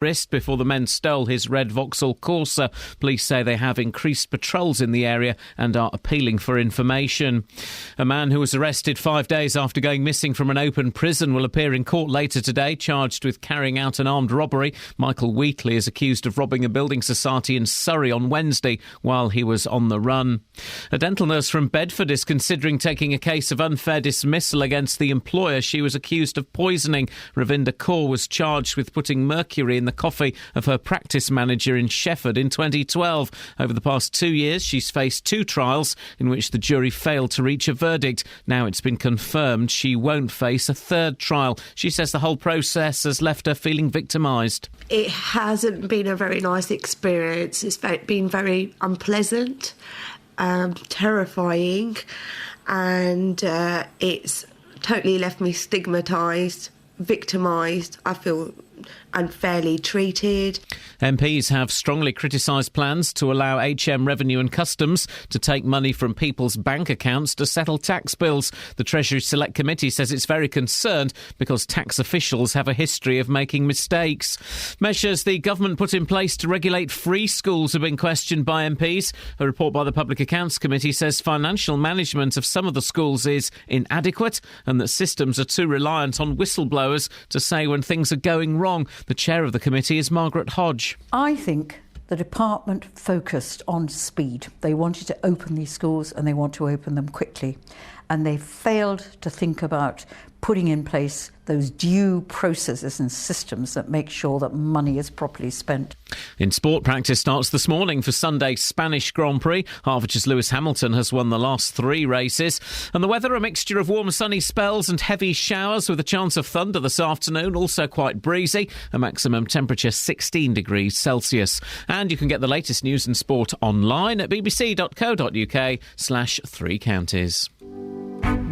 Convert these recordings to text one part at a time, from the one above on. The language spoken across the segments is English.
wrist before the men stole his red Vauxhall Corsa. Police say they have increased patrols in the area and are appealing for information. A man who was arrested 5 days after going missing from an open prison will appear in court later today, charged with carrying out an armed robbery. Michael Wheatley is accused of robbing a building society in Surrey on Wednesday while he was on the run. A dental nurse from Bedford is considering taking a case of unfair dismissal against the employer she was accused of poisoning. Ravinda Kaur was charged with putting mercury in the coffee of her practice manager in Shefford in 2012. Over the past 2 years, she's faced 2 trials in which the jury failed to reach a verdict. Now it's been confirmed she won't face a 3rd trial. She says the whole process has left her feeling victimised. It hasn't been a very nice experience. It's been very unpleasant, terrifying, and it's totally left me stigmatised, victimised. I feel unfairly treated. MPs have strongly criticised plans to allow HM Revenue and Customs to take money from people's bank accounts to settle tax bills. The Treasury Select Committee says it's very concerned because tax officials have a history of making mistakes. Measures the government put in place to regulate free schools have been questioned by MPs. A report by the Public Accounts Committee says financial management of some of the schools is inadequate and that systems are too reliant on whistleblowers to say when things are going wrong. The chair of the committee is Margaret Hodge. I think the department focused on speed. They wanted to open these schools and they want to open them quickly. And they failed to think about putting in place those due processes and systems that make sure that money is properly spent. In sport, practice starts this morning for Sunday's Spanish Grand Prix. Hertfordshire's Lewis Hamilton has won the last 3 races. And the weather, a mixture of warm sunny spells and heavy showers with a chance of thunder this afternoon, also quite breezy, a maximum temperature 16 degrees Celsius. And you can get the latest news and sport online at bbc.co.uk/3 counties.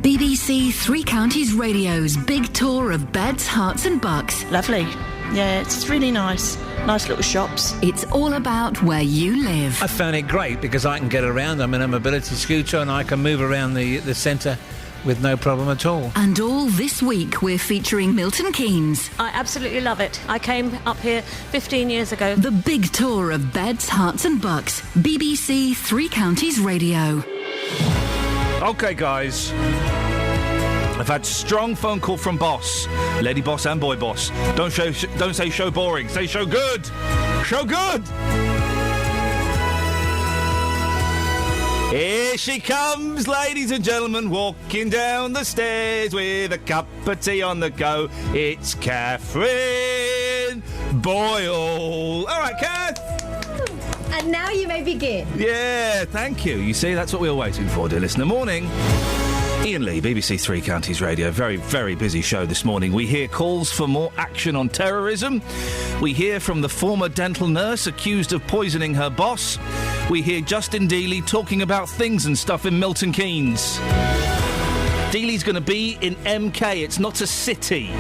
BBC Three Counties Radio's big tour of beds, hearts and bucks. Lovely. Yeah, it's really nice. Nice little shops. It's all about where you live. I found it great because I can get around. I'm in a mobility scooter and I can move around the centre with no problem at all. And all this week we're featuring Milton Keynes. I absolutely love it. I came up here 15 years ago. The big tour of beds, hearts and bucks. BBC Three Counties Radio. OK, guys. I've had strong phone call from boss, lady boss and boy boss. Don't say show boring. Say show good. Show good. Here she comes, ladies and gentlemen, walking down the stairs with a cup of tea on the go. It's Catherine Boyle. All right, Kath. And now you may begin. Yeah, thank you. You see, that's what we were waiting for, dear listener. Morning. Iain Lee, BBC Three Counties Radio. Very, very busy show this morning. We hear calls for more action on terrorism. We hear from the former dental nurse accused of poisoning her boss. We hear Justin Dealey talking about things and stuff in Milton Keynes. Dealey's going to be in MK. It's not a city.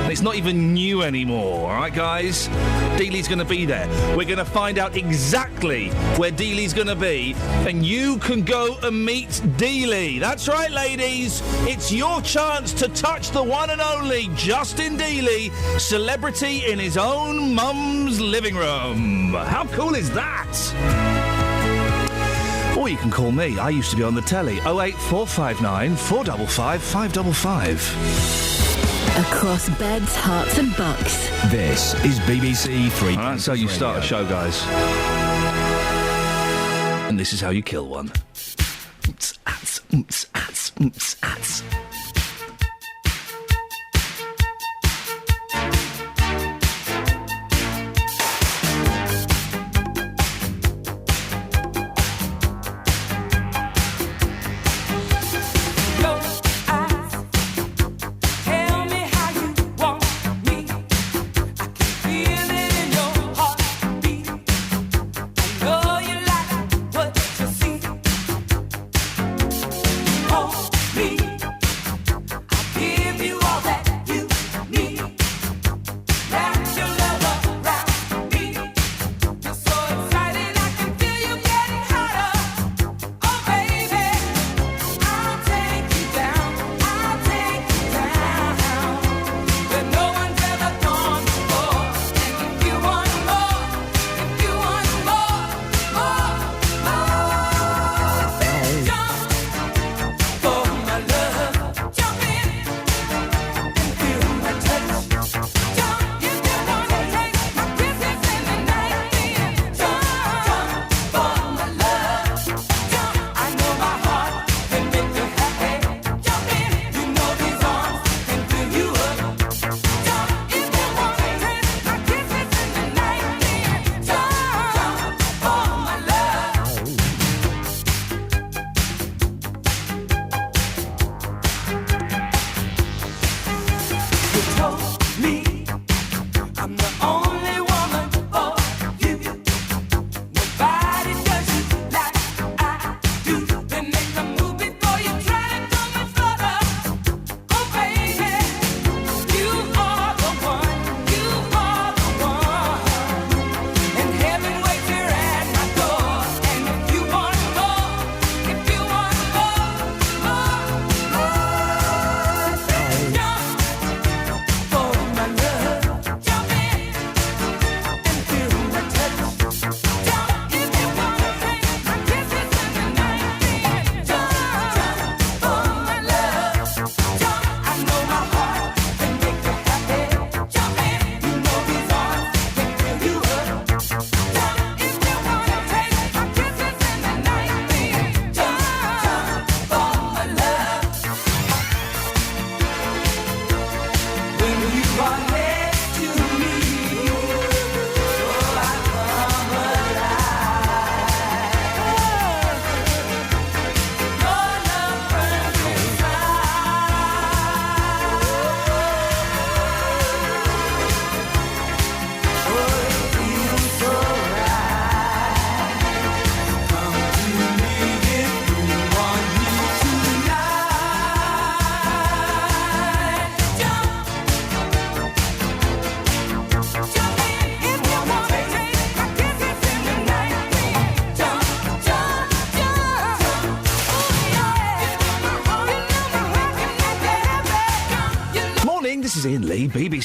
It's not even new anymore, all right, guys? Dealey's going to be there. We're going to find out exactly where Dealey's going to be, and you can go and meet Dealey. That's right, ladies. It's your chance to touch the one and only Justin Dealey, celebrity in his own mum's living room. How cool is that? Or you can call me. I used to be on the telly. 08459 455 555. Across beds, hearts and bucks. This is BBC Three. All right, so you start a show, guys. And this is how you kill one.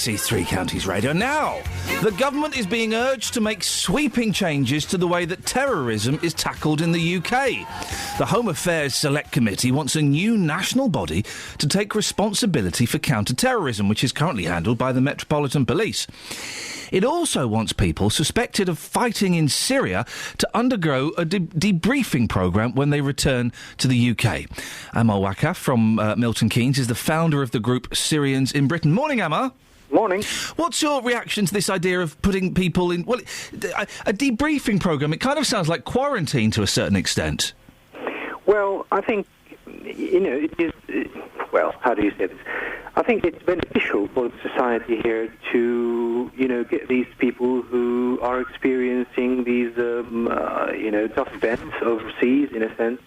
BBC Three Counties Radio. Now, the government is being urged to make sweeping changes to the way that terrorism is tackled in the UK. The Home Affairs Select Committee wants a new national body to take responsibility for counter-terrorism, which is currently handled by the Metropolitan Police. It also wants people suspected of fighting in Syria to undergo a debriefing programme when they return to the UK. Ammar Wakaf from Milton Keynes is the founder of the group Syrians in Britain. Morning, Ammar. Morning. What's your reaction to this idea of putting people in... Well, a debriefing programme, it kind of sounds like quarantine to a certain extent. Well, I think, it is... Well, how do you say this? I think it's beneficial for the society here to, get these people who are experiencing these, tough events overseas, in a sense,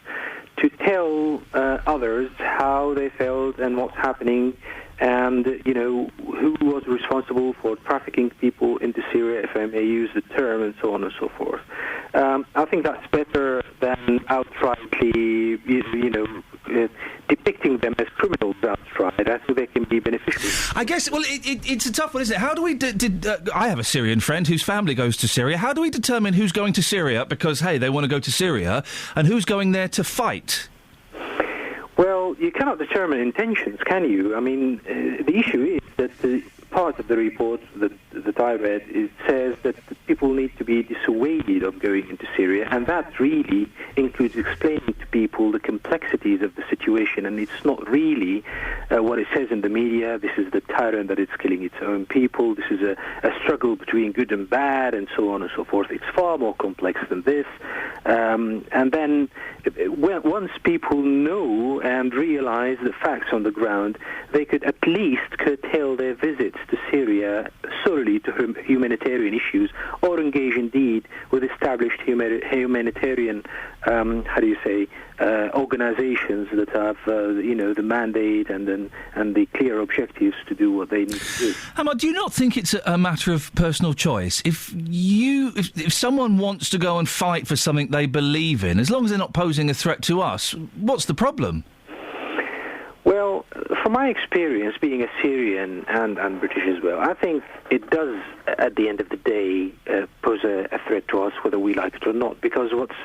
to tell others how they felt and what's happening and, who was responsible for trafficking people into Syria, if I may use the term, and so on and so forth. I think that's better than outrightly, depicting them as criminals outright. I think they can be beneficial. I guess, well, it's a tough one, isn't it? How do we... I have a Syrian friend whose family goes to Syria. How do we determine who's going to Syria because, hey, they want to go to Syria, and who's going there to fight? Well, you cannot determine intentions, can you? I mean, the issue is that the part of the report that I read, it says that the people need to be dissuaded of going into Syria, and that really includes explaining to people the complexities of the situation, and it's not really what it says in the media. This is the tyrant that is killing its own people. This is a struggle between good and bad, and so on and so forth. It's far more complex than this. And then once people know and realize the facts on the ground, they could at least curtail their visits to Syria solely to humanitarian issues, or engage indeed with established humanitarian, organizations that have, the mandate and the clear objectives to do what they need to do. Ammar, do you not think it's a matter of personal choice? If someone wants to go and fight for something they believe in, as long as they're not posing a threat to us, what's the problem? Well, from my experience being a Syrian and British as well, I think it does, at the end of the day, pose a threat to us, whether we like it or not, because what's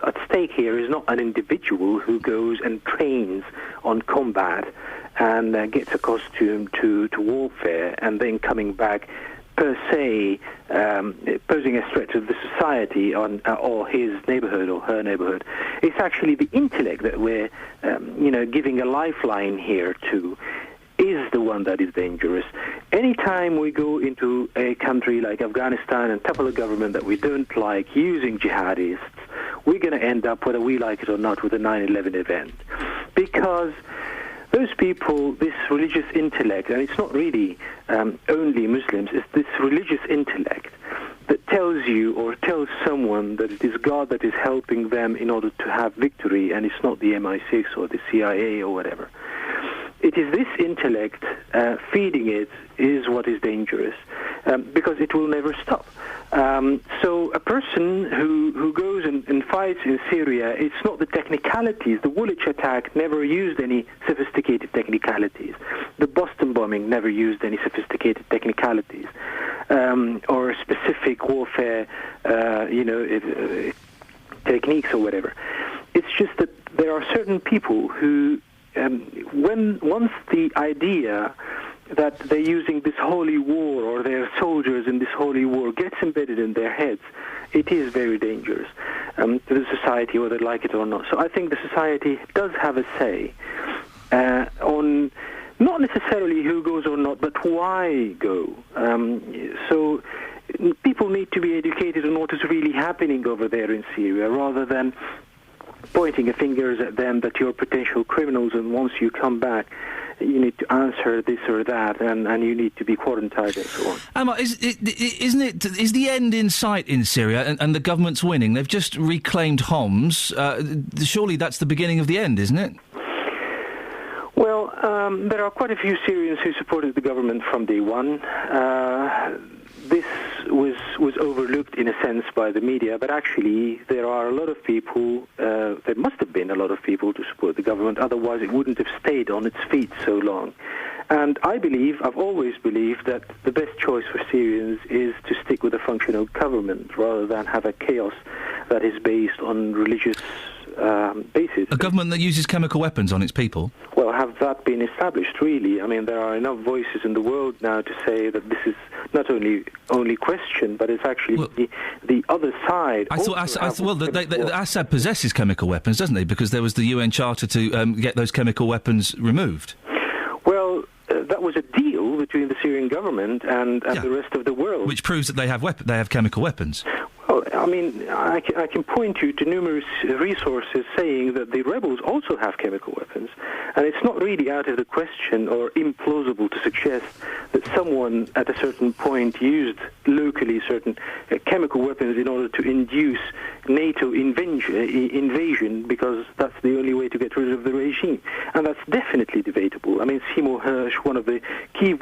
at stake here is not an individual who goes and trains on combat and gets accustomed to warfare and then coming back per se posing a threat to the society or his neighborhood or her neighborhood. It's actually the intellect that we're, giving a lifeline here to is the one that is dangerous. Anytime we go into a country like Afghanistan and topple a government that we don't like using jihadists, we're going to end up, whether we like it or not, with a 9/11 event. Because those people, this religious intellect, and it's not really only Muslims, it's this religious intellect that tells you or tells someone that it is God that is helping them in order to have victory, and it's not the MI6 or the CIA or whatever. It is this intellect, feeding it is what is dangerous, because it will never stop. So a person who goes and fights in Syria, it's not the technicalities. The Woolwich attack never used any sophisticated technicalities. The Boston bombing never used any sophisticated technicalities, or specific warfare, techniques or whatever. It's just that there are certain people who, once the idea that they're using this holy war or they're soldiers in this holy war gets embedded in their heads, it is very dangerous to the society, whether they like it or not. So I think the society does have a say on not necessarily who goes or not, but why go. So people need to be educated on what is really happening over there in Syria, rather than pointing fingers at them that you're potential criminals, and once you come back, you need to answer this or that, and you need to be quarantined and so on. Ammar, is the end in sight in Syria, and the government's winning? They've just reclaimed Homs. Surely that's the beginning of the end, isn't it? Well, there are quite a few Syrians who supported the government from day one. This was was overlooked in a sense by the media, but actually there are a lot of people, there must have been a lot of people to support the government, otherwise it wouldn't have stayed on its feet so long. And I've always believed that the best choice for Syrians is to stick with a functional government rather than have a chaos that is based on religious basis. A government that uses chemical weapons on its people? Well, have that been established, really? I mean, there are enough voices in the world now to say that this is not only questioned, but it's actually the other side. I thought Assad possesses chemical weapons, doesn't he? Because there was the UN Charter to get those chemical weapons removed. Well, that was a deal between the Syrian government and the rest of the world. Which proves that they have chemical weapons. Well, I mean, I can point you to numerous resources saying that the rebels also have chemical weapons, and it's not really out of the question or implausible to suggest that someone at a certain point used locally certain chemical weapons in order to induce NATO invasion, because that's the only way to get rid of the regime. And that's definitely debatable. I mean, Seymour Hersh, one of the key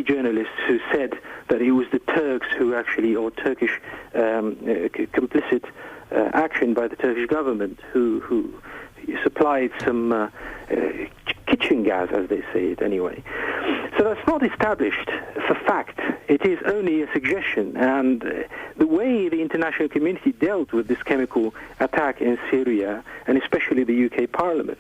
journalists who said that it was the Turks who actually, or Turkish complicit action by the Turkish government who supplied some kitchen gas, as they say it anyway. So that's not established for fact. It is only a suggestion. And the way the international community dealt with this chemical attack in Syria, and especially the UK Parliament,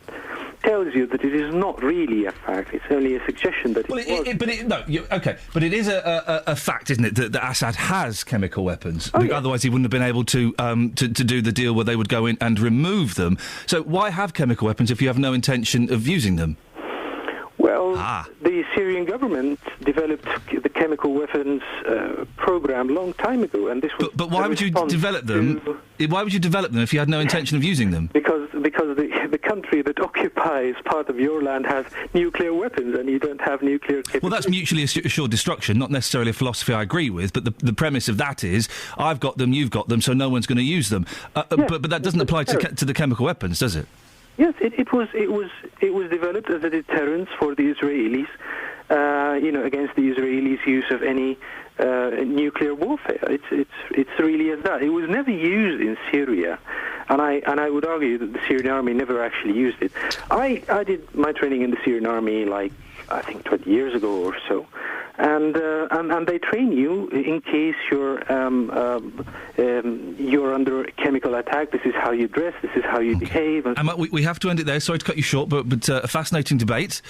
tells you that it is not really a fact. It's only a suggestion that But it is a fact, isn't it, that Assad has chemical weapons? Otherwise, he wouldn't have been able to do the deal where they would go in and remove them. So why have chemical weapons if you have no intention of using them? Well, the Syrian government developed the chemical weapons program a long time ago, and this was. But why would you develop them? Why would you develop them if you had no intention of using them? Because the country that occupies part of your land has nuclear weapons, and you don't have nuclear capability. Well, that's mutually assured destruction, not necessarily a philosophy I agree with, but the premise of that is, I've got them, you've got them, so no one's going to use them. But that doesn't apply to the chemical weapons, does it? Yes, it was developed as a deterrence for the Israelis, against the Israelis' use of any nuclear warfare. It's really as that. It was never used in Syria, and I would argue that the Syrian army never actually used it. I did my training in the Syrian army I think 20 years ago or so. And they train you in case you're under chemical attack. This is how you dress. This is how you behave. And we have to end it there. Sorry to cut you short, but a fascinating debate.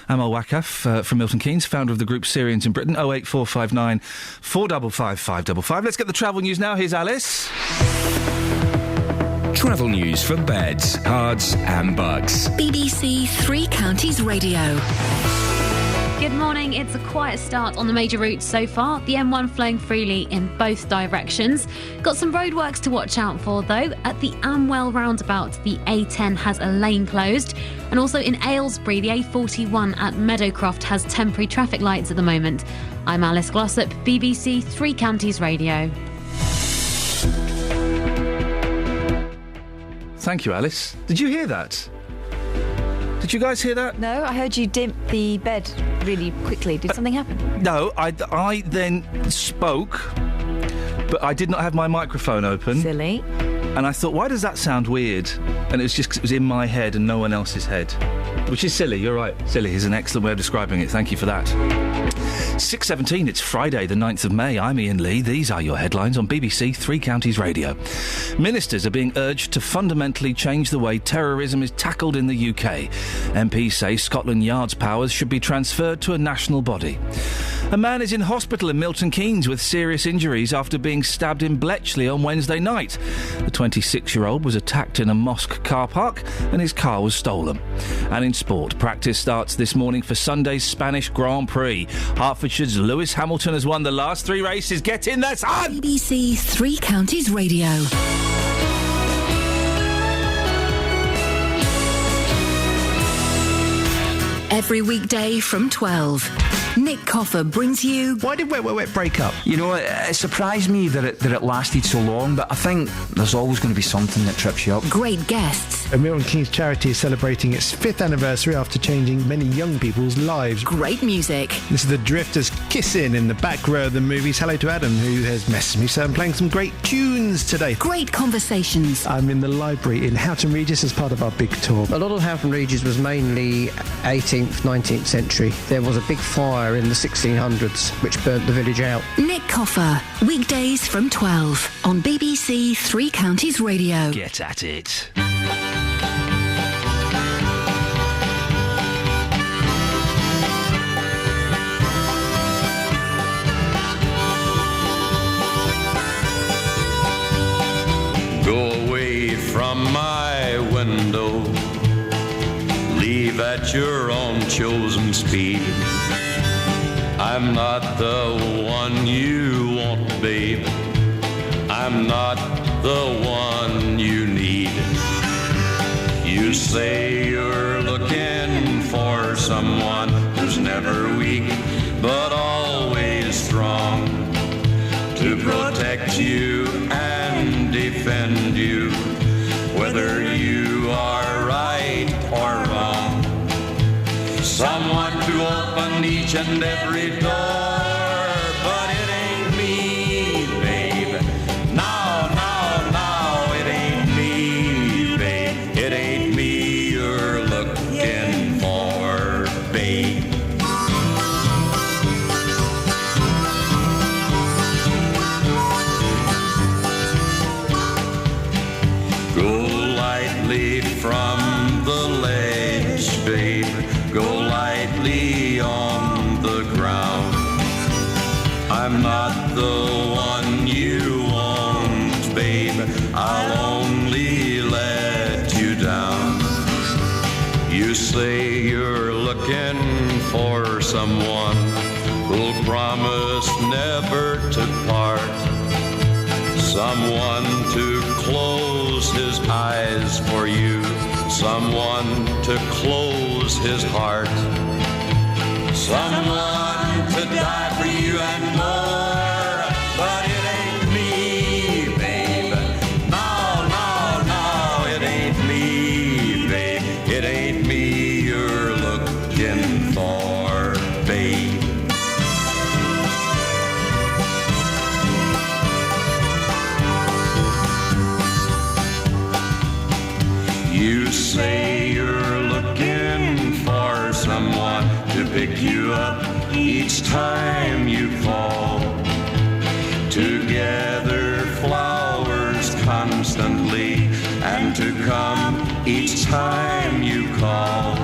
Amal Wakaf from Milton Keynes, founder of the group Syrians in Britain. 08459 455 555. Let's get the travel news now. Here's Alice. Travel news for beds, cards and bugs. BBC Three Counties Radio. Good morning. It's a quiet start on the major routes so far. The M1 flowing freely in both directions. Got some roadworks to watch out for, though. At the Amwell roundabout, the A10 has a lane closed. And also in Aylesbury, the A41 at Meadowcroft has temporary traffic lights at the moment. I'm Alice Glossop, BBC Three Counties Radio. Thank you, Alice. Did you hear that? Did you guys hear that? No, I heard you dimp the bed really quickly. Did something happen? No, I then spoke, but I did not have my microphone open. Silly. And I thought, why does that sound weird? And it was just 'cause it was in my head and no one else's head. Which is silly, you're right. Silly is an excellent way of describing it. Thank you for that. 6:17, it's Friday the 9th of May. I'm Iain Lee. These are your headlines on BBC Three Counties Radio. Ministers are being urged to fundamentally change the way terrorism is tackled in the UK. MPs say Scotland Yard's powers should be transferred to a national body. A man is in hospital in Milton Keynes with serious injuries after being stabbed in Bletchley on Wednesday night. The 26-year-old was attacked in a mosque car park and his car was stolen. And in sport, practice starts this morning for Sunday's Spanish Grand Prix. Hertfordshire's Lewis Hamilton has won the last three races. Get in there, son! BBC Three Counties Radio. Every weekday from 12, Nick Coffer brings you... Why did Wet Wet Wet break up? You know, it surprised me that it lasted so long, but I think there's always going to be something that trips you up. Great guests. A Milton Keynes charity is celebrating its 5th anniversary after changing many young people's lives. Great music. This is the Drifters kissing in the back row of the movies. Hello to Adam, who has messaged me, so I'm playing some great tunes today. Great conversations. I'm in the library in Houghton Regis as part of our big tour. A lot of Houghton Regis was mainly 18th, 19th century. There was a big fire in the 1600s which burnt the village out. Nick Coffer, weekdays from 12 on BBC Three Counties Radio. Get at it. Go away from my window, leave at your own chosen speed. I'm not the one you want, babe. I'm not the one you need. You say you're looking for someone who's never weak, but always strong, to protect you and defend you, whether you are right or wrong. Someone to open each and every door, but it ain't me, babe. No, no, no, it ain't me, babe. It ain't me you're looking for, babe. Go lightly from the ledge, babe. Go lightly on the ground. I'm not the one you want, babe. I'll only let you down. You say you're looking for someone who'll promise never to part. Someone to close his eyes for you, someone to close his heart, someone to die for you and more, but it ain't me, babe. No, no, no, it ain't me, babe. It ain't me you're looking for, babe. You say you're looking for someone to pick you up each time you fall, to gather flowers constantly and to come each time you call,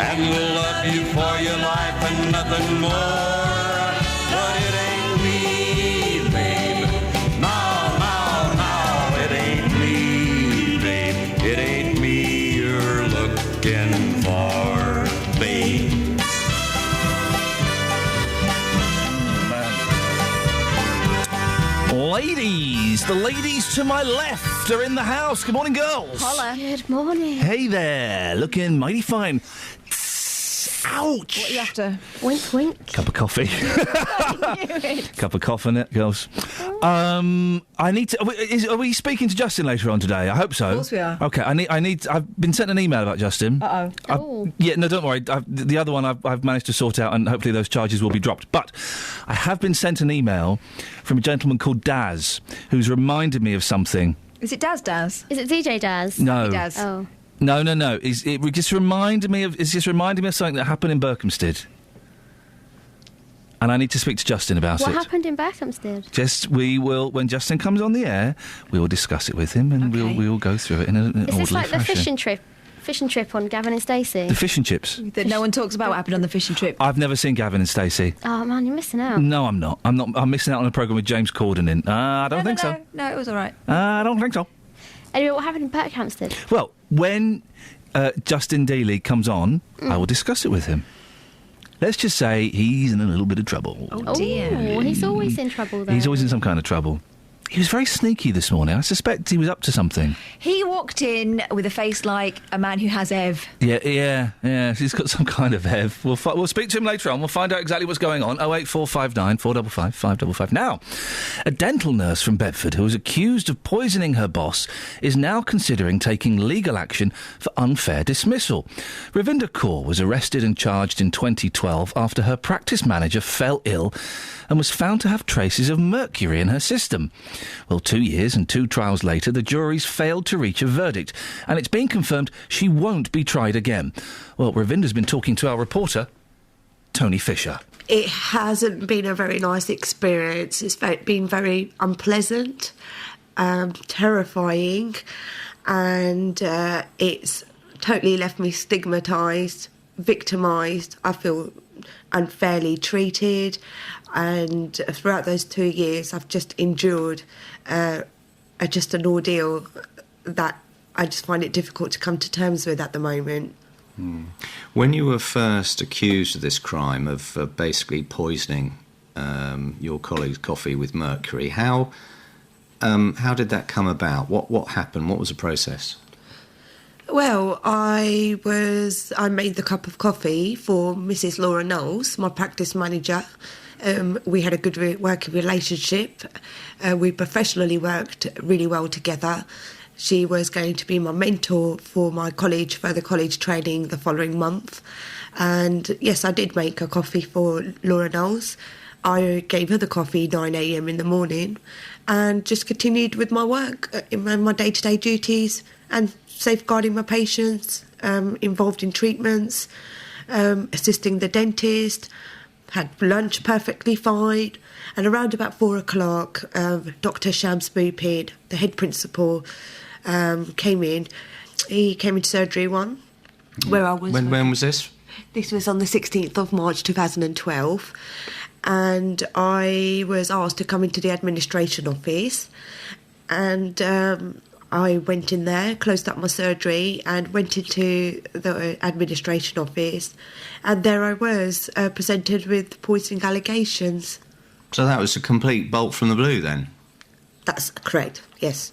and will love you for your life and nothing more, but it ain't me, babe. No, no, no, it ain't me, babe. It ain't me you're looking for, babe. Ladies, the ladies to my left are in the house. Good morning, girls. Holla. Good morning. Hey there, looking mighty fine. Ouch! What are you after? Wink, wink. Cup of coffee. Cup of coffee in it, girls. I need to. Are we speaking to Justin later on today? I hope so. Of course we are. Okay. I've been sent an email about Justin. Uh-oh. Yeah, no, don't worry. The other one I've managed to sort out, and hopefully those charges will be dropped. But I have been sent an email from a gentleman called Daz, who's reminded me of something. Is it Daz Daz? Is it DJ Daz? No. Daz. Oh. No. It just reminded me of. It's just reminded me of something that happened in Berkhamsted, and I need to speak to Justin about What it. happened in Berkhamsted? We will, when Justin comes on the air, we will discuss it with him, and Okay. we will go through it in an orderly Is this like the fashion. fishing trip on Gavin and Stacey? The fish and chips. That no one talks about what happened on the fishing trip. I've never seen Gavin and Stacey. Oh man, you're missing out. No, I'm not. I'm missing out on a programme with James Corden in. I don't think so. No, it was all right. I don't think so. Anyway, what happened in Berkhamsted? Well, when Justin Dealey comes on, I will discuss it with him. Let's just say he's in a little bit of trouble. Oh dear. Oh, he's always in trouble though. He's always in some kind of trouble. He was very sneaky this morning. I suspect he was up to something. He walked in with a face like a man who has Ev. Yeah. He's got some kind of Ev. We'll speak to him later on. We'll find out exactly what's going on. 08459 455 555. Now, a dental nurse from Bedford who was accused of poisoning her boss is now considering taking legal action for unfair dismissal. Ravinda Kaur was arrested and charged in 2012 after her practice manager fell ill and was found to have traces of mercury in her system. Well, 2 years and 2 trials later, the jury's failed to reach a verdict, and it's been confirmed she won't be tried again. Well, Ravinda's been talking to our reporter, Tony Fisher. It hasn't been a very nice experience. It's been very unpleasant, terrifying, and it's totally left me stigmatised, victimised. I feel unfairly treated, and throughout those 2 years I've just endured just an ordeal that I just find it difficult to come to terms with at the moment. When you were first accused of this crime of basically poisoning your colleague's coffee with mercury, how did that come about? What happened? What was the process? Well, I made the cup of coffee for Mrs. Laura Knowles, my practice manager. We had a good working relationship. We professionally worked really well together. She was going to be my mentor for my further college training the following month. And yes, I did make a coffee for Laura Knowles. I gave her the coffee 9 a.m. in the morning and just continued with my work, in my day-to-day duties and safeguarding my patients, involved in treatments, assisting the dentist, had lunch perfectly fine. And around about 4 o'clock, Dr. Shams Mupid, the head principal, came in. He came into surgery 1, where I was... When was this? This was on the 16th of March 2012. And I was asked to come into the administration office. And I went in there, closed up my surgery and went into the administration office. And there I was, presented with poisoning allegations. So that was a complete bolt from the blue then? That's correct, yes.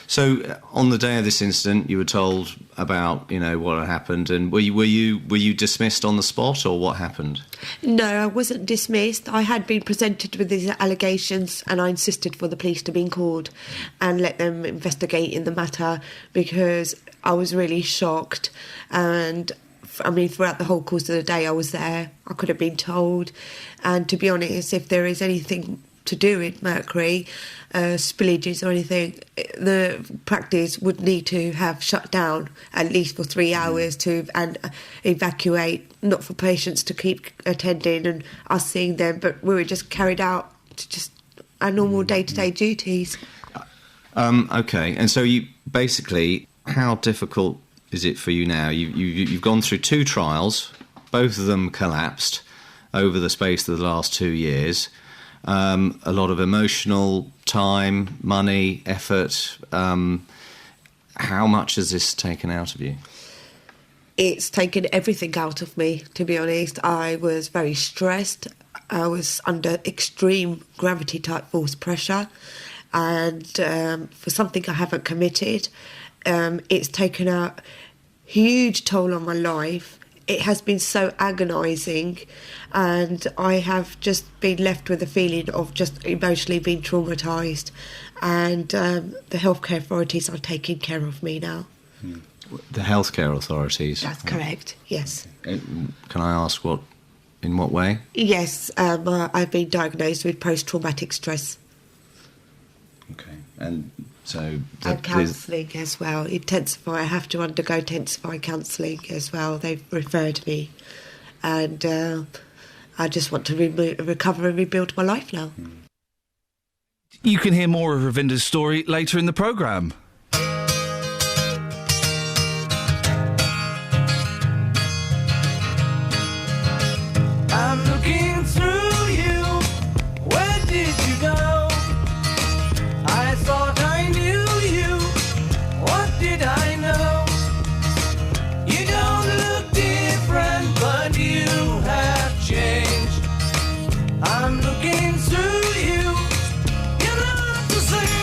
So on the day of this incident, you were told about, what had happened, and were you dismissed on the spot, or what happened? No, I wasn't dismissed. I had been presented with these allegations, and I insisted for the police to be called and let them investigate in the matter, because I was really shocked. And throughout the whole course of the day I was there, I could have been told. And to be honest, if there is anything to do with mercury, spillages or anything, the practice would need to have shut down at least for 3 hours and evacuate, not for patients to keep attending and us seeing them, but we were just carried out to just our normal day-to-day duties. Okay, and so you basically, how difficult is it for you now? You've gone through 2 trials, both of them collapsed over the space of the last 2 years. A lot of emotional time, money, effort. How much has this taken out of you? It's taken everything out of me, to be honest. I was very stressed. I was under extreme gravity-type force pressure. And for something I haven't committed, it's taken a huge toll on my life. It has been so agonising, and I have just been left with a feeling of just emotionally being traumatised, and the healthcare authorities are taking care of me now. The healthcare authorities? That's correct, yes. Can I ask in what way? Yes, I've been diagnosed with post-traumatic stress. Okay, and so... And counselling as well. I have to undergo intensifying counselling as well. They've referred me. And I just want to recover and rebuild my life now. You can hear more of Ravinda's story later in the programme. I'm looking through you. Where did you go? I thought I knew you. What did I know? You don't look different, but you have changed. I'm looking through you. You're not the same.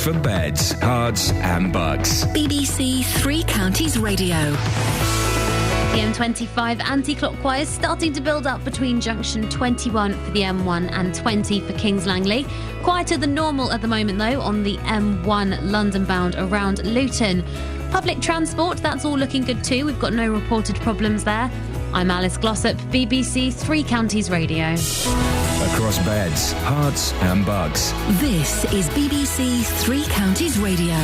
for beds, cards and Bucks. BBC Three Counties Radio. The M25 anti-clockwise starting to build up between junction 21 for the M1 and 20 for Kings Langley. Quieter than normal at the moment, though, on the M1 London-bound around Luton. Public transport, that's all looking good too. We've got no reported problems there. I'm Alice Glossop, BBC Three Counties Radio. Across beds, cards and Bucks. This is BBC Three Counties Radio.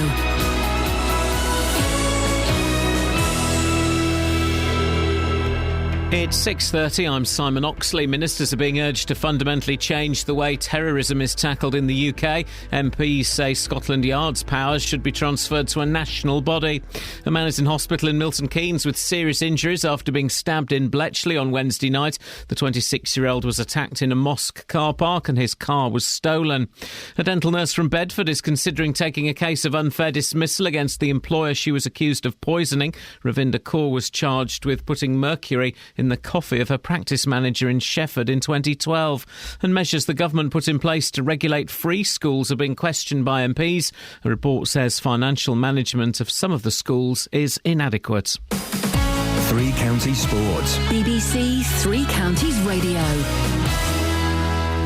It's 6:30. I'm Simon Oxley. Ministers are being urged to fundamentally change the way terrorism is tackled in the UK. MPs say Scotland Yard's powers should be transferred to a national body. A man is in hospital in Milton Keynes with serious injuries after being stabbed in Bletchley on Wednesday night. The 26-year-old was attacked in a mosque car park and his car was stolen. A dental nurse from Bedford is considering taking a case of unfair dismissal against the employer she was accused of poisoning. Ravinda Kaur was charged with putting mercury in the coffee of her practice manager in Shefford in 2012. And measures the government put in place to regulate free schools are being questioned by MPs. A report says financial management of some of the schools is inadequate. Three Counties Sports. BBC Three Counties Radio.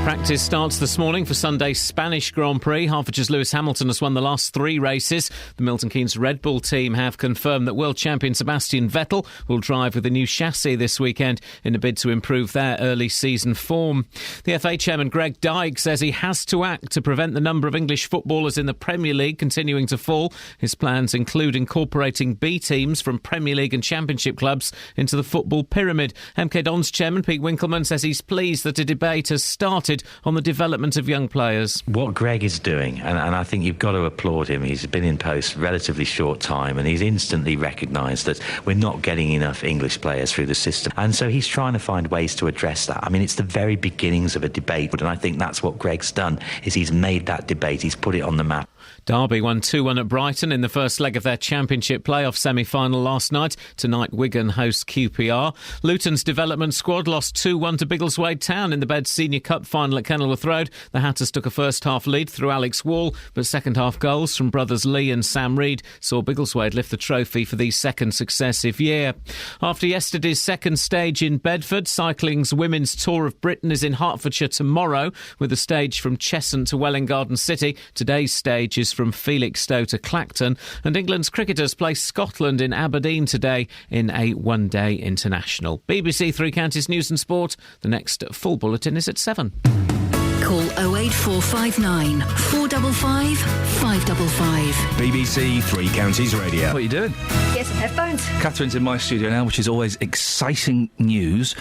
Practice starts this morning for Sunday's Spanish Grand Prix. Hertfordshire's Lewis Hamilton has won the last 3 races. The Milton Keynes Red Bull team have confirmed that world champion Sebastian Vettel will drive with a new chassis this weekend in a bid to improve their early season form. The FA chairman Greg Dyke says he has to act to prevent the number of English footballers in the Premier League continuing to fall. His plans include incorporating B teams from Premier League and Championship clubs into the football pyramid. MK Dons chairman Pete Winkleman says he's pleased that a debate has started on the development of young players. What Greg is doing, and I think you've got to applaud him, he's been in post relatively short time and he's instantly recognised that we're not getting enough English players through the system, and so he's trying to find ways to address that. I mean, it's the very beginnings of a debate, and I think that's what Greg's done, is he's made that debate, he's put it on the map. Derby won 2-1 at Brighton in the first leg of their Championship playoff semi-final last night. Tonight, Wigan host QPR. Luton's development squad lost 2-1 to Biggleswade Town in the Beds Senior Cup final at Kenilworth Road. The Hatters took a first-half lead through Alex Wall, but second-half goals from brothers Lee and Sam Reid saw Biggleswade lift the trophy for the second successive year. After yesterday's second stage in Bedford, cycling's Women's Tour of Britain is in Hertfordshire tomorrow, with a stage from Cheshunt to Welwyn Garden City. Today's stage is from Felixstowe to Clacton, and England's cricketers play Scotland in Aberdeen today in a one-day international. BBC Three Counties News and Sport. The next full bulletin is at 7. Call 08459 455 555. BBC Three Counties Radio. What are you doing? Get some headphones. Catherine's in my studio now, which is always exciting news.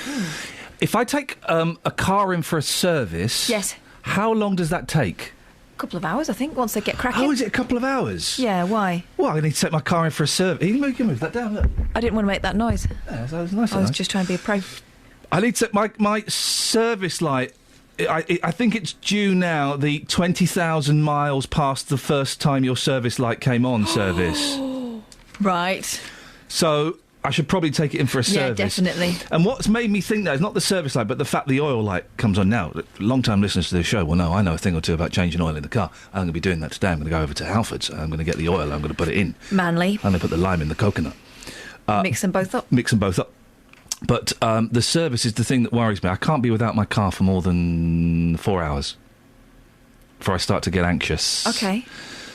If I take a car in for a service... Yes. How long does that take? Couple of hours, I think, once they get cracking. Oh, is it a couple of hours? Yeah, why? Well, I need to take my car in for a service. You can move that down, look. I didn't want to make that noise. Yeah, that was nice. I was just trying to be a pro. I need to... My service light... I think it's due now, the 20,000 miles past the first time your service light came on service. Right. So... I should probably take it in for a service. Yeah, definitely. And what's made me think that is not the service light, but the fact the oil light comes on now. Long-time listeners to the show will know I know a thing or two about changing oil in the car. I'm going to be doing that today. I'm going to go over to Halfords. I'm going to get the oil. I'm going to put it in. Manly. I'm going to put the lime in the coconut. Mix them both up. But the service is the thing that worries me. I can't be without my car for more than 4 hours before I start to get anxious. Okay.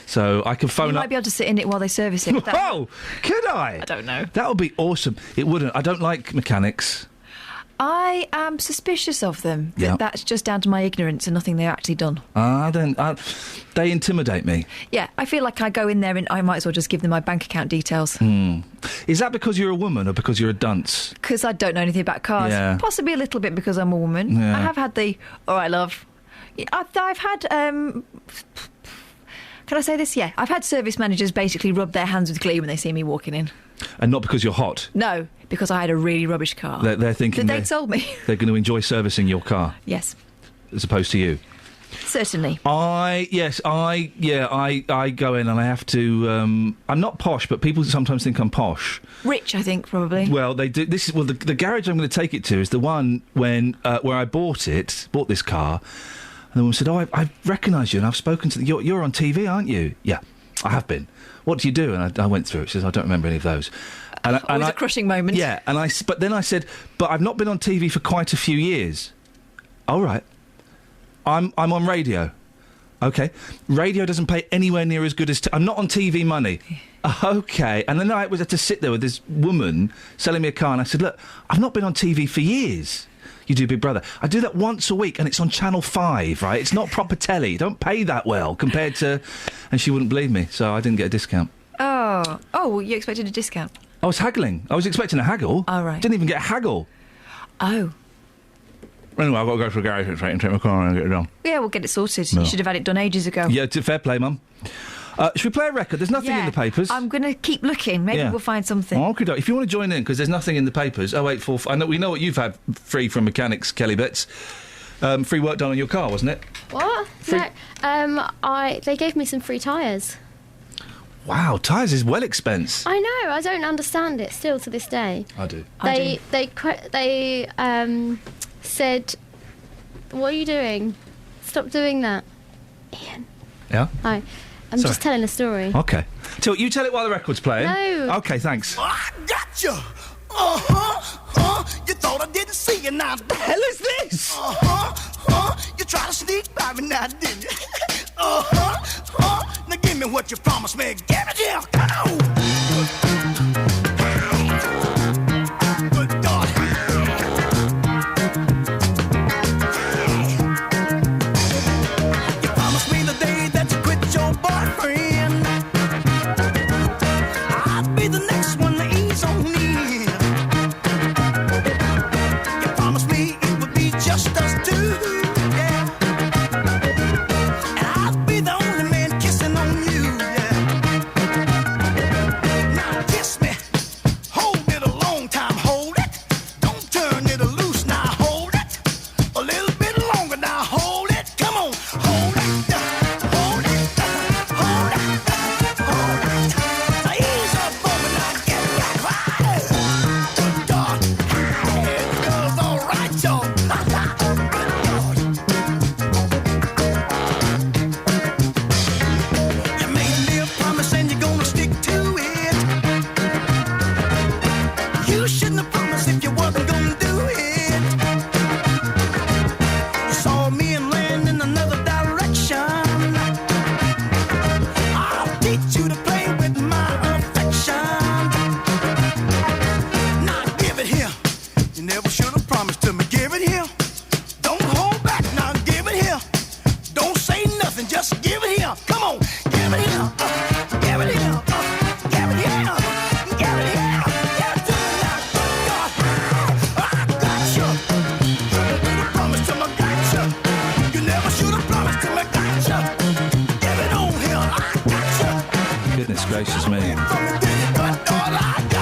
So I can phone up... You might be able to sit in it while they service it. Oh, could I? I don't know. That would be awesome. It wouldn't. I don't like mechanics. I am suspicious of them. Yeah. That's just down to my ignorance and nothing they've actually done. They intimidate me. Yeah, I feel like I go in there and I might as well just give them my bank account details. Is that because you're a woman or because you're a dunce? Because I don't know anything about cars. Yeah. Possibly a little bit because I'm a woman. Yeah. I have had the, all right, love. I've had... Can I say this? Yeah. I've had service managers basically rub their hands with glee when they see me walking in. And not because you're hot? No, because I had a really rubbish car. They're thinking... They told me. They're going to enjoy servicing your car? Yes. As opposed to you? Certainly. I go in and I have to... I'm not posh, but people sometimes think I'm posh. Rich, I think, probably. Well, they do. This is... Well, the garage I'm going to take it to is the one where I bought this car... the woman said, "Oh, I recognise you, and I've spoken to you're on TV, aren't you?" "Yeah, I have been." "What do you do?" And I went through it. She says, "I don't remember any of those." And Always a crushing moment. Yeah, but then I said, "But I've not been on TV for quite a few years." "All right. I'm on radio." "Okay. Radio doesn't pay anywhere near as good as... I'm not on TV money." "Okay." And then I had to sit there with this woman selling me a car, and I said, "Look, I've not been on TV for years." "You do Big Brother." "I do that once a week, and it's on Channel 5, right? It's not proper telly. You don't pay that well compared to..." And she wouldn't believe me, so I didn't get a discount. Oh, you expected a discount? I was haggling. I was expecting a haggle. Oh, right. Didn't even get a haggle. Oh. Anyway, I've got to go to the garage and take my car and get it done. Yeah, we'll get it sorted. No. You should have had it done ages ago. Yeah, fair play, Mum. Should we play a record? There's nothing in the papers. I'm going to keep looking. Maybe we'll find something. Okay, if you want to join in, because there's nothing in the papers. 0845. I know we know what you've had free from mechanics, Kelly Betts. Free work done on your car, wasn't it? What? No. They gave me some free tyres. Wow, tyres is well expense. I know. I don't understand it still to this day. I do. They said, "What are you doing? Stop doing that." Ian. Yeah? Hi. I'm Sorry. just telling a story. Okay. You tell it while the record's playing. No. Okay, thanks. I gotcha. You thought I didn't see you now. The hell is this? You tried to sneak by me now, didn't you? Now give me what you promised me. Give it here. Come on. Good God. You promised me the day that you quit your boyfriend, I'd be the next one to ease on in. You promised me it would be just us two. Gracious me.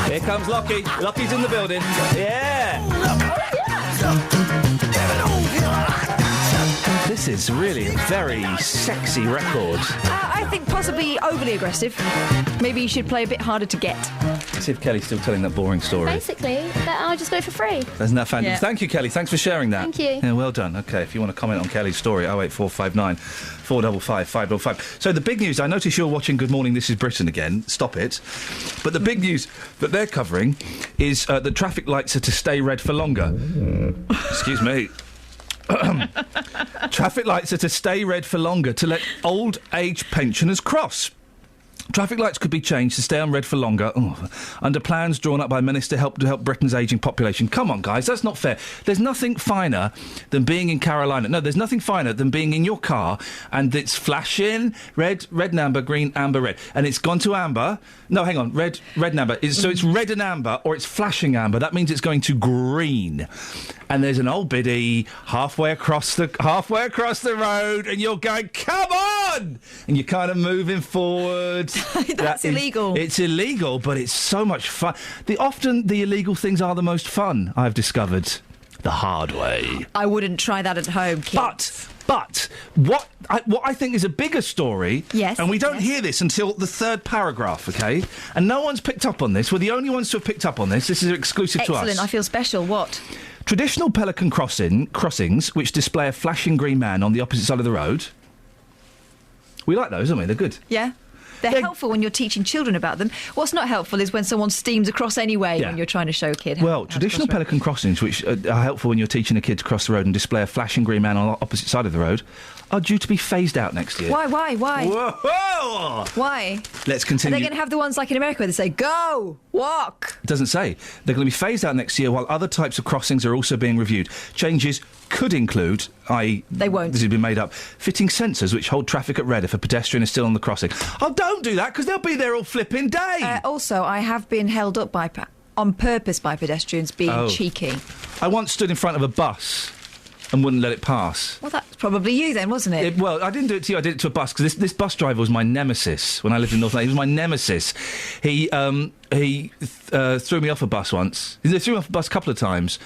Here comes Lockie. Lockie's in the building. Yeah! This is really a very sexy record. I think possibly overly aggressive. Maybe you should play a bit harder to get. Let's see if Kelly's still telling that boring story. Basically, I just got it for free. Isn't that fantastic? Yeah. Thank you, Kelly. Thanks for sharing that. Thank you. Yeah, well done. OK, if you want to comment on Kelly's story, 08459 455 555. So the big news, I notice you're watching Good Morning, This is Britain again. Stop it. But the big news that they're covering is that traffic lights are to stay red for longer. Excuse me. Traffic lights are to stay red for longer to let old age pensioners cross. Traffic lights could be changed to stay on red for longer under plans drawn up by minister to help Britain's ageing population. Come on, guys, that's not fair. There's nothing finer than being in Carolina. No, there's nothing finer than being in your car and it's flashing red and amber, green, amber, red. And it's gone to amber. No, hang on, red and amber. So it's red and amber or it's flashing amber. That means it's going to green. And there's an old biddy halfway across the road and you're going, come on! And you're kind of moving forward. That's illegal. It's illegal, but it's so much fun. Often the illegal things are the most fun, I've discovered. The hard way. I wouldn't try that at home, kids. But what I think is a bigger story, yes, and we don't hear this until the third paragraph, OK? And no one's picked up on this. We're the only ones to have picked up on this. This is exclusive to us. Excellent, I feel special. What? Traditional pelican crossings, which display a flashing green man on the opposite side of the road. We like those, don't we? They're good. Yeah. They're helpful when you're teaching children about them. What's not helpful is when someone steams across anyway when you're trying to show a kid how Well, traditional pelican crossings, which are helpful when you're teaching a kid to cross the road and display a flashing green man on the opposite side of the road, are due to be phased out next year. Why? Whoa! Why? Let's Are continue. they going to have the ones like in America where they say, go, walk? It doesn't say. They're going to be phased out next year while other types of crossings are also being reviewed. Changes could include, i.e. They won't. This has been made up, fitting sensors which hold traffic at red if a pedestrian is still on the crossing. Oh, don't do that, because they'll be there all flipping day. Also, I have been held up on purpose by pedestrians being cheeky. I once stood in front of a bus and wouldn't let it pass. Well, that's probably you then, wasn't it? Well, I didn't do it to you, I did it to a bus, because this bus driver was my nemesis when I lived in North London. He was my nemesis. He threw me off a bus once. He threw me off a bus a couple of times.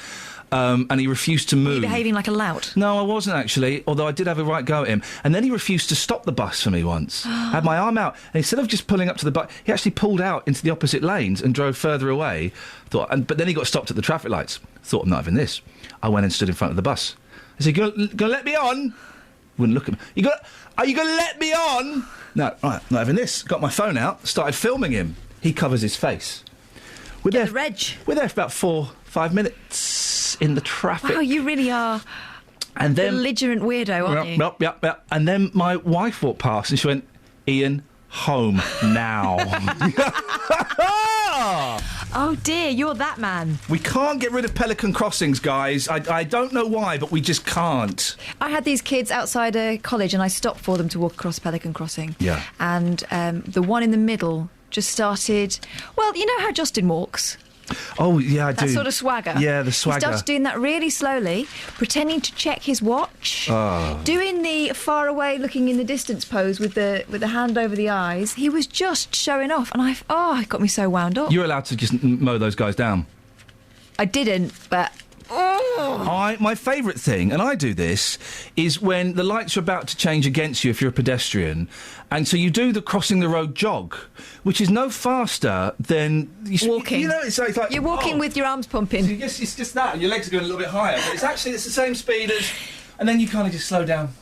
And he refused to move. Were you behaving like a lout? No, I wasn't actually, although I did have a right go at him. And then he refused to stop the bus for me once. I had my arm out, and instead of just pulling up to the bus, he actually pulled out into the opposite lanes and drove further away. But then he got stopped at the traffic lights. Thought, I'm not having this. I went and stood in front of the bus. I said, you gonna let me on? Wouldn't look at me. Are you gonna let me on? No, right, not having this. Got my phone out, started filming him. He covers his face. We're there for about 4-5 minutes in the traffic. Wow, you really are and then, belligerent weirdo, aren't you? Yep. And then my wife walked past and she went, Iain, home now. Oh dear, you're that man. We can't get rid of pelican crossings, guys. I don't know why, but we just can't. I had these kids outside a college and I stopped for them to walk across Pelican Crossing. Yeah. And the one in the middle just started... Well, you know how Justin walks? Oh, yeah, I do. That sort of swagger. Yeah, the swagger. He started doing that really slowly, pretending to check his watch, doing the far away, looking in the distance pose with the hand over the eyes. He was just showing off, and it got me so wound up. You're allowed to just mow those guys down. I didn't, but... My favourite thing, and I do this, is when the lights are about to change against you if you're a pedestrian, and so you do the crossing the road jog, which is no faster than... walking. You know, it's like you're walking with your arms pumping. So it's just that, and your legs are going a little bit higher, but it's the same speed as... And then you kind of just slow down.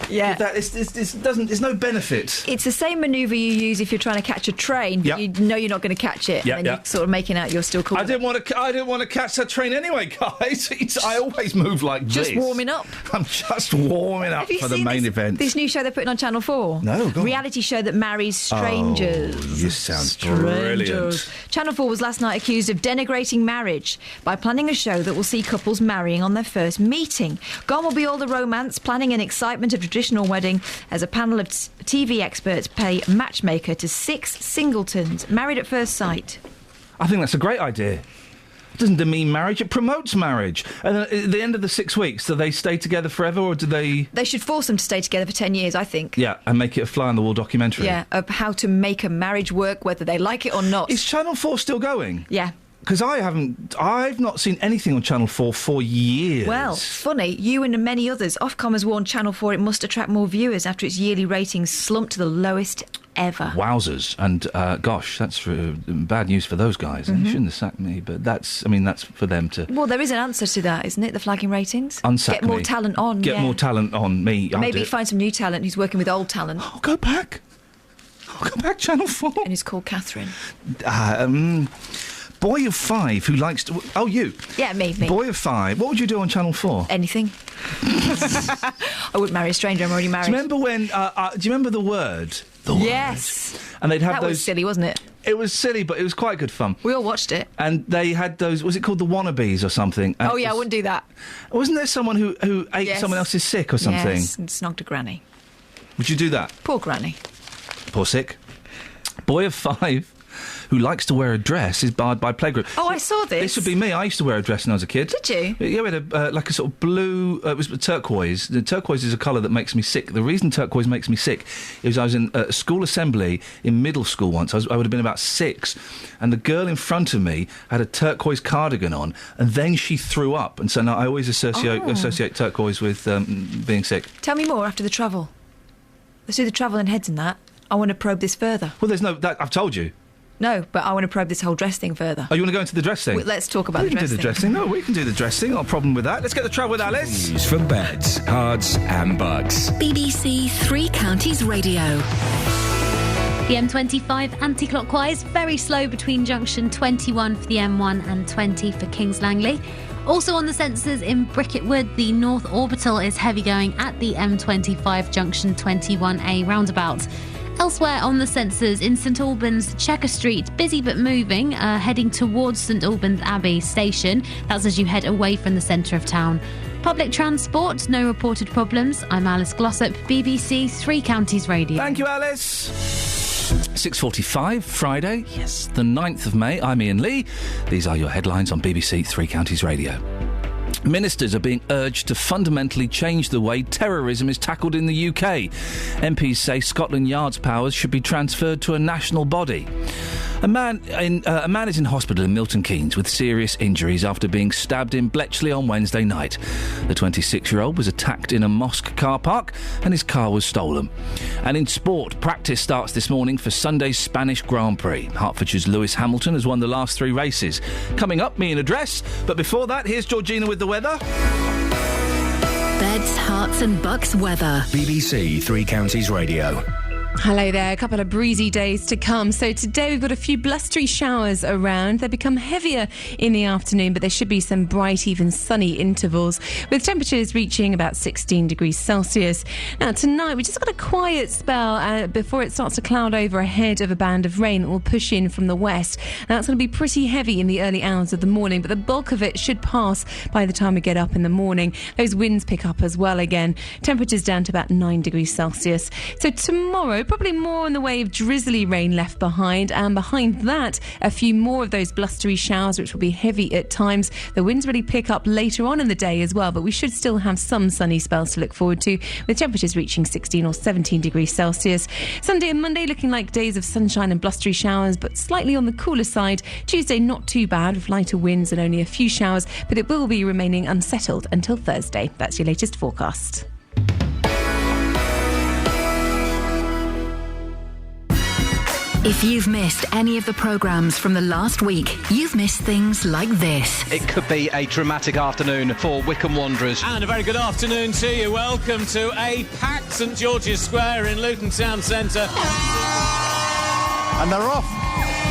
Yeah. There's no benefit. It's the same manoeuvre you use if you're trying to catch a train, but you know you're not going to catch it, and then you're sort of making out you're still cool. I didn't want to catch that train anyway, guys. I always move like just this. Warming up. I'm just warming up for the main event. This new show they're putting on Channel 4? No, go on. Reality show that marries strangers. Oh, this sounds brilliant. Channel 4 was last night accused of denigrating marriage by planning a show that will see couples marrying on their first meeting. Gone will be all the romance, planning and excitement of traditional wedding as a panel of TV experts pay matchmaker to 6 singletons married at first sight. I think that's a great idea. It doesn't demean marriage, it promotes marriage. And at the end of the 6 weeks, do they stay together forever, or do they... They should force them to stay together for 10 years, I think. Yeah, and make it a fly-on-the-wall documentary. Yeah, of how to make a marriage work, whether they like it or not. Is Channel 4 still going? Yeah. Because I've not seen anything on Channel 4 for years. Well, funny, you and many others. Ofcom has warned Channel 4 it must attract more viewers after its yearly ratings slumped to the lowest ever. Wowzers. And, gosh, that's bad news for those guys. Mm-hmm. They shouldn't have sacked me, but that's for them to... Well, there is an answer to that, isn't it? The flagging ratings? Unsack Get more me. talent on. Get more talent on me. Maybe find some new talent who's working with old talent. Oh, go back. Channel 4. And he's called Catherine. Boy of 5 who likes to... Oh, you. Yeah, me. Boy of 5. What would you do on Channel 4? Anything. I wouldn't marry a stranger, I'm already married. Do you remember when... do you remember the word? Yes. And they'd have that those... was silly, wasn't it? It was silly, but it was quite good fun. We all watched it. And they had those... Was it called the wannabes or something? And I wouldn't do that. Wasn't there someone who ate someone else's sick or something? Yes, and snogged a granny. Would you do that? Poor granny. Poor sick. Boy of 5... who likes to wear a dress is barred by playgroup. Oh, I saw this. This would be me. I used to wear a dress when I was a kid. Did you? Yeah, we had like a sort of blue... it was turquoise. The turquoise is a colour that makes me sick. The reason turquoise makes me sick is I was in a school assembly in middle school once. I would have been about 6, and the girl in front of me had a turquoise cardigan on, and then she threw up. And so now I always associate turquoise with being sick. Tell me more after the travel. Let's do the travel and heads and that. I want to probe this further. Well, there's no... I've told you. No, but I want to probe this whole dress thing further. Oh, you want to go into the dress thing? Let's talk about we the can dress do the thing. dressing. No, we can do the dressing. Not a problem with that. Let's get the travel with Alice. News for beds, cards, and bugs. BBC Three Counties Radio. The M25 anti-clockwise, very slow between junction 21 for the M1 and 20 for Kings Langley. Also on the sensors in Bricketwood, the North Orbital is heavy going at the M25 junction 21A roundabout. Elsewhere on the sensors in St Albans, Checker Street, busy but moving, heading towards St Albans Abbey Station. That's as you head away from the centre of town. Public transport, no reported problems. I'm Alice Glossop, BBC Three Counties Radio. Thank you, Alice. 6:45, Friday, yes, the 9th of May. I'm Iain Lee. These are your headlines on BBC Three Counties Radio. Ministers are being urged to fundamentally change the way terrorism is tackled in the UK. MPs say Scotland Yard's powers should be transferred to a national body. A man is in hospital in Milton Keynes with serious injuries after being stabbed in Bletchley on Wednesday night. The 26-year-old was attacked in a mosque car park and his car was stolen. And in sport, practice starts this morning for Sunday's Spanish Grand Prix. Hertfordshire's Lewis Hamilton has won the last 3 races. Coming up, me in a dress. But before that, here's Georgina with the weather. Beds, Hearts and Bucks weather. BBC Three Counties Radio. Hello there, a couple of breezy days to come. So today we've got a few blustery showers around. They become heavier in the afternoon, but there should be some bright, even sunny intervals, with temperatures reaching about 16 degrees Celsius. Now tonight we just got a quiet spell before it starts to cloud over ahead of a band of rain that will push in from the west. Now it's going to be pretty heavy in the early hours of the morning, but the bulk of it should pass by the time we get up in the morning. Those winds pick up as well again. Temperatures down to about 9 degrees Celsius. So tomorrow, probably more in the way of drizzly rain left behind, and behind that a few more of those blustery showers which will be heavy at times. The winds really pick up later on in the day as well, but we should still have some sunny spells to look forward to, with temperatures reaching 16 or 17 degrees Celsius. Sunday and Monday looking like days of sunshine and blustery showers, but slightly on the cooler side. Tuesday not too bad with lighter winds and only a few showers, but it will be remaining unsettled until Thursday. That's your latest forecast. If you've missed any of the programmes from the last week, you've missed things like this. It could be a dramatic afternoon for Wycombe Wanderers. And a very good afternoon to you. Welcome to a packed St George's Square in Luton Town Centre. And they're off.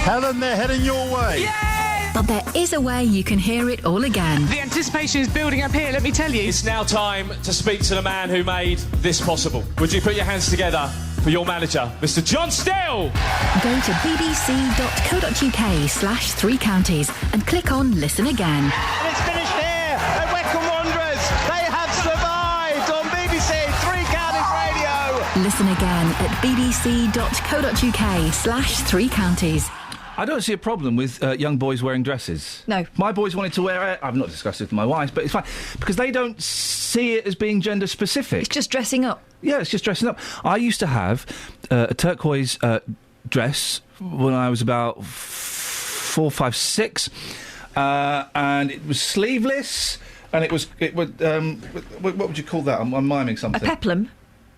Helen, they're heading your way. Yay! But there is a way you can hear it all again. The anticipation is building up here, let me tell you. It's now time to speak to the man who made this possible. Would you put your hands together for your manager, Mr. John Still? Go to bbc.co.uk/Three Counties and click on Listen Again. And it's finished here at Wycombe Wanderers. They have survived on BBC Three Counties Radio. Listen again at bbc.co.uk/Three Counties. I don't see a problem with young boys wearing dresses. No. My boys wanted to wear it. I've not discussed it with my wife, but it's fine. Because they don't see it as being gender specific. It's just dressing up. Yeah, it's just dressing up. I used to have a turquoise dress when I was about 4, 5, 6, and it was sleeveless, and it would what would you call that? I'm miming something. A peplum?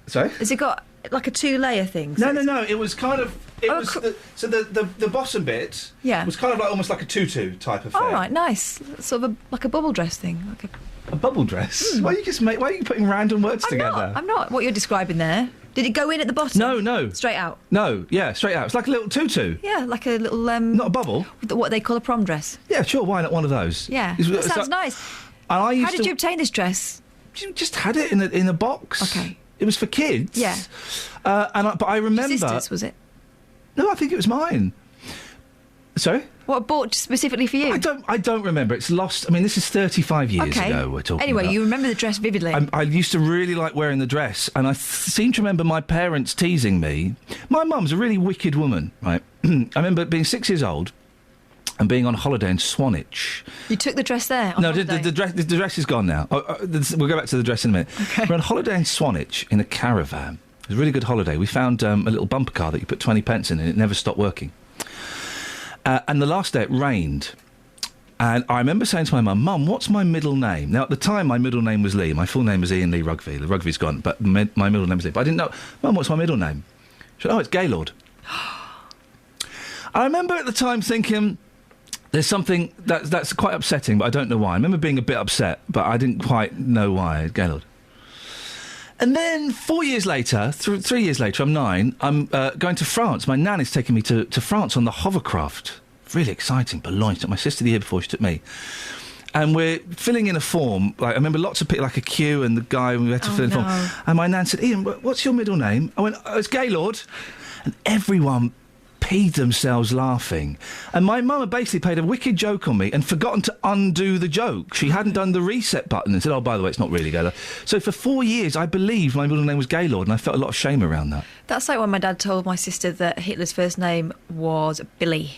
Sorry? Has it got like a 2-layer thing? No. It was kind of. The bottom bit was kind of like almost like a tutu type of thing. All right, nice. Sort of like a bubble dress thing. Like a bubble dress? Why are you putting random words together? I'm not. What you're describing there. Did it go in at the bottom? No. Straight out? No, yeah, straight out. It's like a little tutu. Yeah, like a little... Not a bubble? What they call a prom dress. Yeah, sure, why not one of those? Yeah, that sounds nice. How did you obtain this dress? Just had it in a box. Okay. It was for kids. Yeah. But I remember... Your sister's, was it? No, I think it was mine. Sorry? What, bought specifically for you? I don't remember. It's lost. I mean, this is 35 years ago we're talking Anyway, about. you remember the dress vividly. I used to really like wearing the dress, and I seem to remember my parents teasing me. My mum's a really wicked woman, right? I remember being 6 years old and being on holiday in Swanage. You took the dress there? No, the dress is gone now. We'll go back to the dress in a minute. Okay. We're on holiday in Swanage in a caravan. It was a really good holiday. We found a little bumper car that you put 20 pence in and it never stopped working. And the last day it rained. And I remember saying to my mum, Mum, what's my middle name? Now, at the time, my middle name was Lee. My full name was Iain Lee Rugby. The Rugby's gone, but my middle name was Lee. But I didn't know, Mum, what's my middle name? She said, it's Gaylord. I remember at the time thinking, there's something that's quite upsetting, but I don't know why. I remember being a bit upset, but I didn't quite know why. Gaylord. And then 4 years later, 3 years later, I'm 9, I'm going to France. My nan is taking me to France on the hovercraft. Really exciting. Boulogne. She took my sister the year before she took me. And we're filling in a form. Like, I remember lots of people, like a queue, and the guy, we had to fill in a form. And my nan said, Ian, what's your middle name? I went, it's Gaylord. And everyone peed themselves laughing. And my mum had basically played a wicked joke on me and forgotten to undo the joke. She hadn't done the reset button and said, oh, by the way, it's not really Gaylord. So for 4 years, I believed my middle name was Gaylord, and I felt a lot of shame around that. That's like when my dad told my sister that Hitler's first name was Billy.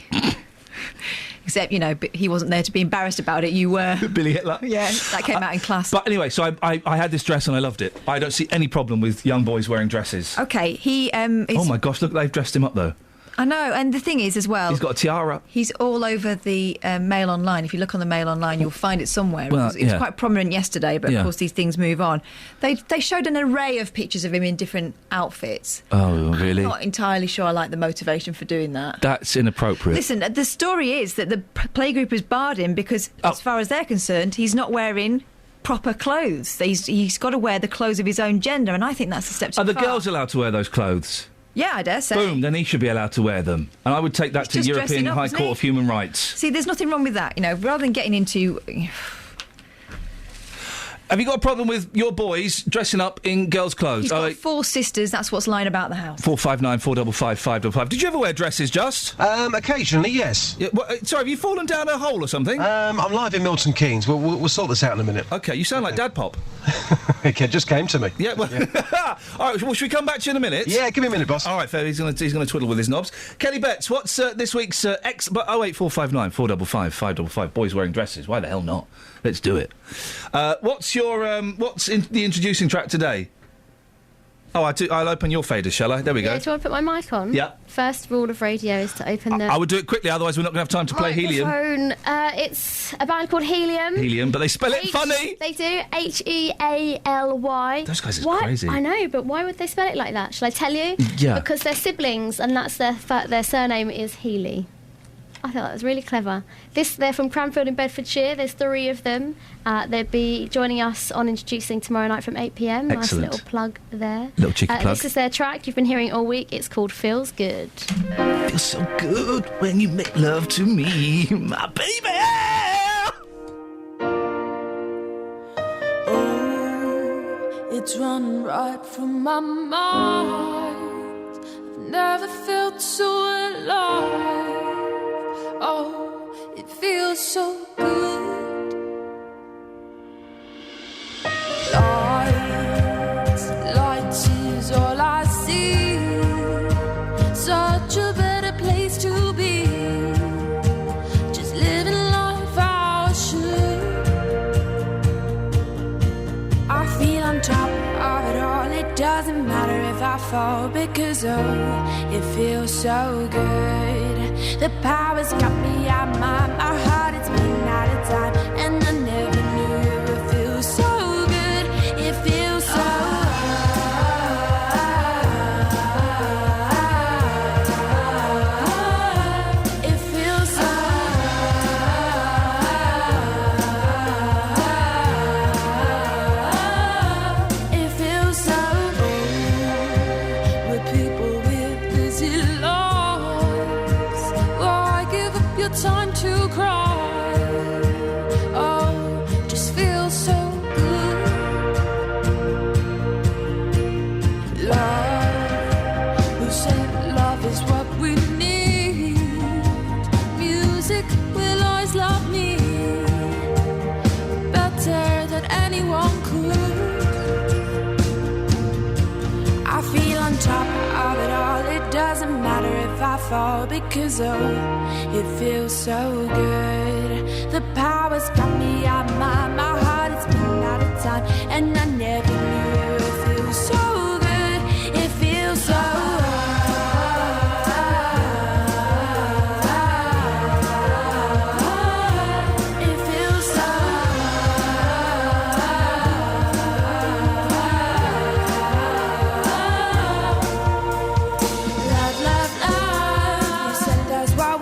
Except, you know, he wasn't there to be embarrassed about it. You were. Billy Hitler? Yeah, that came out in class. But anyway, so I had this dress and I loved it. I don't see any problem with young boys wearing dresses. OK, he... oh, my gosh, look, they've dressed him up, though. I know, and the thing is as well... He's got a tiara. He's all over the Mail Online. If you look on the Mail Online, you'll find it somewhere. Well, it was quite prominent yesterday, but of course these things move on. They showed an array of pictures of him in different outfits. Oh, really? I'm not entirely sure I like the motivation for doing that. That's inappropriate. Listen, the story is that the playgroup has barred him because, as far as they're concerned, he's not wearing proper clothes. He's got to wear the clothes of his own gender, and I think that's a step too far. Are the girls allowed to wear those clothes? Yeah, I dare say. Boom, then he should be allowed to wear them. And I would take that to European High Court of Human Rights. See, there's nothing wrong with that, you know, rather than getting into... Have you got a problem with your boys dressing up in girls' clothes? He's got 4 sisters, that's what's lying about the house. 459 455 555. Did you ever wear dresses, Just? Occasionally, yes. Yeah, sorry, have you fallen down a hole or something? I'm live in Milton Keynes. We'll sort this out in a minute. OK, you sound like Dad Pop. It just came to me. Yeah, well... All right, well, should we come back to you in a minute? Yeah, give me a minute, boss. All right, fair, he's going to twiddle with his knobs. Kelly Betts, what's this week's... 08459 455 555. Boys wearing dresses. Why the hell not? Let's do it. What's the introducing track today? Oh, I'll open your faders, shall I? There we go. Do you want to put my mic on? Yeah. First rule of radio is to open the... I would do it quickly, otherwise we're not going to have time to play Helium. It's a band called Helium. Helium, but they spell it funny. They do. H-E-A-L-Y. Those guys are crazy. I know, but why would they spell it like that? Shall I tell you? Yeah. Because they're siblings, and that's their surname is Healy. I thought that was really clever. They're from Cranfield in Bedfordshire. There's 3 of them. They'll be joining us on Introducing tomorrow night from 8 p.m. Excellent. Nice little plug there. Little cheeky plug. This is their track you've been hearing all week. It's called Feels Good. Feels so good when you make love to me, my baby. Oh, it's running right from my mind. I've never felt so alive. Oh, it feels so good. Lights is all I see. Such a better place to be. Just living life how I should. I feel on top of it all. It doesn't matter if I fall, because it feels so good. The power's got me out my heart, it's been out of time, and I never knew it would feel so good. It feels so it feels so it feels so with people with busy lives. Why give up your time to cry? Oh, just feels so good. Love, who said love is what we need? Music will always love me better than anyone could. I feel on top of it all. It doesn't matter if I fall, because it feels so good. The power's got me out my heart, it's been out of time, and I never knew it feels so good. It feels so it feels so love, love, love. You said that's what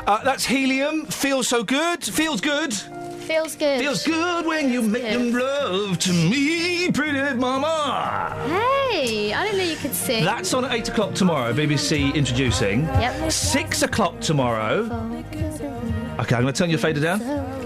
That's Helium. Feels so good. Feels good. Feels good. Feels good when you make them love to me, pretty mama. Hey, I didn't know you could sing. That's on at 8 o'clock tomorrow, BBC Introducing. Yep. 6 o'clock tomorrow. Okay, I'm going to turn your fader down.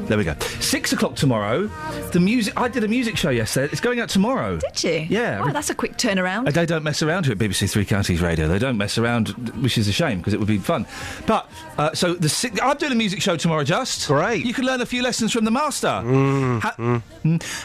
There we go. 6 o'clock tomorrow. The music. I did a music show yesterday. It's going out tomorrow. Did you? Yeah. Oh, that's a quick turnaround. They don't mess around here at BBC Three Counties Radio. They don't mess around, which is a shame because it would be fun. But so I'm doing a music show tomorrow. Just great. You can learn a few lessons from the master.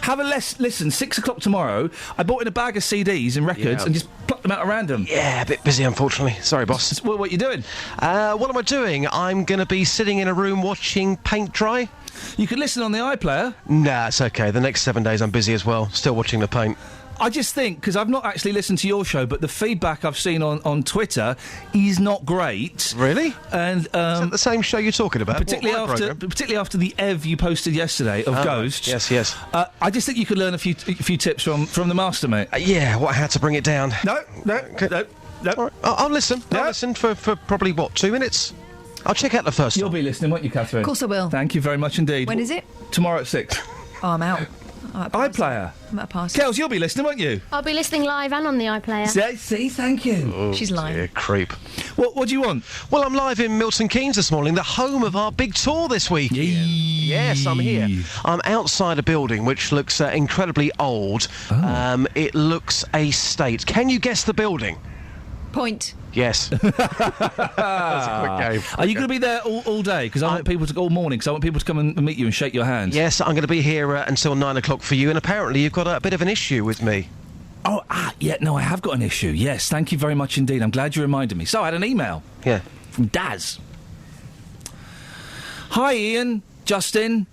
Have a listen. 6 o'clock tomorrow. I bought in a bag of CDs and records and just plucked them out at random. Yeah, a bit busy, unfortunately. Sorry, boss. What are you doing? What am I doing? I'm going to be sitting in a room watching paint dry. You can listen on the iPlayer. Nah, it's okay. The next 7 days I'm busy as well. Still watching the paint. I just think, because I've not actually listened to your show, but the feedback I've seen on Twitter is not great. Really? And is that the same show you're talking about? Particularly after the Ev you posted yesterday of Ghost. Yes. I just think you could learn a few tips from the master, mate. How to bring it down. No. Right. I'll listen. I'll listen for probably, 2 minutes? I'll check out the first You'll be listening, won't you, Catherine? Of course I will. Thank you very much indeed. When is it? Tomorrow at 6. Oh, I'm out. iPlayer. I'm at a party. Kels, you'll be listening, won't you? I'll be listening live and on the iPlayer. See, thank you. Oh, she's lying. Dear, creep. What do you want? Well, I'm live in Milton Keynes this morning, the home of our big tour this week. Yes, I'm here. I'm outside a building which looks incredibly old. Oh. It looks a state. Can you guess the building? Point. Yes. That's a quick game. Are you going to be there all day? Because I want people to go all morning. Because I want people to come and meet you and shake your hand. Yes, I'm going to be here until 9 o'clock for you. And apparently, you've got a bit of an issue with me. Oh, no, I have got an issue. Yes, thank you very much indeed. I'm glad you reminded me. So I had an email. Yeah. From Daz. Hi, Iain, Justin.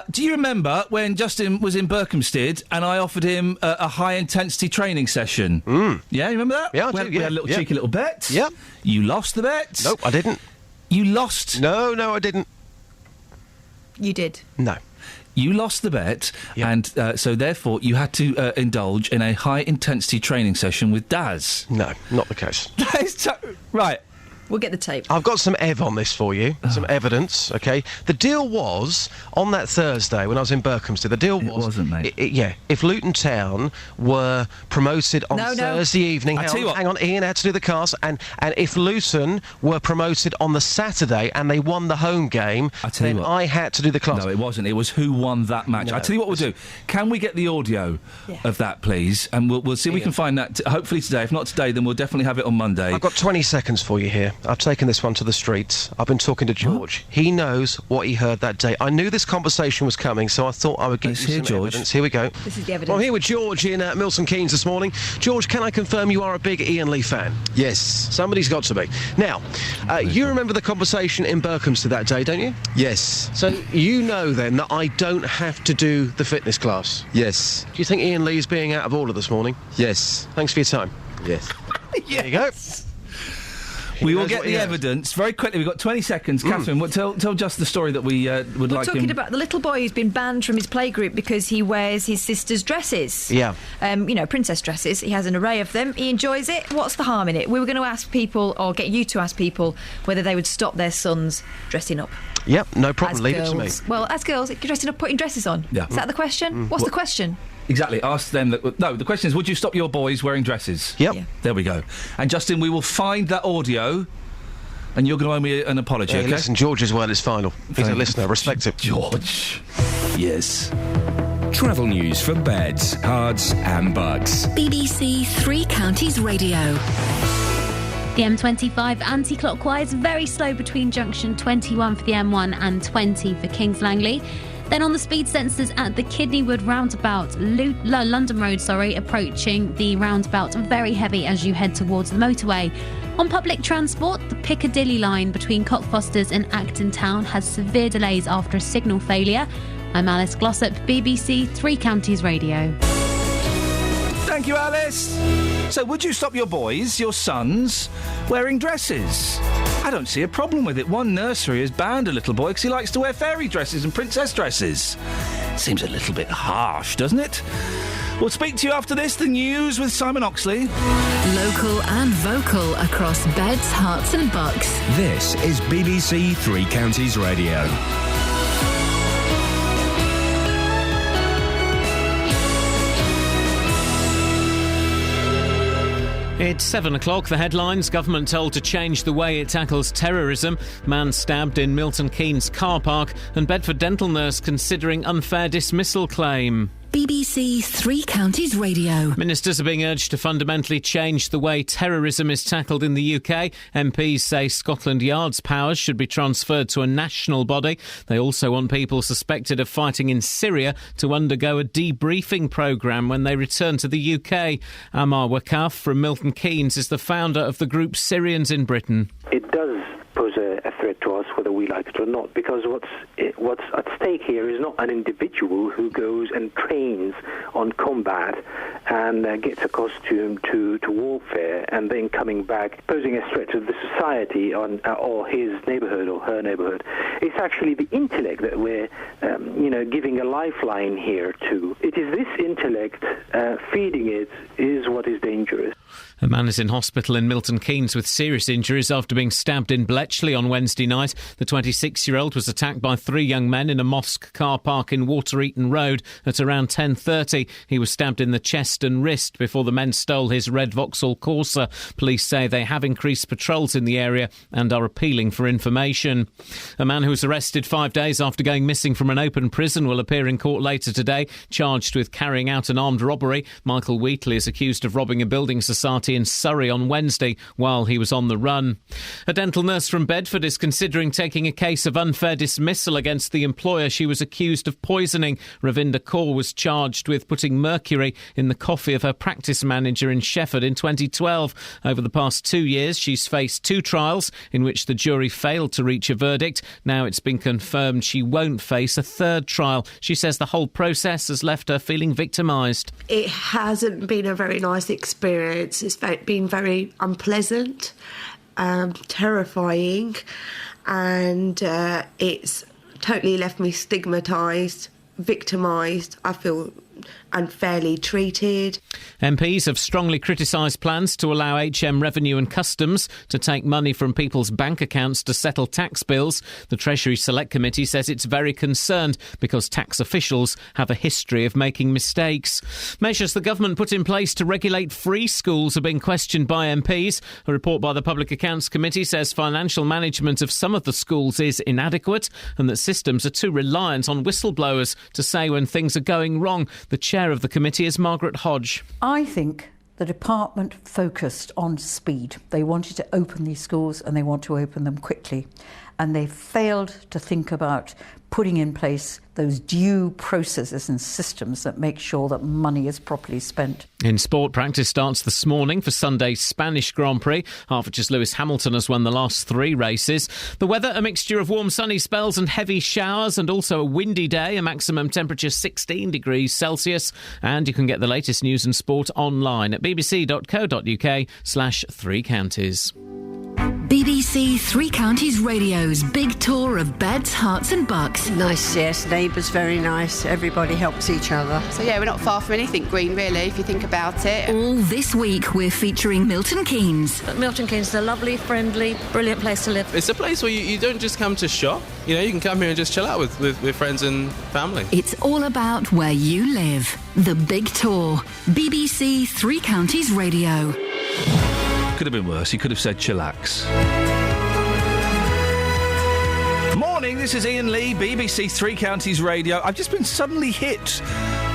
Do you remember when Justin was in Berkhamsted and I offered him a high-intensity training session? Yeah, you remember that? Yeah, I do, We had a cheeky little bet. Yep. You lost the bet. Nope, I didn't. You lost. No, I didn't. You did. No. You lost the bet, and so therefore you had to indulge in a high-intensity training session with Daz. No, not the case. That is right. We'll get the tape. I've got some on this for you, some evidence, OK? The deal was, on that Thursday when I was in Berkhamsted, the deal was... It wasn't, mate. If Luton Town were promoted on Thursday evening... Hang on, Ian had to do the cast, and if Luton were promoted on the Saturday and they won the home game, then I had to do the class. No, it wasn't. It was who won that match. No, I tell you what we'll do. Can we get the audio of that, please? And we'll see if we can find that, hopefully today. If not today, then we'll definitely have it on Monday. I've got 20 seconds for you here. I've taken this one to the streets. I've been talking to George. What? He knows what he heard that day. I knew this conversation was coming, so I thought I would give you some evidence. Here we go. This is the evidence. Well, I'm here with George in Milton Keynes this morning. George, can I confirm you are a big Iain Lee fan? Yes. Somebody's got to be. Now, you remember the conversation in Berkhamsted that day, don't you? Yes. So you know then that I don't have to do the fitness class? Yes. Do you think Iain Lee's being out of order this morning? Yes. Thanks for your time. Yes. There you go. We will get the evidence very quickly. We've got 20 seconds. Catherine, tell just the story that we would like him... We're talking about the little boy who's been banned from his playgroup because he wears his sister's dresses. Yeah. Princess dresses. He has an array of them. He enjoys it. What's the harm in it? We were going to ask people, or get you to ask people, whether they would stop their sons dressing up. Yep, no problem. As Leave girls. it to me. Well, as girls, dressing up, putting dresses on. Yeah. Is that the question? What's the question? Exactly. Ask them that... No, the question is, would you stop your boys wearing dresses? Yep. Yeah. There we go. And, Justin, we will find that audio... And you're going to owe me an apology, okay? Listen, George's word is final. He's a listener. Respect him. George. Yes. Travel news for beds, cards and bugs. BBC Three Counties Radio. The M25 anti-clockwise, very slow between junction 21 for the M1 and 20 for Kings Langley. Then on the speed sensors at the Kidneywood roundabout, London Road, approaching the roundabout, very heavy as you head towards the motorway. On public transport, the Piccadilly line between Cockfosters and Acton Town has severe delays after a signal failure. I'm Alice Glossop, BBC Three Counties Radio. Thank you, Alice. So would you stop your boys, your sons, wearing dresses? I don't see a problem with it. One nursery has banned a little boy because he likes to wear fairy dresses and princess dresses. Seems a little bit harsh, doesn't it? We'll speak to you after this, the news with Simon Oxley. Local and vocal across beds, hearts and bucks. This is BBC Three Counties Radio. It's 7 o'clock. The headlines. Government told to change the way it tackles terrorism. Man stabbed in Milton Keynes car park. And Bedford dental nurse considering unfair dismissal claim. BBC Three Counties Radio. Ministers are being urged to fundamentally change the way terrorism is tackled in the UK. MPs say Scotland Yard's powers should be transferred to a national body. They also want people suspected of fighting in Syria to undergo a debriefing programme when they return to the UK. Amar Wakaf from Milton Keynes is the founder of the group Syrians in Britain. It does pose a threat to us, whether we like it or not, because what's at stake here is not an individual who goes and trains on combat and gets a costume to warfare and then coming back posing a threat to the society or his neighbourhood or her neighbourhood. It's actually the intellect that we're giving a lifeline here to. It is this intellect, feeding it is what is dangerous. A man is in hospital in Milton Keynes with serious injuries after being stabbed in Bletchley on Wednesday night. The 26-year-old was attacked by three young men in a mosque car park in Water-Eaton Road at around 10:30. He was stabbed in the chest and wrist before the men stole his red Vauxhall Corsa. Police say they have increased patrols in the area and are appealing for information. A man who was arrested 5 days after going missing from an open prison will appear in court later today, charged with carrying out an armed robbery. Michael Wheatley is accused of robbing a building society in Surrey on Wednesday while he was on the run. A dental nurse from Bedford is considering taking a case of unfair dismissal against the employer she was accused of poisoning. Ravinda Kaur was charged with putting mercury in the coffee of her practice manager in Shefford in 2012. Over the past 2 years, she's faced 2 trials in which the jury failed to reach a verdict. Now it's been confirmed she won't face a third trial. She says the whole process has left her feeling victimised. It hasn't been a very nice experience. It's been very unpleasant, terrifying, and it's totally left me stigmatised, victimised. I feel unfairly treated. MPs have strongly criticised plans to allow HM Revenue and Customs to take money from people's bank accounts to settle tax bills. The Treasury Select Committee says it's very concerned because tax officials have a history of making mistakes. Measures the government put in place to regulate free schools are being questioned by MPs. A report by the Public Accounts Committee says financial management of some of the schools is inadequate and that systems are too reliant on whistleblowers to say when things are going wrong. The chair of the committee is Margaret Hodge. I think the department focused on speed. They wanted to open these schools and they want to open them quickly. And they failed to think about putting in place those due processes and systems that make sure that money is properly spent. In sport, practice starts this morning for Sunday's Spanish Grand Prix. Hertfordshire's Lewis Hamilton has won the last 3 races. The weather, a mixture of warm sunny spells and heavy showers and also a windy day, a maximum temperature 16 degrees Celsius. And you can get the latest news and sport online at bbc.co.uk/3 counties. BBC Three Counties Radio's big tour of beds, hearts and bucks. Nice, yes. Neighbours, very nice. Everybody helps each other. So, yeah, we're not far from anything green, really, if you think about it. All this week, we're featuring Milton Keynes. But Milton Keynes is a lovely, friendly, brilliant place to live. It's a place where you don't just come to shop. You know, you can come here and just chill out with friends and family. It's all about where you live. The big tour. BBC Three Counties Radio. Could have been worse. He could have said chillax. Morning, this is Iain Lee, BBC Three Counties Radio. I've just been suddenly hit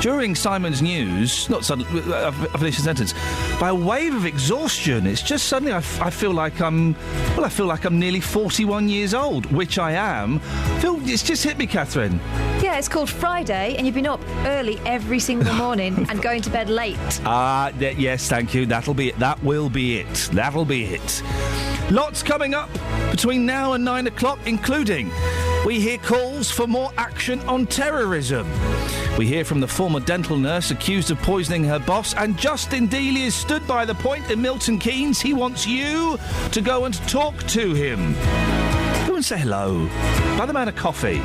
during Simon's news, not suddenly, I finished the sentence, by a wave of exhaustion. It's just suddenly I feel like I'm nearly 41 years old, which I am. It's just hit me, Catherine. Yeah, it's called Friday, and you've been up early every single morning and going to bed late. Yes, thank you. That'll be it. That will be it. That'll be it. Lots coming up between now and 9 o'clock, including we hear calls for more action on terrorism. We hear from the former dental nurse accused of poisoning her boss, and Justin Dealey has stood by the point in Milton Keynes. He wants you to go and talk to him. Go and say hello. Buy the man a coffee.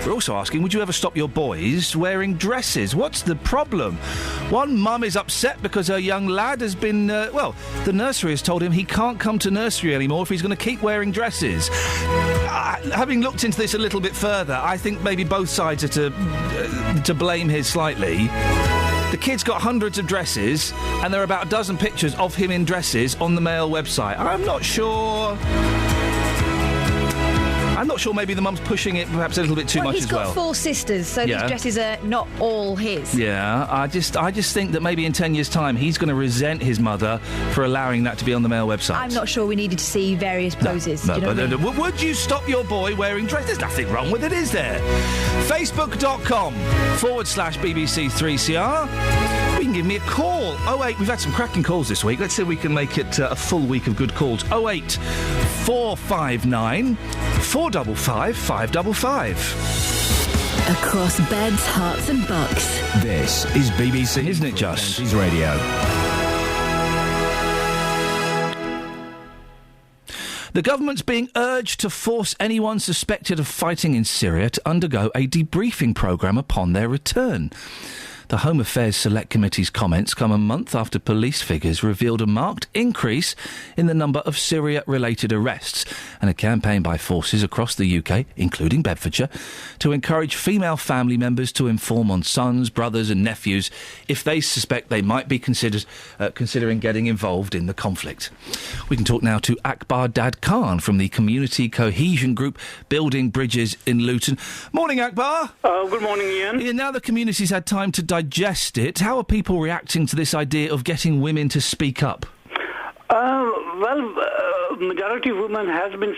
We're also asking, would you ever stop your boys wearing dresses? What's the problem? One mum is upset because her young lad has been, the nursery has told him he can't come to nursery anymore if he's going to keep wearing dresses. Having looked into this a little bit further, I think maybe both sides are to blame here slightly. The kid's got hundreds of dresses, and there are about a dozen pictures of him in dresses on the Mail website. I'm not sure maybe the mum's pushing it perhaps a little bit too much as well. He's got 4 sisters, so these dresses are not all his. Yeah, I just think that maybe in 10 years' time he's going to resent his mother for allowing that to be on the Mail website. I'm not sure we needed to see various poses. Would you stop your boy wearing dresses? There's nothing wrong with it, is there? Facebook.com/BBC3CR. You can give me a call. 08, we've had some cracking calls this week. Let's see if we can make it a full week of good calls. 08 459 455 555. Across beds, hearts and bucks. This is BBC. Isn't it just? Radio. The government's being urged to force anyone suspected of fighting in Syria to undergo a debriefing programme upon their return. The Home Affairs Select Committee's comments come a month after police figures revealed a marked increase in the number of Syria-related arrests and a campaign by forces across the UK, including Bedfordshire, to encourage female family members to inform on sons, brothers and nephews if they suspect they might be considering getting involved in the conflict. We can talk now to Akbar Dad Khan from the Community Cohesion Group Building Bridges in Luton. Morning, Akbar. Good morning, Iain. Yeah, now the community's had time to digest it. How are people reacting to this idea of getting women to speak up? Majority of women has been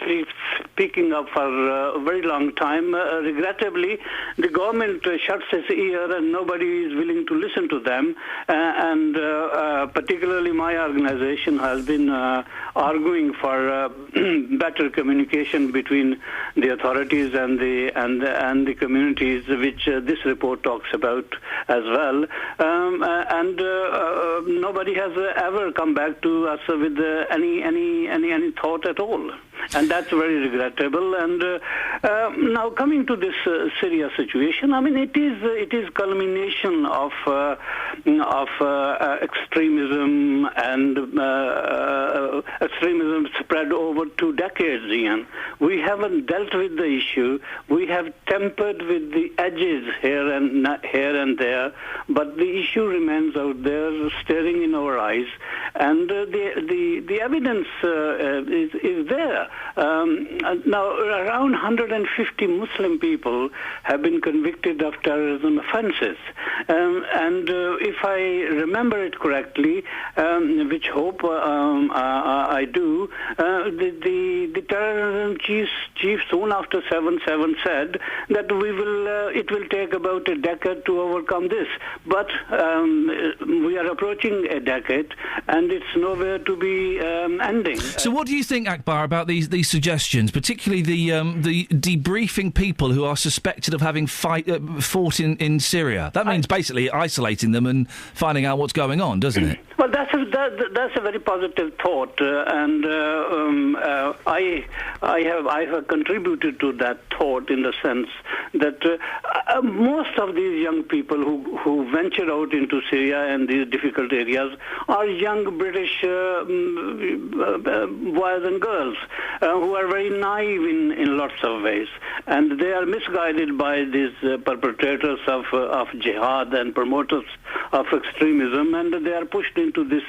speaking up for a very long time. Regrettably, the government shuts its ear and nobody is willing to listen to them. And particularly my organisation has been arguing for better communication between the authorities and the communities, which this report talks about as well. Nobody has ever come back to us with any thought at all, and that's very regrettable. And now coming to this Syria situation, I mean it is culmination of extremism and extremism spread over 2 decades. Iain, we haven't dealt with the issue. We have tempered with the edges here and there, but the issue remains out there, staring in our eyes, and the evidence is there. Now, around 150 Muslim people have been convicted of terrorism offences, and if I remember it correctly, which hope I do, the terrorism chief soon after 7/7 said that it will take about a decade to overcome this, but we are approaching a decade, and it's nowhere to be ending. So what do you think, Akbar, about these suggestions, particularly the debriefing people who are suspected of having fought in Syria? That means basically isolating them and finding out what's going on, doesn't it? Well, that's a very positive thought, and I have contributed to that thought in the sense that most of these young people who venture out into Syria and these difficult areas are young British boys and girls who are very naive in lots of ways, and they are misguided by these perpetrators of jihad and promoters of extremism, and they are pushed into this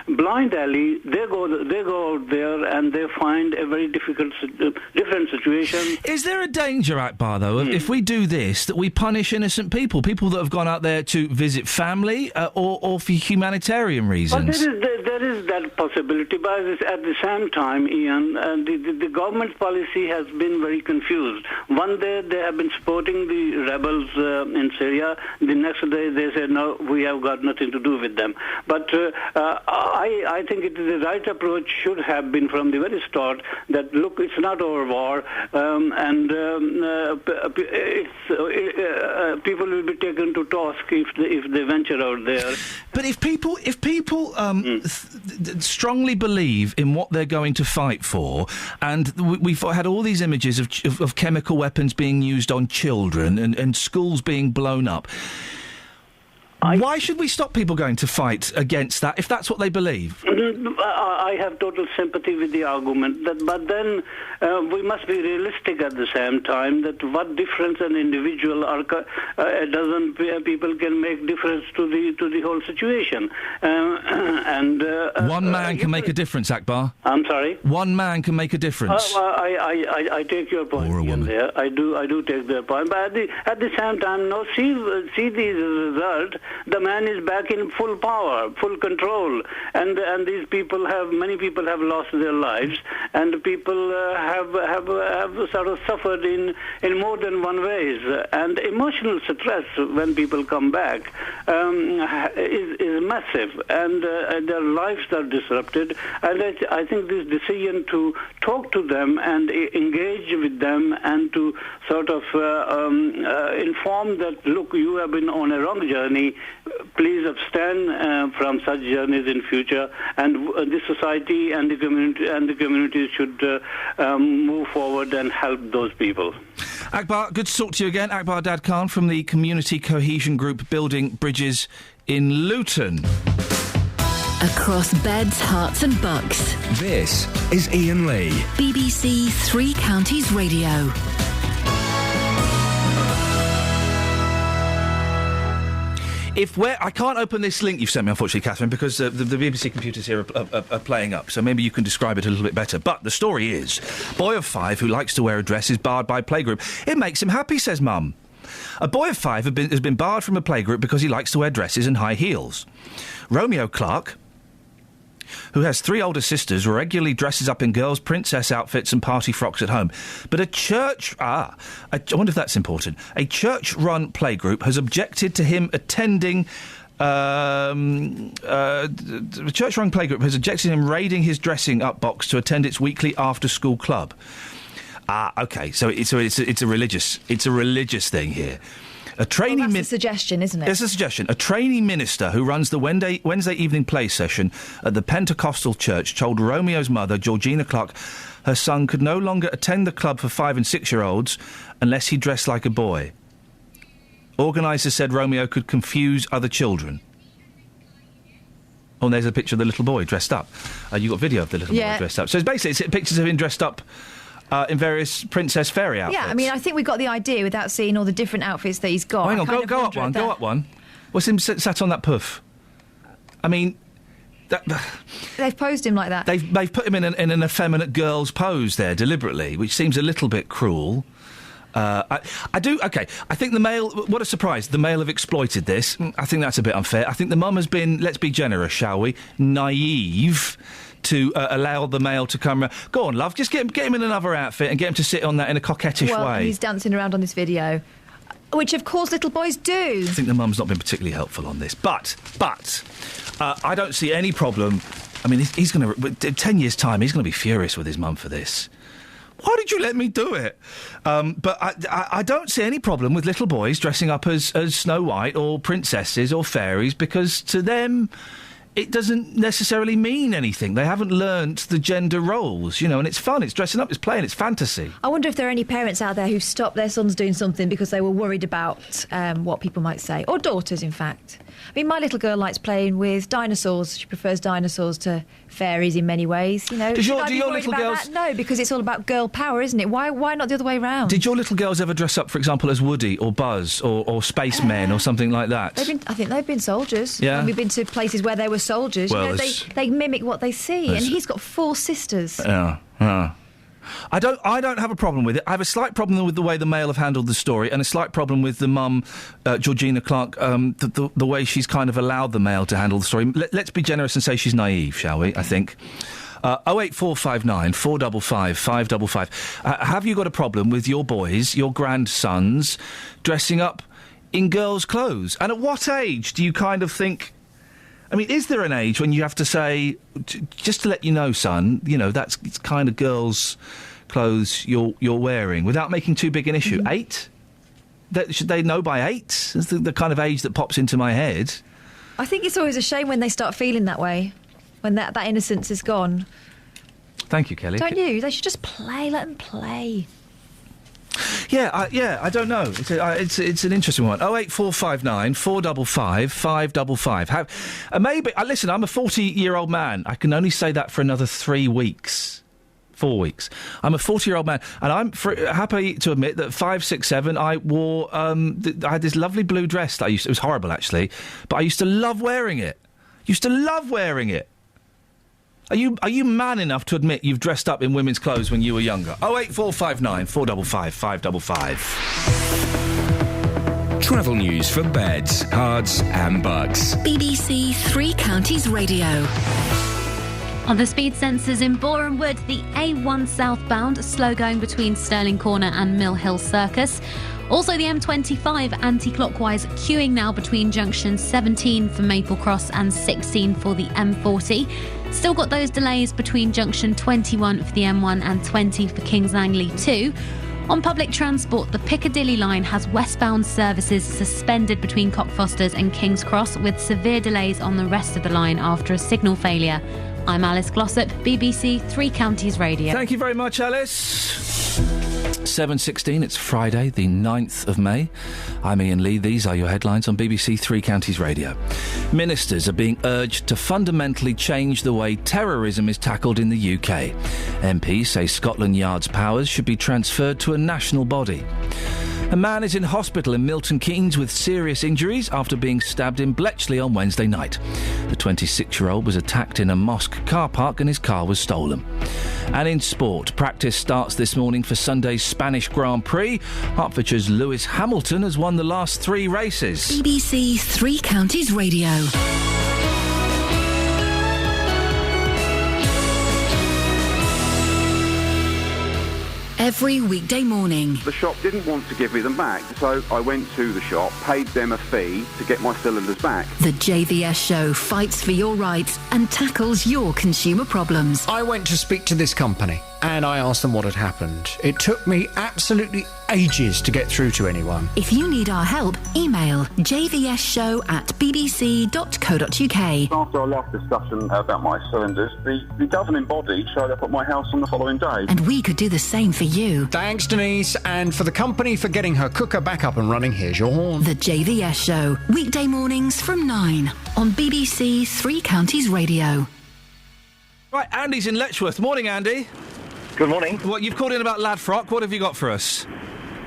blind alley. They go out there and they find a very different situation. Is there a danger, Akbar, though, if we do this, that we punish innocent people that have gone out there to visit family or for humanitarian reasons? Well, there is that possibility, but at the same time, Iain, the government policy has been very confused. One day they have been supporting the rebels in Syria. The next day they say, no, we have got nothing to do with them. But I think the right approach should have been from the very start that, look, it's not our war, and people will be taken to task if they venture out there. But if people strongly believe in what they're going to fight for, and we've had all these images of chemical weapons being used on children and schools being blown up. Why should we stop people going to fight against that if that's what they believe? I have total sympathy with the argument, but then we must be realistic at the same time that what difference an individual or a dozen people can make difference to the whole situation. One man can make a difference, Akbar. I'm sorry? One man can make a difference. I take your point. Or a woman. There. I do take their point, but at the same time, see the result. The man is back in full power, full control, and many people have lost their lives, and people have sort of suffered in more than one ways. And emotional stress when people come back is massive, and their lives are disrupted. And I think this decision to talk to them and engage with them and to sort of inform that, look, you have been on a wrong journey. Please abstain from such journeys in future, and the society and the community should move forward and help those people. Akbar, good to talk to you again. Akbar Dad Khan from the Community Cohesion Group Building Bridges in Luton. Across beds, hearts and bucks. This is Iain Lee. BBC Three Counties Radio. I can't open this link you've sent me, unfortunately, Catherine, because the BBC computers here are playing up, so maybe you can describe it a little bit better. But the story is, boy of 5 who likes to wear a dress is barred by playgroup. It makes him happy, says Mum. A boy of 5 has been barred from a playgroup because he likes to wear dresses and high heels. Romeo Clark, who has 3 older sisters, regularly dresses up in girls' princess outfits and party frocks at home. But I wonder if that's important. A church-run playgroup has objected to him attending... the church-run playgroup has objected to him raiding his dressing up box to attend its weekly after-school club. OK, so it's a religious thing here. That's a suggestion, isn't it? It's a suggestion. A trainee minister who runs the Wednesday evening play session at the Pentecostal church told Romeo's mother, Georgina Clark, her son could no longer attend the club for 5 and 6-year-olds unless he dressed like a boy. Organisers said Romeo could confuse other children. Oh, and there's a picture of the little boy dressed up. You got video of the little boy dressed up. So basically, it's pictures of him dressed up in various princess fairy outfits. Yeah, I mean, I think we got the idea without seeing all the different outfits that he's got. Hang on, go up one. What's him sat on that puff? I mean... They've posed him like that. They've put him in an effeminate girl's pose there, deliberately, which seems a little bit cruel. I think the Mail... What a surprise. The Mail have exploited this. I think that's a bit unfair. I think the mum has been, let's be generous, shall we, naive to allow the Mail to come around. Go on, love, just get him in another outfit and get him to sit on that in a coquettish way. Well, he's dancing around on this video, which, of course, little boys do. I think the mum's not been particularly helpful on this. But I don't see any problem. I mean, he's going to... In 10 years' time, he's going to be furious with his mum for this. Why did you let me do it? But I don't see any problem with little boys dressing up as Snow White or princesses or fairies, because to them it doesn't necessarily mean anything. They haven't learnt the gender roles, and it's fun, it's dressing up, it's playing, it's fantasy. I wonder if there are any parents out there who stopped their sons doing something because they were worried about what people might say, or daughters, in fact. I mean, my little girl likes playing with dinosaurs. She prefers dinosaurs to fairies in many ways. Do your little girls? That? No, because it's all about girl power, isn't it? Why not the other way round? Did your little girls ever dress up, for example, as Woody or Buzz or spacemen or something like that? I think they've been soldiers. Yeah. And we've been to places where they were soldiers. Well, they mimic what they see, and he's got 4 sisters. Yeah. I don't have a problem with it. I have a slight problem with the way the Mail have handled the story, and a slight problem with the mum, Georgina Clark, the way she's kind of allowed the Mail to handle the story. Let's be generous and say she's naive, shall we? I think. 08459 455 555. Have you got a problem with your boys, your grandsons, dressing up in girls' clothes? And at what age do you kind of think... I mean, is there an age when you have to say, just to let you know, son, it's kind of girls' clothes you're wearing, without making too big an issue? 8? should they know by 8? That's the kind of age that pops into my head. I think it's always a shame when they start feeling that way, when that innocence is gone. Thank you, Kelly. Don't you? They should just play. Let them play. Yeah, I don't know. It's an interesting one. 08459 455 555. Maybe. Listen, I'm a 40-year-old man. I can only say that for another 3 weeks. 4 weeks. I'm a 40-year-old man, and I'm happy to admit that 5, 6, 7, I wore. I had this lovely blue dress that it was horrible actually, but I used to love wearing it. Are you man enough to admit you've dressed up in women's clothes when you were younger? 08459 455 555. Travel news for beds, cards and bugs. BBC Three Counties Radio. On the speed sensors in Boreham Wood, the A1 southbound, slow going between Stirling Corner and Mill Hill Circus. Also the M25 anti-clockwise, queuing now between junction 17 for Maple Cross and 16 for the M40. Still got those delays between junction 21 for the M1 and 20 for Kings Langley 2. On public transport, the Piccadilly line has westbound services suspended between Cockfosters and King's Cross, with severe delays on the rest of the line after a signal failure. I'm Alice Glossop, BBC Three Counties Radio. Thank you very much, Alice. 7:16, it's Friday, the 9th of May. I'm Iain Lee. These are your headlines on BBC Three Counties Radio. Ministers are being urged to fundamentally change the way terrorism is tackled in the UK. MPs say Scotland Yard's powers should be transferred to a national body. A man is in hospital in Milton Keynes with serious injuries after being stabbed in Bletchley on Wednesday night. The 26-year-old was attacked in a mosque car park and his car was stolen. And in sport, practice starts this morning for Sunday's Spanish Grand Prix. Hertfordshire's Lewis Hamilton has won the last 3 races. BBC Three Counties Radio. Every weekday morning. The shop didn't want to give me them back, so I went to the shop, paid them a fee to get my cylinders back. The JVS show fights for your rights and tackles your consumer problems. I went to speak to this company and I asked them what had happened. It took me absolutely ages to get through to anyone. If you need our help, email jvsshow@bbc.co.uk. After our last discussion about my cylinders, the governing body showed up at my house on the following day. And we could do the same for you. Thanks, Denise, and for the company for getting her cooker back up and running. Here's your horn. The JVS show, weekday mornings from 9 on BBC Three Counties Radio. Right, Andy's in Letchworth. Morning, Andy. Good morning. What, you've called in about lad frock. What have you got for us?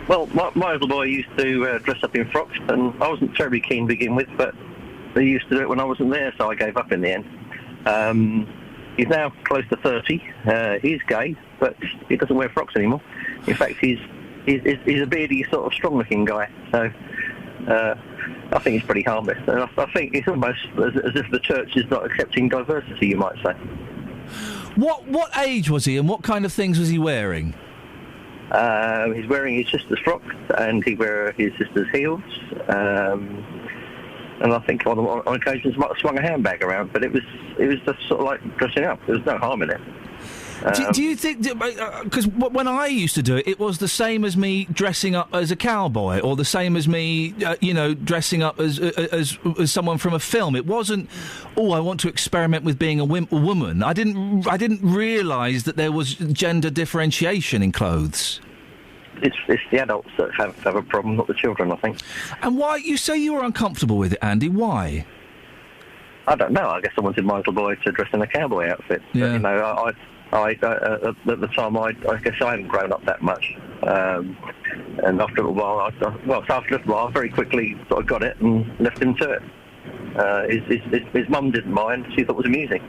Well, my little boy used to dress up in frocks, and I wasn't terribly keen to begin with, but they used to do it when I wasn't there, so I gave up in the end. He's now close to 30. He's gay, but he doesn't wear frocks anymore. In fact, he's a beardy, sort of strong-looking guy, so I think he's pretty harmless. And I think it's almost as if the church is not accepting diversity, you might say. What age was he, and what kind of things was he wearing? He's wearing his sister's frock, and he wear his sister's heels, and I think on occasions might have swung a handbag around, but it was just sort of like dressing up. There was no harm in it. Do you think... Because when I used to do it, it was the same as me dressing up as a cowboy, or the same as me, dressing up as someone from a film. It wasn't, I want to experiment with being a woman. I didn't realise that there was gender differentiation in clothes. It's the adults that have a problem, not the children, I think. And why... You say you were uncomfortable with it, Andy. Why? I don't know. I guess I wanted my little boy to dress in a cowboy outfit. Yeah. But, at the time, I guess I hadn't grown up that much, and after a while, after a little while, I very quickly sort of got it and left him to it. His mum didn't mind; she thought it was amusing.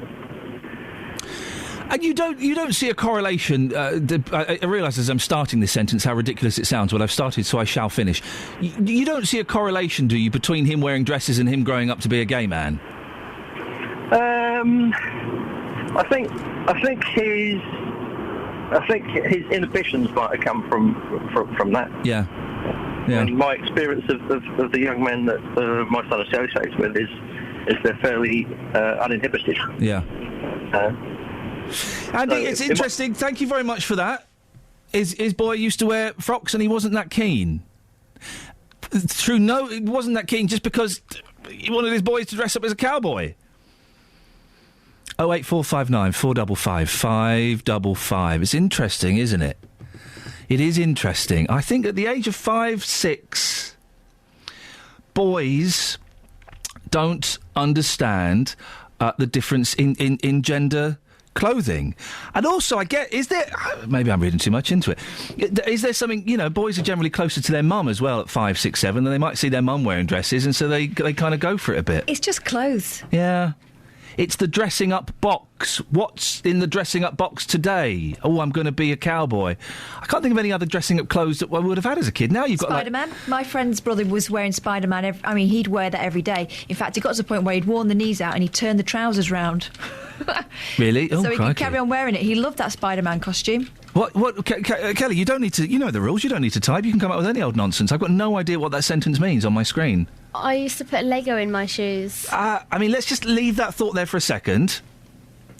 And you don't see a correlation. I realise as I'm starting this sentence how ridiculous it sounds. Well, I've started, so I shall finish. You don't see a correlation, do you, between him wearing dresses and him growing up to be a gay man? I think his inhibitions might have come from that. Yeah. And my experience of the young men that my son associates with is they're fairly uninhibited. Yeah. Andy, it's interesting. Thank you very much for that. His boy used to wear frocks and he wasn't that keen. he wasn't that keen just because he wanted his boys to dress up as a cowboy. 08459 455 555. It's interesting, isn't it? It is interesting. I think at the age of 5, 6, boys don't understand the difference in gender clothing. And also, maybe I'm reading too much into it. Is there something, boys are generally closer to their mum as well at 5, 6, 7, and they might see their mum wearing dresses, and so they kind of go for it a bit. It's just clothes. Yeah. It's the dressing up box. What's in the dressing up box today? Oh, I'm going to be a cowboy. I can't think of any other dressing up clothes that I would have had as a kid. Now you've got Spider-Man. My friend's brother was wearing Spider-Man. He'd wear that every day. In fact, it got to the point where he'd worn the knees out and he'd turned the trousers round. Really? Oh, so he crikey. could carry on wearing it. He loved that Spider-Man costume. Kelly, you don't need to... You know the rules. You don't need to type. You can come up with any old nonsense. I've got no idea what that sentence means on my screen. I used to put Lego in my shoes. Let's just leave that thought there for a second.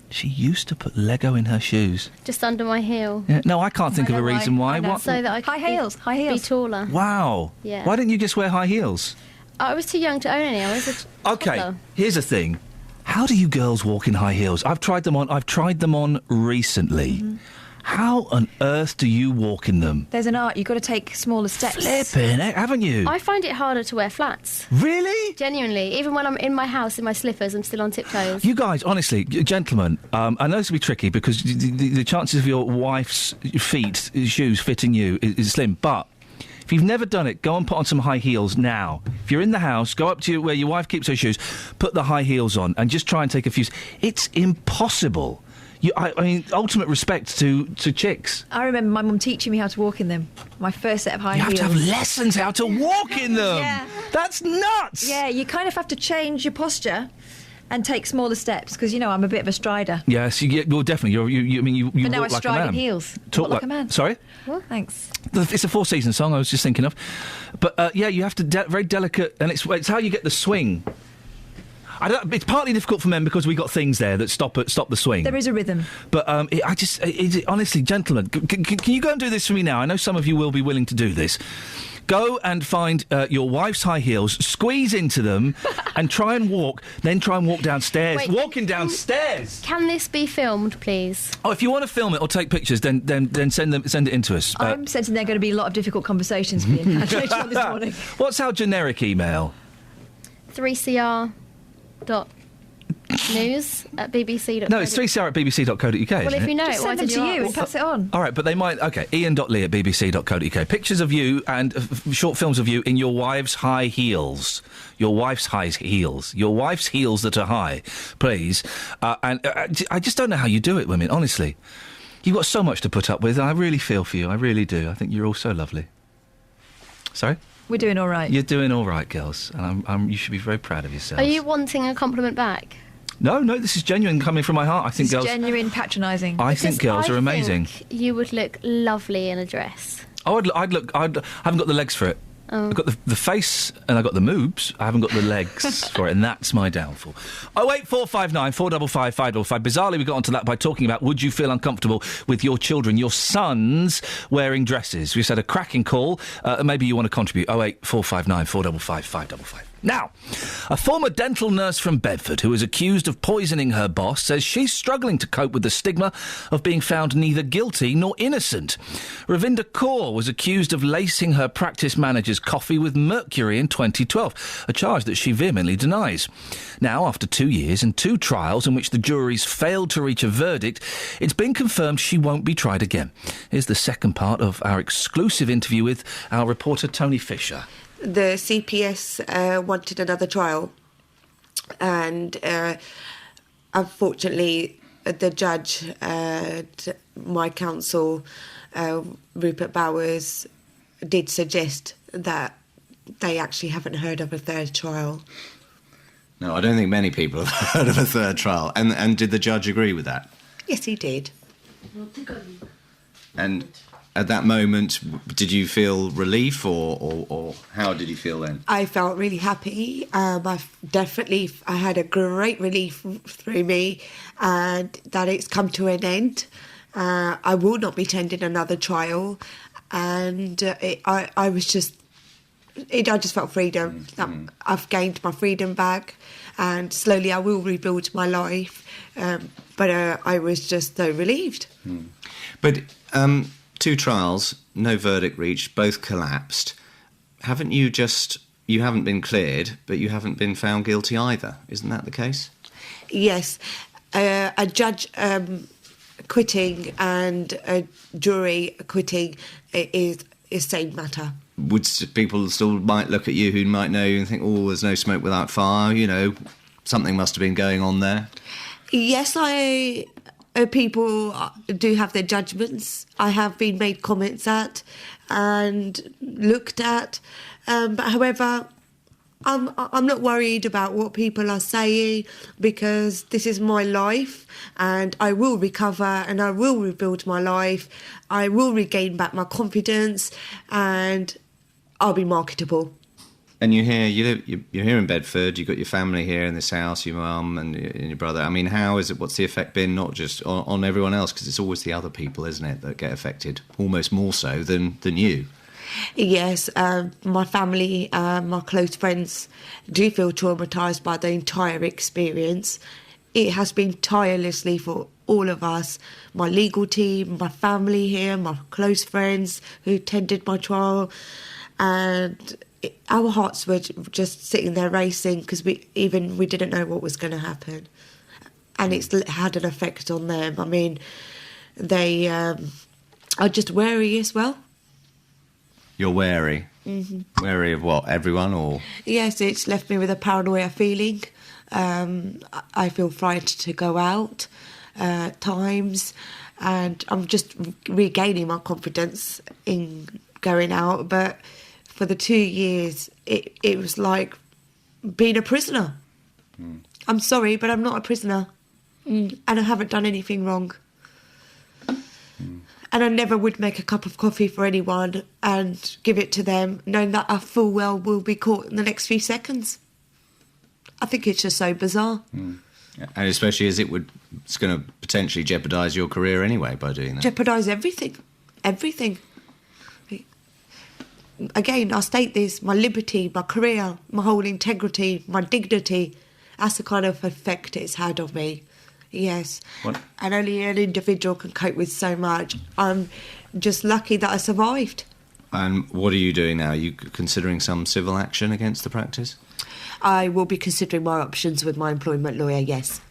She used to put Lego in her shoes. Just under my heel. Yeah. No, I can't think of a reason why. What? So that I could high heels. Be taller. Wow. Yeah. Why didn't you just wear high heels? I was too young to own any. I was a Okay, toddler. here's the thing. How do you girls walk in high heels? I've tried them on recently. Mm-hmm. How on earth do you walk in them? There's an art. You've got to take smaller steps. Flipping heck, haven't you? I find it harder to wear flats. Really? Genuinely. Even when I'm in my house in my slippers, I'm still on tiptoes. You guys, honestly, gentlemen, I know this will be tricky because the chances of your wife's shoes fitting you is slim, but if you've never done it, go and put on some high heels now. If you're in the house, go up to where your wife keeps her shoes, put the high heels on and just try and take a few... It's impossible. Ultimate respect to chicks. I remember my mum teaching me how to walk in them. My first set of high heels. You have to have lessons how to walk in them. Yeah. That's nuts. Yeah, you kind of have to change your posture and take smaller steps because, I'm a bit of a strider. Yes, well, definitely. You but now walk I like stride a man. in heels. Talk like a man. Sorry? Well, thanks. It's a Four Seasons song I was just thinking of. But, you have to... very delicate... And it's how you get the swing. It's partly difficult for men because we got things there that stop the swing. There is a rhythm. But honestly, gentlemen, can you go and do this for me now? I know some of you will be willing to do this. Go and find your wife's high heels, squeeze into them, and try and walk downstairs. Wait, Walking downstairs. Can this be filmed, please? Oh, if you want to film it or take pictures, then send it in to us. I'm sensing there are going to be a lot of difficult conversations being had later on this morning. What's our generic email? 3cr.news@bbc.co.uk. No, it's 3cr@bbc.co.uk. Well, if you know just it, why send them did to you you ask? and pass it on. All right, but they might... OK, Iain.lee@bbc.co.uk. Pictures of you and short films of you in your wife's high heels. Your wife's high heels. Your wife's heels that are high, please. I just don't know how you do it, women, honestly. You've got so much to put up with. I really feel for you. I really do. I think you're all so lovely. Sorry? We're doing all right. You're doing all right, girls. And you should be very proud of yourselves. Are you wanting a compliment back? No, this is genuine coming from my heart. I think girls... genuine patronising. I think girls are amazing. Think you would look lovely in a dress. Oh, I haven't got the legs for it. Oh. I've got the face and I've got the moobs. I haven't got the legs for it, and that's my downfall. 08459 455 555. Bizarrely, we got onto that by talking about would you feel uncomfortable with your children, your sons, wearing dresses. We've had a cracking call. Maybe you want to contribute. 08459 455 555. Now, a former dental nurse from Bedford who is accused of poisoning her boss says she's struggling to cope with the stigma of being found neither guilty nor innocent. Ravinda Kaur was accused of lacing her practice manager's coffee with mercury in 2012, a charge that she vehemently denies. Now, after 2 years and 2 trials in which the juries failed to reach a verdict, it's been confirmed she won't be tried again. Here's the second part of our exclusive interview with our reporter Tony Fisher. The CPS wanted another trial, and unfortunately the judge, my counsel, Rupert Bowers, did suggest that they actually haven't heard of a third trial. No, I don't think many people have heard of a third trial. And did the judge agree with that? Yes, he did. And at that moment, did you feel relief or how did you feel then? I felt really happy. I had a great relief through me that it's come to an end. I will not be attending another trial. And I was just I just felt freedom. I've gained my freedom back, and slowly I will rebuild my life. But I was just so relieved. But 2 trials, no verdict reached, both collapsed. You haven't been cleared, but you haven't been found guilty either. Isn't that the case? Yes. A judge quitting and a jury quitting is same matter. Would people still might look at you who might know you and think, oh, there's no smoke without fire, something must have been going on there? Yes, people do have their judgments. I have been made comments at and looked at. But however, I'm not worried about what people are saying, because this is my life and I will recover and I will rebuild my life. I will regain back my confidence and I'll be marketable. And you're here in Bedford, you've got your family here in this house, your mum and your brother. I mean, how is it, what's the effect been, not just on everyone else? Because it's always the other people, isn't it, that get affected, almost more so than you. Yes, my family, my close friends do feel traumatised by the entire experience. It has been tirelessly for all of us, my legal team, my family here, my close friends who attended my trial, and our hearts were just sitting there racing because we didn't know what was going to happen, and it's had an effect on them. I mean, they are just wary as well. You're wary? Mm-hmm. Wary of what, everyone or...? Yes, it's left me with a paranoia feeling. I feel frightened to go out at times, and I'm just regaining my confidence in going out. But for the 2 years, it was like being a prisoner. I'm sorry, but I'm not a prisoner. And I haven't done anything wrong. And I never would make a cup of coffee for anyone and give it to them, knowing that I full well will be caught in the next few seconds. I think it's just so bizarre. And especially as it's going to potentially jeopardise your career anyway by doing that. Jeopardise everything. Everything. Again, I state this, my liberty, my career, my whole integrity, my dignity. That's the kind of effect it's had on me. Yes. What? And only an individual can cope with so much. I'm just lucky that I survived. And what are you doing now? Are you considering some civil action against the practice? I will be considering my options with my employment lawyer, yes.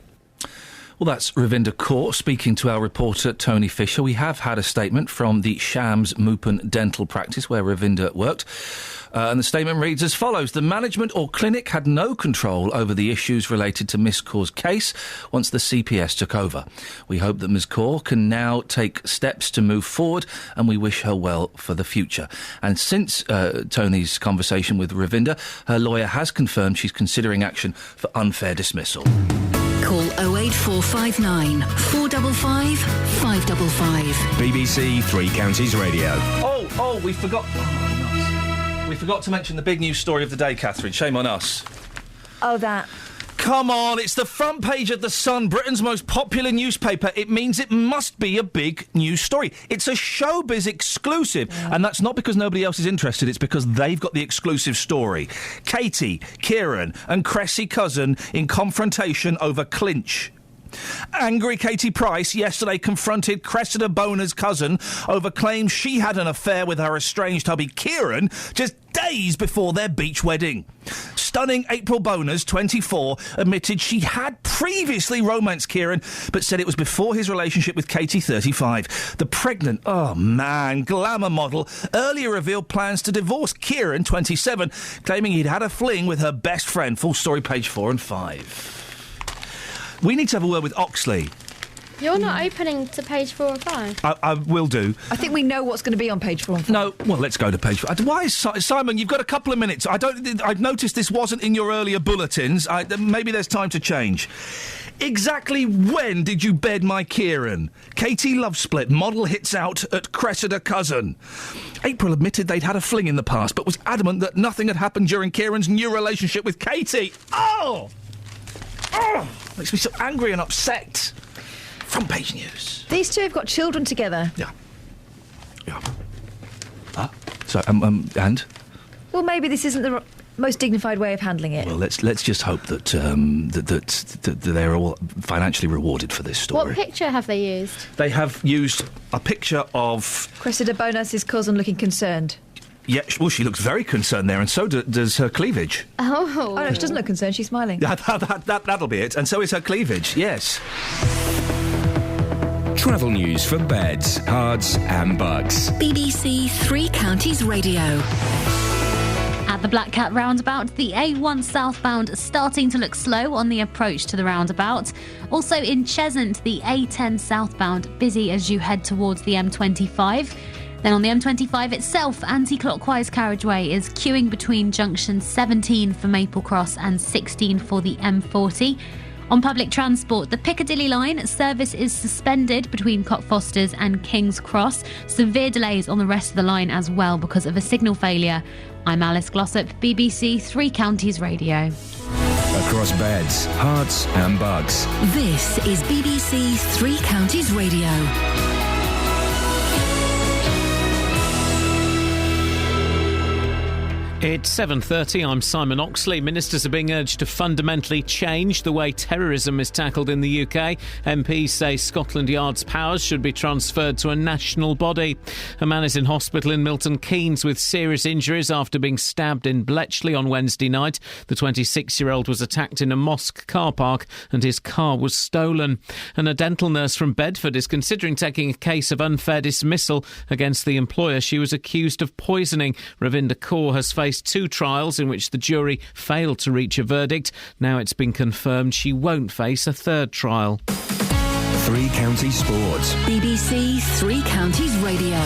Well, that's Ravinder Kaur speaking to our reporter Tony Fisher. We have had a statement from the Shams Mupin dental practice where Ravinder worked. And the statement reads as follows. The management or clinic had no control over the issues related to Miss Kaur's case once the CPS took over. We hope that Ms Kaur can now take steps to move forward, and we wish her well for the future. And since Tony's conversation with Ravinder, her lawyer has confirmed she's considering action for unfair dismissal. Call 08459 455 555. BBC Three Counties Radio. We forgot... We forgot to mention the big news story of the day, Catherine. Shame on us. Oh, that. Come on, it's the front page of The Sun, Britain's most popular newspaper. It means it must be a big news story. It's a showbiz exclusive. Yeah. And that's not because nobody else is interested, it's because they've got the exclusive story. Katie, Kieran and Cressy Cousin in confrontation over clinch. Angry Katie Price yesterday confronted Cressida Boner's cousin over claims she had an affair with her estranged hubby Kieran just days before their beach wedding. Stunning April Boners, 24, admitted she had previously romanced Kieran, but said it was before his relationship with Katie, 35. The pregnant, glamour model earlier revealed plans to divorce Kieran, 27, claiming he'd had a fling with her best friend. Full story, page 4 and 5. We need to have a word with Oxley. You're not opening to page 4 and 5? I will do. I think we know what's going to be on page 4 and 5. No, well, let's go to page 4. Why is Simon, you've got a couple of minutes. I've noticed this wasn't in your earlier bulletins. Maybe there's time to change. Exactly when did you bed my Kieran? Katie love split, model hits out at Cressida Cousin. April admitted they'd had a fling in the past, but was adamant that nothing had happened during Kieran's new relationship with Katie. Oh! Makes me so angry and upset. Front page news. These two have got children together. Yeah. So, and? Well, maybe this isn't the most dignified way of handling it. Well, let's just hope that that they're all financially rewarded for this story. What picture have they used? They have used a picture of Cressida Bonas's cousin looking concerned. Yeah, well, she looks very concerned there, and so does her cleavage. Oh no, she doesn't look concerned. She's smiling. That'll be it. And so is her cleavage. Yes. Travel news for beds, cards and bugs. BBC Three Counties Radio. At the Black Cat roundabout, the A1 southbound is starting to look slow on the approach to the roundabout. Also in Cheshunt, the A10 southbound busy as you head towards the M25. Then on the M25 itself, anti-clockwise carriageway is queuing between junction 17 for Maple Cross and 16 for the M40. On public transport, the Piccadilly line service is suspended between Cockfosters and King's Cross. Severe delays on the rest of the line as well because of a signal failure. I'm Alice Glossop, BBC Three Counties Radio. Across beds, hearts and bugs. This is BBC Three Counties Radio. It's 7:30. I'm Simon Oxley. Ministers are being urged to fundamentally change the way terrorism is tackled in the UK. MPs say Scotland Yard's powers should be transferred to a national body. A man is in hospital in Milton Keynes with serious injuries after being stabbed in Bletchley on Wednesday night. The 26-year-old was attacked in a mosque car park and his car was stolen. And a dental nurse from Bedford is considering taking a case of unfair dismissal against the employer she was accused of poisoning. Ravinder Kaur has faced 2 trials in which the jury failed to reach a verdict. Now it's been confirmed she won't face a 3rd trial. Three Counties Sports. BBC Three Counties Radio.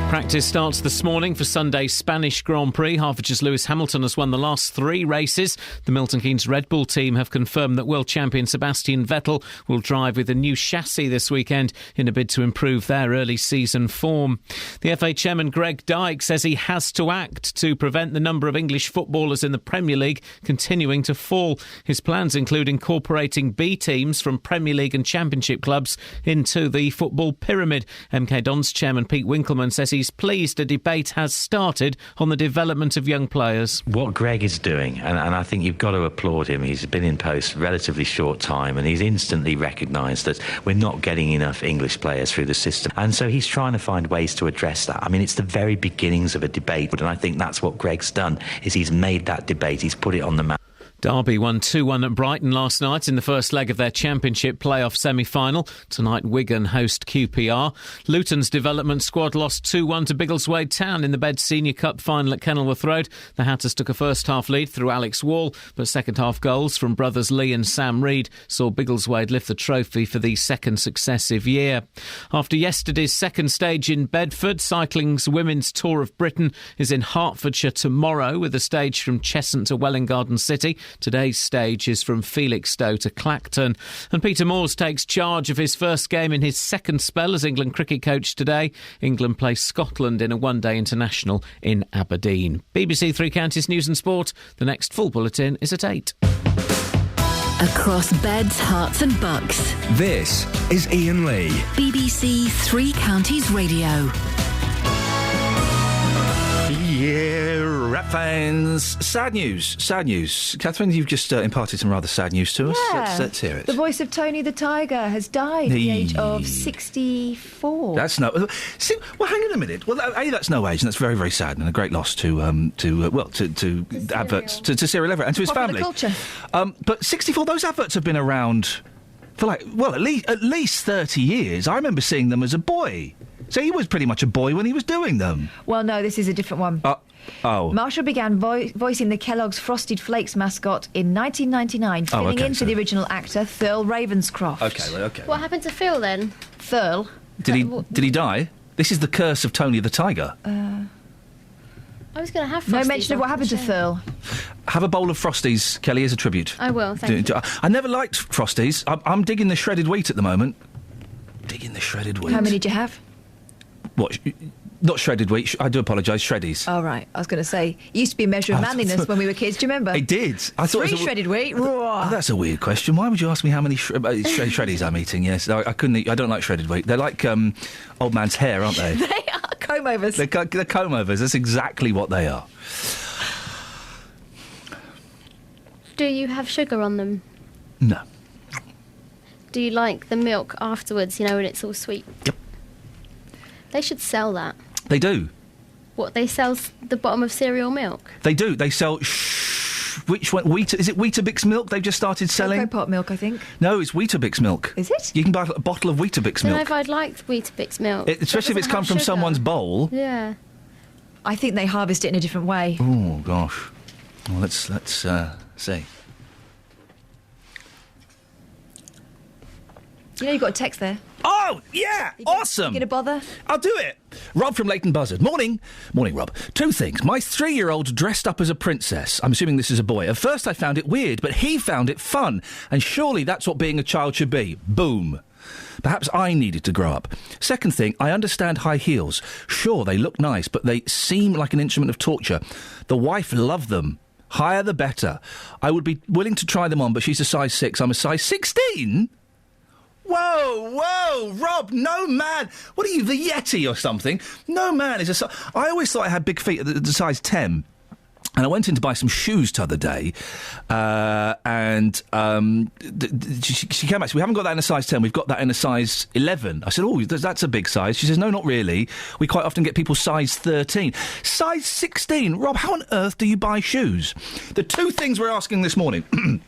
Practice starts this morning for Sunday's Spanish Grand Prix. Hertfordshire's Lewis Hamilton has won the last 3 races. The Milton Keynes Red Bull team have confirmed that world champion Sebastian Vettel will drive with a new chassis this weekend in a bid to improve their early season form. The FA chairman Greg Dyke says he has to act to prevent the number of English footballers in the Premier League continuing to fall. His plans include incorporating B teams from Premier League and Championship clubs into the football pyramid. MK Dons chairman Pete Winkleman says he's pleased a debate has started on the development of young players. What Greg is doing, and I think you've got to applaud him, he's been in post a relatively short time and he's instantly recognised that we're not getting enough English players through the system, and so he's trying to find ways to address that. I mean, it's the very beginnings of a debate, and I think that's what Greg's done, is he's made that debate, he's put it on the map. Derby won 2-1 at Brighton last night in the first leg of their Championship playoff semi-final. Tonight, Wigan host QPR. Luton's development squad lost 2-1 to Biggleswade Town in the Bed Senior Cup final at Kenilworth Road. The Hatters took a first-half lead through Alex Wall, but second-half goals from brothers Lee and Sam Reid saw Biggleswade lift the trophy for the second successive year. After yesterday's second stage in Bedford, cycling's Women's Tour of Britain is in Hertfordshire tomorrow with a stage from Cheshunt to Welwyn Garden City. Today's stage is from Felixstowe to Clacton. And Peter Moores takes charge of his first game in his second spell as England cricket coach today. England play Scotland in a one-day international in Aberdeen. BBC Three Counties News and Sport. The next full bulletin is at 8. Across beds, hearts and bucks. This is Iain Lee. BBC Three Counties Radio. Yeah, rap fans. Sad news. Catherine, you've just imparted some rather sad news to us. Yeah. Let's hear it. The voice of Tony the Tiger has died at the age of 64. That's no... See, well, hang on a minute. Well, A, that's no age, and that's very, very sad, and a great loss to adverts, to Cyril Everett and to his family. Culture. But 64, those adverts have been around for at least 30 years. I remember seeing them as a boy. So he was pretty much a boy when he was doing them. Well, no, this is a different one. Marshall began voicing the Kellogg's Frosted Flakes mascot in 1999, filling in for the original actor Thurl Ravenscroft. Okay. What happened to Phil then? Thurl. Did he die? This is the curse of Tony the Tiger. I was going to have Frosties. No mention of what happened to Thurl. Have a bowl of Frosties, Kelly, as a tribute. I will, thank you. I never liked Frosties. I'm digging the shredded wheat at the moment. Digging the shredded wheat. How many did you have? What? Not shredded wheat. I do apologise. Shreddies. Oh, right. I was going to say, it used to be a measure of manliness when we were kids. Do you remember? It did. I thought 3 shredded wheat. Oh, that's a weird question. Why would you ask me how many shreddies I'm eating? Yes, I couldn't eat. I don't like shredded wheat. They're like old man's hair, aren't they? They are comb-overs. They're comb-overs. That's exactly what they are. Do you have sugar on them? No. Do you like the milk afterwards, when it's all sweet? Yep. They should sell that. They do. What, they sell the bottom of cereal milk? They do. They sell... Which one? Is it Weetabix milk they've just started selling? Cocoa Pot milk, I think. No, it's Weetabix milk. Is it? You can buy a bottle of Weetabix I don't know milk. if I'd like Weetabix milk. Especially if it's come from someone's bowl. Yeah. I think they harvest it in a different way. Oh, gosh. Well, let's see. You've got a text there. Oh, yeah! Awesome! You gonna bother? I'll do it! Rob from Leighton Buzzard. Morning, Rob. 2 things. My 3-year-old dressed up as a princess. I'm assuming this is a boy. At first I found it weird, but he found it fun. And surely that's what being a child should be. Boom. Perhaps I needed to grow up. Second thing, I understand high heels. Sure, they look nice, but they seem like an instrument of torture. The wife loved them. Higher the better. I would be willing to try them on, but she's a size 6. I'm a size 16? Whoa, Rob, no man. What are you, the Yeti or something? No man is a size... I always thought I had big feet at the size 10. And I went in to buy some shoes the other day, and she came back. So we haven't got that in a size 10. We've got that in a size 11. I said, oh, that's a big size. She says, no, not really. We quite often get people size 13. Size 16? Rob, how on earth do you buy shoes? The 2 things we're asking this morning...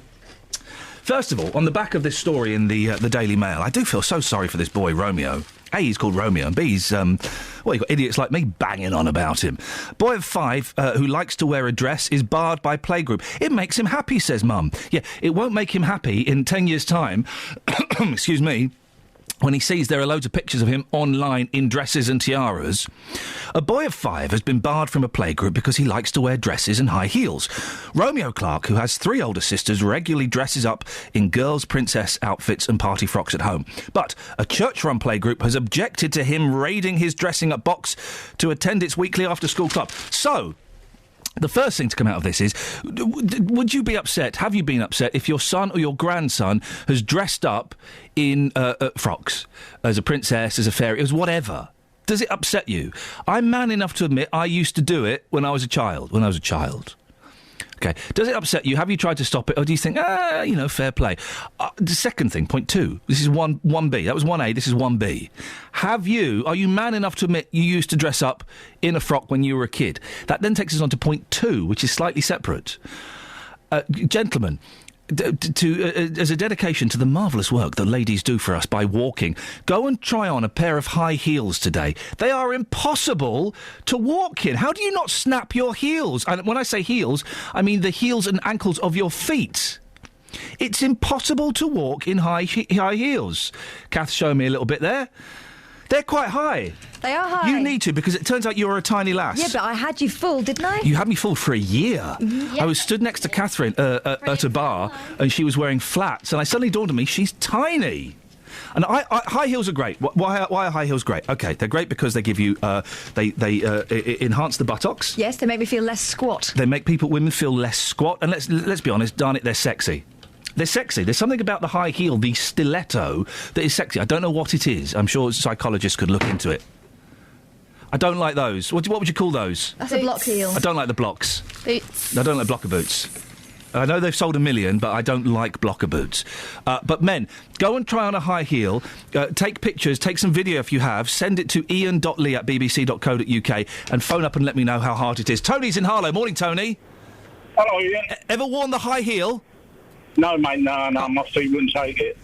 First of all, on the back of this story in the Daily Mail, I do feel so sorry for this boy, Romeo. A, he's called Romeo, and B, he's, you've got idiots like me banging on about him. Boy of 5 who likes to wear a dress is barred by playgroup. It makes him happy, says Mum. Yeah, it won't make him happy in 10 years' time, excuse me, when he sees there are loads of pictures of him online in dresses and tiaras. A boy of 5 has been barred from a playgroup because he likes to wear dresses and high heels. Romeo Clark, who has 3 older sisters, regularly dresses up in girls' princess outfits and party frocks at home. But a church-run playgroup has objected to him raiding his dressing-up box to attend its weekly after-school club. So... the first thing to come out of this is, would you be upset, have you been upset, if your son or your grandson has dressed up in frocks, as a princess, as a fairy, as whatever? Does it upset you? I'm man enough to admit I used to do it when I was a child. Okay. Does it upset you? Have you tried to stop it? Or do you think, fair play? The second thing, point 2. This is 1B. That was 1A. This is 1B. Are you man enough to admit you used to dress up in a frock when you were a kid? That then takes us on to point 2, which is slightly separate. Gentlemen, as a dedication to the marvellous work that ladies do for us by walking, go and try on a pair of high heels today. They are impossible to walk in. How do you not snap your heels? And when I say heels, I mean the heels and ankles of your feet. It's impossible to walk in high heels. Kath's showing me a little bit there. They're quite high. They are high. You need to, because it turns out you're a tiny lass. Yeah, but I had you fooled, didn't I? You had me fooled for a year. Mm-hmm. Yeah. I was stood next to Catherine at a bar, and she was wearing flats, and I suddenly dawned on me, she's tiny. And high heels are great. Why are high heels great? OK, they're great because they give you... they enhance the buttocks. Yes, they make me feel less squat. They make women feel less squat. And let's be honest, darn it, they're sexy. They're sexy. There's something about the high heel, the stiletto, that is sexy. I don't know what it is. I'm sure psychologists could look into it. I don't like those. What would you call those? That's a block heel. I don't like the blocks. Boots. I don't like blocker boots. I know they've sold 1 million, but I don't like blocker boots. But men, go and try on a high heel. Take pictures, take some video if you have. Send it to ian.lee@bbc.co.uk and phone up and let me know how hard it is. Tony's in Harlow. Morning, Tony. Hello, Ian. Ever worn the high heel? No, mate, no, my feet wouldn't take it.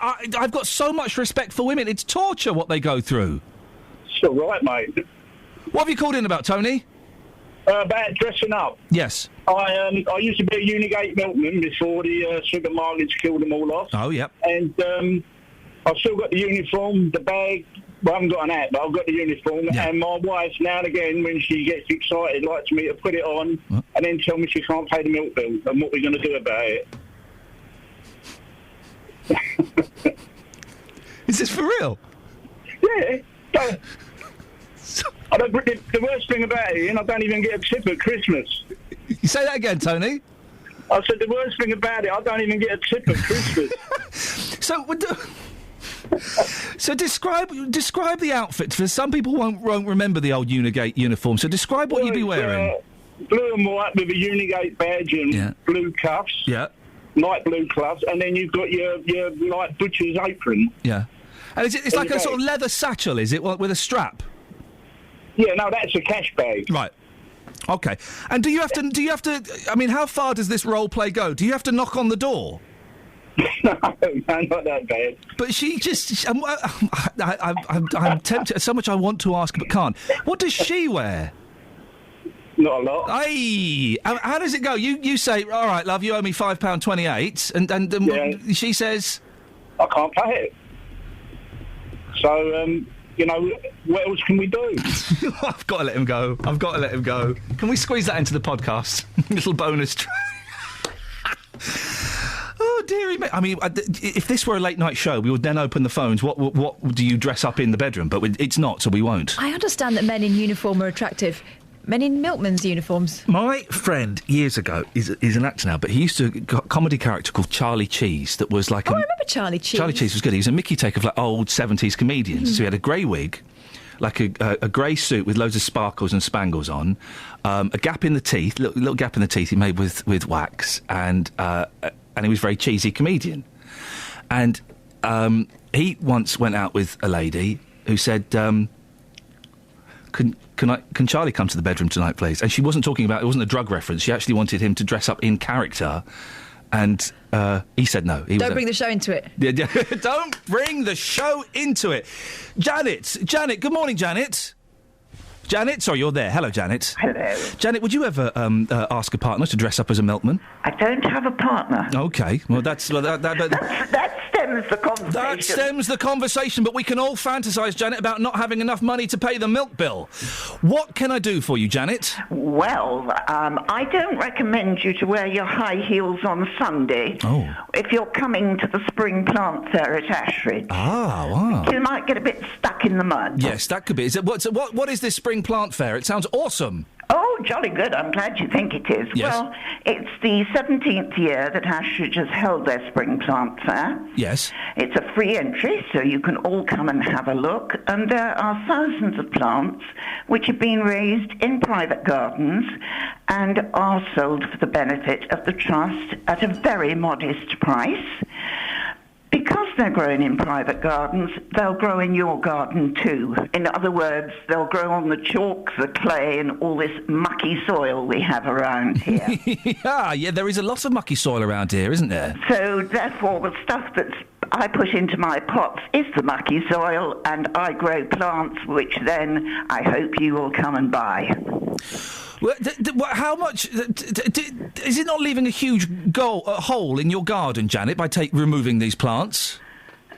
I've got so much respect for women. It's torture what they go through. It's all right, mate. What have you called in about, Tony? About dressing up. Yes. I used to be a Unigate milkman before the sugar mileage killed them all off. Oh, yep. And I've still got the uniform, the bag. Well, I haven't got an hat, but I've got the uniform. Yeah. And my wife, now and again, when she gets excited, likes me to put it on and then tell me she can't pay the milk bill and what we're going to do about it. Is this for real? Yeah. The worst thing about it, Ian, I don't even get a tip at Christmas. You say that again, Tony? I said the worst thing about it, I don't even get a tip at Christmas. So, So describe the outfit. For some people won't remember the old Unigate uniform. So describe what you'd be wearing. Blue and white with a Unigate badge and blue cuffs. Yeah. Light blue cuffs, and then you've got your light butcher's apron. Yeah. And it's like a sort of leather satchel, is it, with a strap? Yeah, no, that's a cash bag. Right. Okay. And do you have to? I mean, how far does this role play go? Do you have to knock on the door? No, not that bad. But she just... I'm tempted. So much I want to ask but can't. What does she wear? Not a lot. Hey, how does it go? You say, all right, love, you owe me £5.28, and she says, I can't pay it. So, what else can we do? I've got to let him go. Can we squeeze that into the podcast? Little bonus track. Oh, dearie me. I mean, if this were a late-night show, we would then open the phones. What do you dress up in the bedroom? But it's not, so we won't. I understand that men in uniform are attractive. Men in milkman's uniforms. My friend, years ago, is an actor now, but he used to a comedy character called Charlie Cheese that was like... I remember Charlie Cheese. Charlie Cheese was good. He was a Mickey take of like old 70s comedians. So he had a grey wig, like a grey suit with loads of sparkles and spangles on, a gap in the teeth, little gap in the teeth he made with wax, and he was a very cheesy comedian. And he once went out with a lady who said... Can Charlie come to the bedroom tonight, please? And she wasn't talking about... It wasn't a drug reference. She actually wanted him to dress up in character. And he said no. Don't bring the show into it. Don't bring the show into it. Janet, good morning, Janet. Janet, sorry, you're there. Hello, Janet. Hello. Janet, would you ever ask a partner to dress up as a milkman? I don't have a partner. OK. Well, that stems the conversation. That stems the conversation, but we can all fantasise, Janet, about not having enough money to pay the milk bill. What can I do for you, Janet? Well, I don't recommend you to wear your high heels on Sunday if you're coming to the spring plant fair at Ashridge. Ah, wow. You might get a bit stuck in the mud. Yes, that could be. What is this spring plant fair? It sounds awesome. Oh, jolly good. I'm glad you think it is. Yes. Well, it's the 17th year that Ashridge has held their spring plant fair. Yes. It's a free entry, so you can all come and have a look. And there are thousands of plants which have been raised in private gardens and are sold for the benefit of the Trust at a very modest price. Because they're grown in private gardens, they'll grow in your garden too. In other words, they'll grow on the chalk, the clay, and all this mucky soil we have around here. Yeah, there is a lot of mucky soil around here, isn't there? So, therefore, the stuff that I put into my pots is the mucky soil, and I grow plants which then I hope you will come and buy. Well, how much... is it not leaving a huge hole in your garden, Janet, by removing these plants?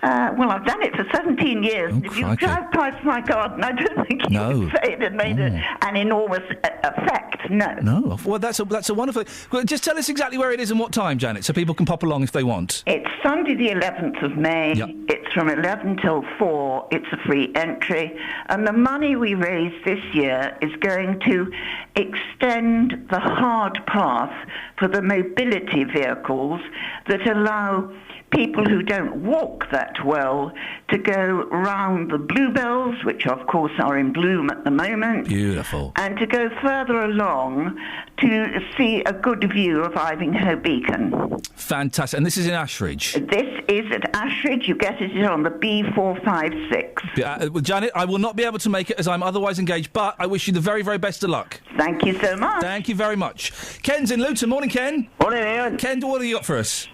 Well, I've done it for 17 years. Oh, if you drive past my garden, I don't think you would say it had made an enormous effect. No. No. Well, that's a wonderful... Well, just tell us exactly where it is and what time, Janet, so people can pop along if they want. It's Sunday the 11th of May. Yep. It's from 11 till 4. It's a free entry. And the money we raise this year is going to extend the hard path for the mobility vehicles that allow people who don't walk that well to go round the bluebells, which of course are in bloom at the moment. Beautiful. And to go further along to see a good view of Ivinghoe Beacon. Fantastic. And this is in Ashridge? This is at Ashridge. You get it on the B456. Well, Janet, I will not be able to make it as I'm otherwise engaged, but I wish you the very, very best of luck. Thank you so much. Thank you very much. Ken's in Luton. Morning, Ken. Morning, Iain. Ken, what have you got for us?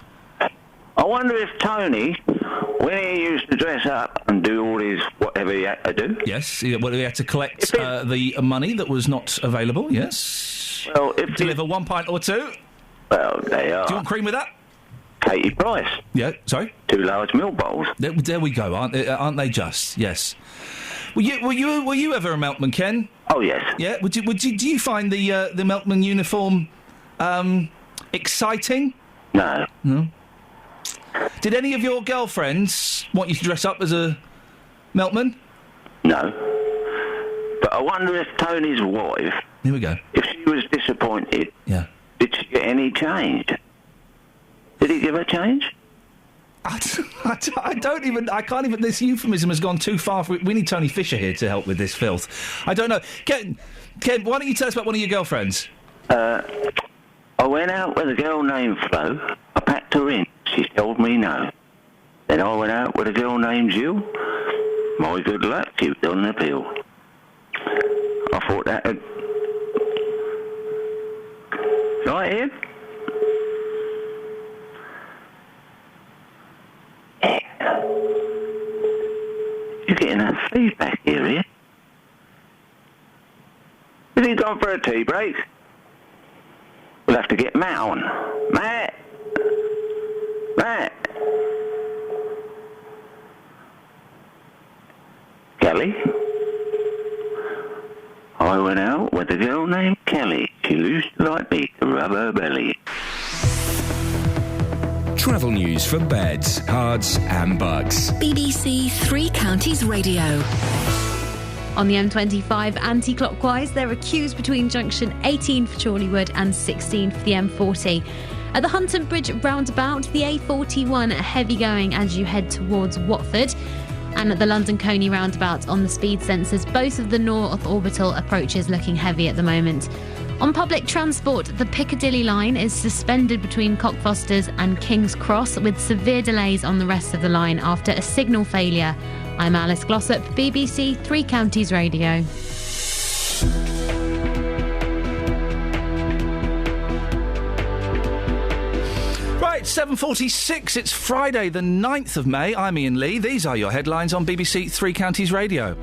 I wonder if Tony, when he used to dress up and do all his whatever he had to do... Yes, he had to collect the money that was not available, yes. Well, if... Deliver 1 pint or two. Well, they are. Do you want cream with that? Katie Price. Yeah, sorry? 2 large milk bowls. There we go, aren't they just? Yes. Were you ever a milkman, Ken? Oh, yes. Yeah? Do you find the milkman uniform exciting? No. No? Did any of your girlfriends want you to dress up as a milkman? No. But I wonder if Tony's wife... Here we go. If she was disappointed... Yeah. Did she get any change? Did he give her change? I don't even. I can't even. This euphemism has gone too far. We need Tony Fisher here to help with this filth. I don't know. Ken, why don't you tell us about one of your girlfriends? I went out with a girl named Flo. I packed her in. She told me no. Then I went out with a girl named Jill. My good luck, she was on the pill. I thought that had... Right, Ian? You're getting that feedback here, Ian. Has he gone for a tea break? We'll have to get Matt on. Matt! Matt! Kelly? I went out with a girl named Kelly. She used to like me to rub her belly. Travel news for beds, cards and bugs. BBC Three Counties Radio. On the M25 anti-clockwise, there are queues between junction 18 for Chorleywood and 16 for the M40. At the Hunton Bridge roundabout, the A41 heavy going as you head towards Watford. And at the London Coney roundabout on the speed sensors, both of the North Orbital approaches looking heavy at the moment. On public transport, the Piccadilly line is suspended between Cockfosters and King's Cross with severe delays on the rest of the line after a signal failure. I'm Alice Glossop, BBC Three Counties Radio. Right, 7:46. It's Friday, the 9th of May. I'm Iain Lee. These are your headlines on BBC Three Counties Radio.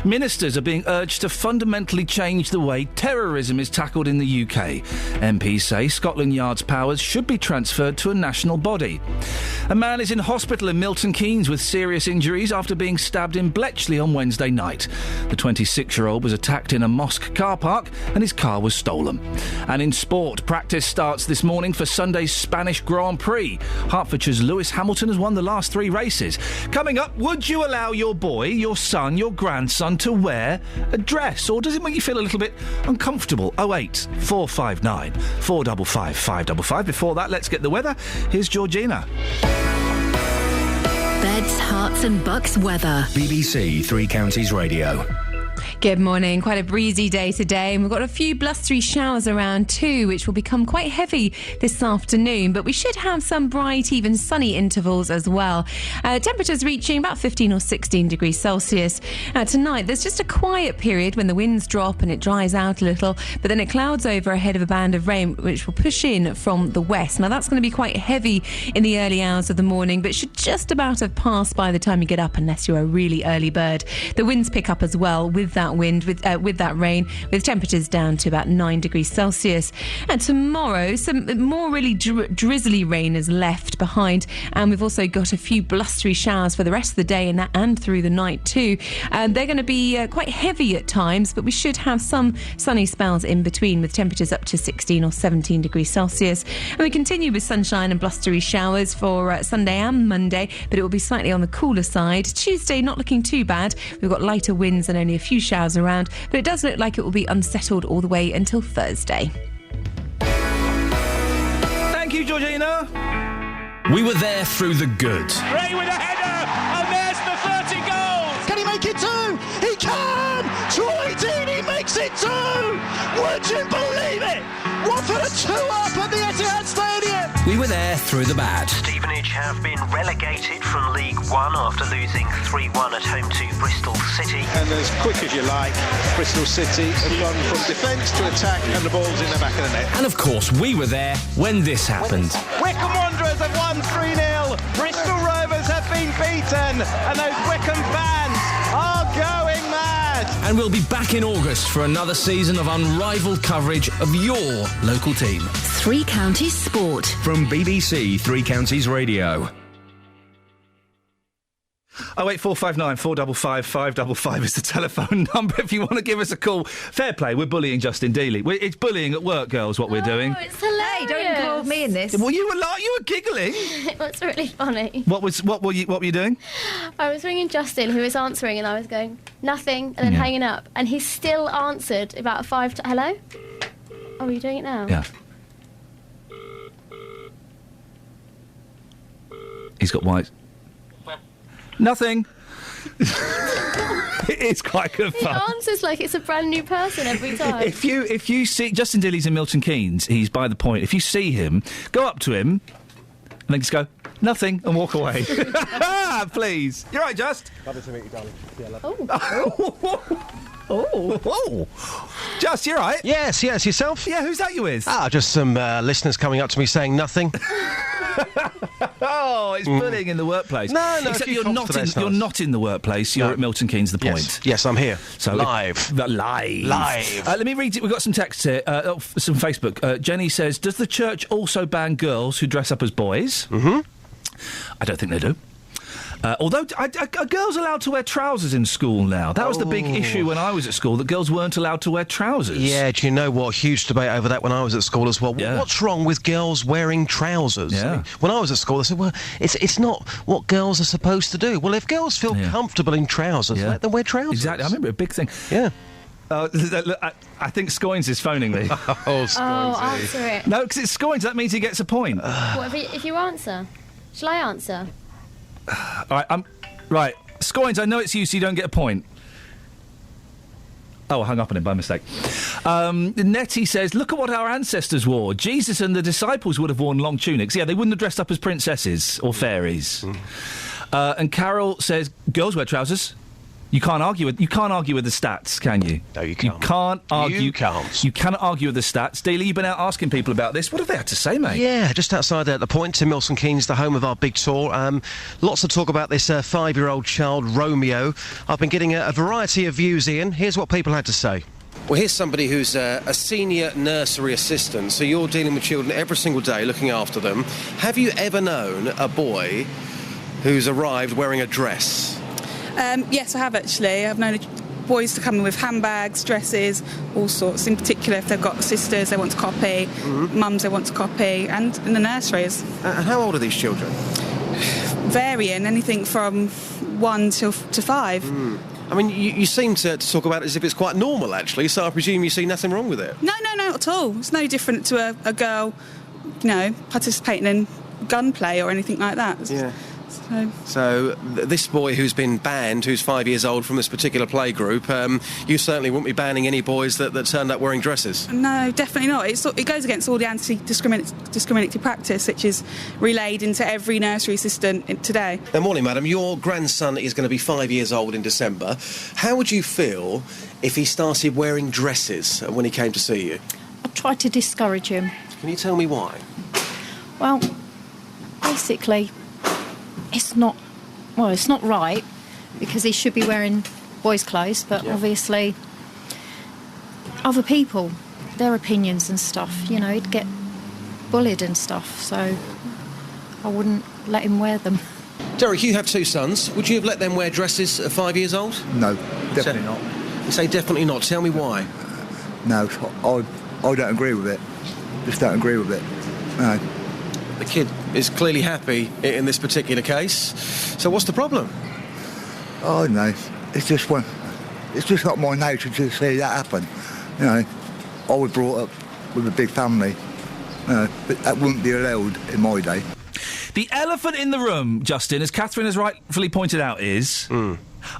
Ministers are being urged to fundamentally change the way terrorism is tackled in the UK. MPs say Scotland Yard's powers should be transferred to a national body. A man is in hospital in Milton Keynes with serious injuries after being stabbed in Bletchley on Wednesday night. The 26-year-old was attacked in a mosque car park and his car was stolen. And in sport, practice starts this morning for Sunday's Spanish Grand Prix. Hertfordshire's Lewis Hamilton has won the last 3 races. Coming up, would you allow your boy, your son, your grandson to wear a dress, or does it make you feel a little bit uncomfortable? 08 459 455 555. Before that, let's get the weather. Here's Georgina. Beds, hearts and bucks weather. BBC Three Counties Radio. Good morning. Quite a breezy day today, and we've got a few blustery showers around too, which will become quite heavy this afternoon, but we should have some bright, even sunny intervals as well. Temperatures reaching about 15 or 16 degrees Celsius. Tonight, there's just a quiet period when the winds drop and it dries out a little, but then it clouds over ahead of a band of rain, which will push in from the west. Now, that's going to be quite heavy in the early hours of the morning, but should just about have passed by the time you get up, unless you're a really early bird. The winds pick up as well with that wind, with that rain, with temperatures down to about 9 degrees Celsius. And tomorrow, some more really drizzly rain is left behind, and we've also got a few blustery showers for the rest of the day and through the night too. They're going to be quite heavy at times, but we should have some sunny spells in between, with temperatures up to 16 or 17 degrees Celsius. And we continue with sunshine and blustery showers for Sunday and Monday, but it will be slightly on the cooler side. Tuesday, not looking too bad. We've got lighter winds and only a few showers around, but it does look like it will be unsettled all the way until Thursday. Thank you, Georgina. We were there through the good. Ray with a header, and there's the 30 goals. Can he make it two? He can! Troy Deeney makes it two! Would you believe it? Watford are 2-up at the Etihad Stadium. We were there through the bad. Stevenage have been relegated from League One after losing 3-1 at home to Bristol City. And as quick as you like, Bristol City have gone from defence to attack, and the ball's in the back of the net. And of course, we were there when this happened. Wycombe Wanderers have won 3-0. Bristol Rovers have been beaten, and those Wycombe fans are going mad. And we'll be back in August for another season of unrivaled coverage of your local team. Three Counties Sport. From BBC Three Counties Radio. 08459 455 555 is the telephone number if you want to give us a call. Fair play, we're bullying Justin Dealey. It's bullying at work, girls, what we're doing. It's hilarious. Hey, don't involve me in this. Well, you were giggling. It was really funny. What were you doing? I was ringing Justin, who was answering, and I was going, nothing, and then hanging up. And he still answered about 5 times. Hello? Oh, are you doing it now? Yeah. He's got white... Nothing. It is quite good He fun. answers like it's a brand new person every time. If you see Justin Dilly's in Milton Keynes, he's by the point. If you see him, go up to him and then just go, nothing, and walk away. Please. You're right, Just. Lovely to meet you, darling. Yeah, Oh. Just, you're right. Yes, yourself? Yeah, who's that you with? Just some listeners coming up to me saying nothing. Oh, it's bullying in the workplace. No, except you're not in the workplace. You're at Milton Keynes. The point. Yes, I'm here. So live. Live. Let me read it. We've got some texts here. Some Facebook. Jenny says, "Does the church also ban girls who dress up as boys?" Mm-hmm. I don't think they do. Although, are girls allowed to wear trousers in school now? That was the big issue when I was at school, that girls weren't allowed to wear trousers. Yeah, do you know what? Huge debate over that when I was at school as well. Yeah. What's wrong with girls wearing trousers? Yeah. I mean, when I was at school, they said, well, it's not what girls are supposed to do. Well, if girls feel comfortable in trousers, let them wear trousers. Exactly. I remember a big thing. Yeah. I think Scoins is phoning me. Answer it. No, because it's Scoins. That means he gets a point. What if you answer? Shall I answer? All right, right. Scoins, I know it's you, so you don't get a point. Oh, I hung up on him by mistake. Nettie says, look at what our ancestors wore. Jesus and the disciples would have worn long tunics. Yeah, they wouldn't have dressed up as princesses or fairies. And Carol says, girls wear trousers. You can't argue with the stats, can you? No, you can't. You can't argue. You can't. You cannot argue with the stats. Dealey, you've been out asking people about this. What have they had to say, mate? Yeah, just outside there at the point in Milton Keynes, the home of our big tour. Lots of talk about this 5-year-old child, Romeo. I've been getting a variety of views, Ian. Here's what people had to say. Well, here's somebody who's a senior nursery assistant, so you're dealing with children every single day, looking after them. Have you ever known a boy who's arrived wearing a dress? Yes, I have actually. I've known boys to come in with handbags, dresses, all sorts. In particular, if they've got sisters they want to copy, mums they want to copy, and in the nurseries. And how old are these children? Varying, anything from 1 to 5. I mean, you seem to talk about it as if it's quite normal, actually, so I presume you see nothing wrong with it. No, not at all. It's no different to a girl, participating in gunplay or anything like that. Yeah. So this boy who's been banned, who's 5 years old from this particular playgroup, you certainly wouldn't be banning any boys that turned up wearing dresses? No, definitely not. It goes against all the anti-discriminatory practice, which is relayed into every nursery assistant today. Good morning, madam. Your grandson is going to be 5 years old in December. How would you feel if he started wearing dresses when he came to see you? I'd try to discourage him. Can you tell me why? Well, basically, it's not right, because he should be wearing boys' clothes, but obviously other people, their opinions and stuff, he'd get bullied and stuff, so I wouldn't let him wear them. Derek, you have 2 sons. Would you have let them wear dresses at 5 years old? No, definitely not. You say definitely not. Tell me why. No, I don't agree with it. Just don't agree with it. No. The kid is clearly happy in this particular case. So what's the problem? Oh no, it's just not my nature to see that happen. I was brought up with a big family, but that wouldn't be allowed in my day. The elephant in the room, Justin, as Catherine has rightfully pointed out, is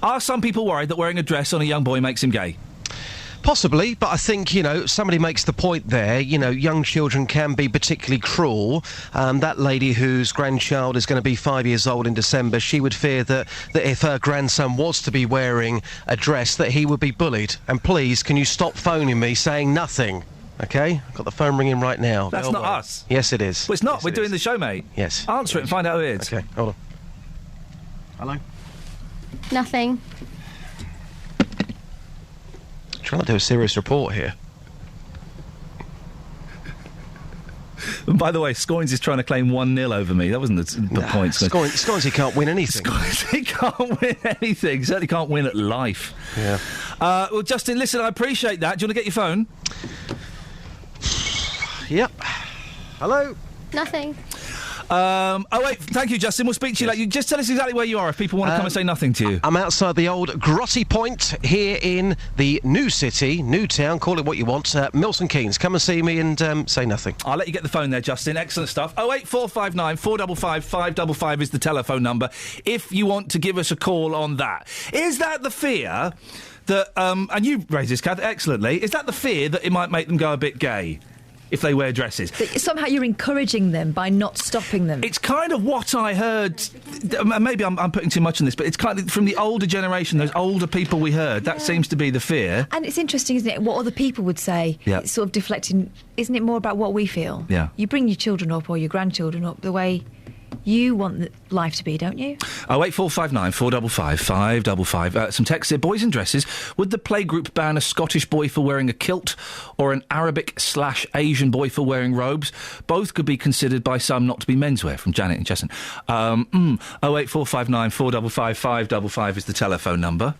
are some people worried that wearing a dress on a young boy makes him gay? Possibly, but I think, somebody makes the point there, young children can be particularly cruel. That lady whose grandchild is going to be 5 years old in December, she would fear that if her grandson was to be wearing a dress, that he would be bullied. And please, can you stop phoning me saying nothing? OK? I've got the phone ringing right now. That's not us. Yes, it is. Well, it's not. Yes, We're doing the show, mate. Yes. Answer it and find out who it is. OK, hold on. Hello? Nothing. Trying to do a serious report here. And by the way, Scoins is trying to claim 1-0 over me. That wasn't the point. Scoins, he can't win anything. Scoins, he can't win anything. He certainly can't win at life. Yeah. Well, Justin, listen, I appreciate that. Do you want to get your phone? Yep. Hello? Nothing. Thank you, Justin. We'll speak to you later. You just tell us exactly where you are if people want to come and say nothing to you. I'm outside the old Grotty Point here in the new city, new town, call it what you want, Milton Keynes. Come and see me and say nothing. I'll let you get the phone there, Justin. Excellent stuff. 08459 455 555 is the telephone number if you want to give us a call on that. Is that the fear that, and you raised this, Kath, excellently, is that the fear that it might make them go a bit gay if they wear dresses? Somehow you're encouraging them by not stopping them. It's kind of what I heard. Maybe I'm putting too much on this, but it's kind of from the older generation, those older people we heard. That seems to be the fear. And it's interesting, isn't it, what other people would say. Yeah. It's sort of deflecting. Isn't it more about what we feel? Yeah. You bring your children up or your grandchildren up the way you want life to be, don't you? 08459 455 555. Some text here. Boys in dresses. Would the playgroup ban a Scottish boy for wearing a kilt or an Arabic/Asian boy for wearing robes? Both could be considered by some not to be menswear. From Janet and Chesson. 08459 455 555 is the telephone number.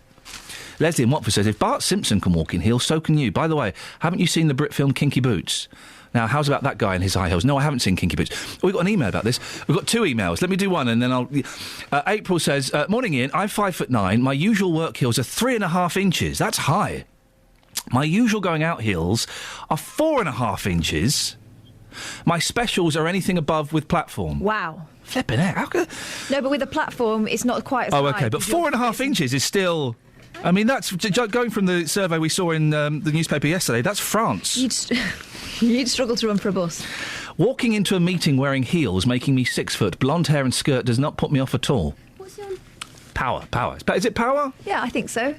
Leslie in Watford says, if Bart Simpson can walk in heels, so can you. By the way, haven't you seen the Brit film Kinky Boots? Now, how's about that guy in his high heels? No, I haven't seen Kinky Boots. We've got an email about this. We've got 2 emails. Let me do one and then I'll... April says, morning, Ian. I'm 5'9". My usual work heels are 3.5 inches. That's high. My usual going out heels are 4.5 inches. My specials are anything above with platform. Wow. Flipping heck. How could... No, but with a platform, it's not quite as high. Oh, OK, but 4.5 inches is still... I mean, that's... Going from the survey we saw in the newspaper yesterday, that's France. You'd struggle to run for a bus. Walking into a meeting wearing heels, making me 6 foot, blonde hair and skirt does not put me off at all. What's your... Power. Is it power? Yeah, I think so.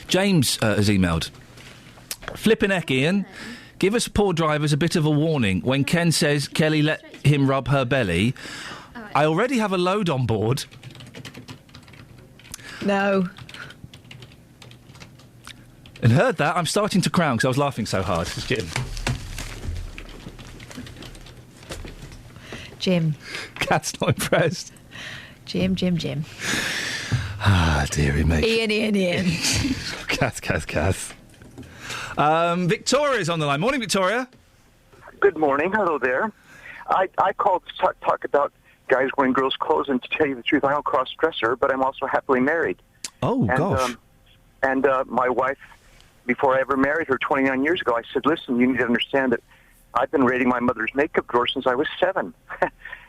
James has emailed. Flippin' heck, Ian. Give us poor drivers a bit of a warning. When Ken says Kelly let him rub her belly, I already have a load on board. No. And heard that, I'm starting to crown because I was laughing so hard. It's Jim. Cat's not impressed. Jim. Ah, dearie me. Ian. Kath. Victoria's on the line. Morning, Victoria. Good morning. Hello there. I called to talk about guys wearing girls' clothes, and to tell you the truth, I'm a cross-dresser, but I'm also happily married. Oh, gosh. And my wife, before I ever married her 29 years ago, I said, listen, you need to understand that I've been raiding my mother's makeup drawer since I was 7.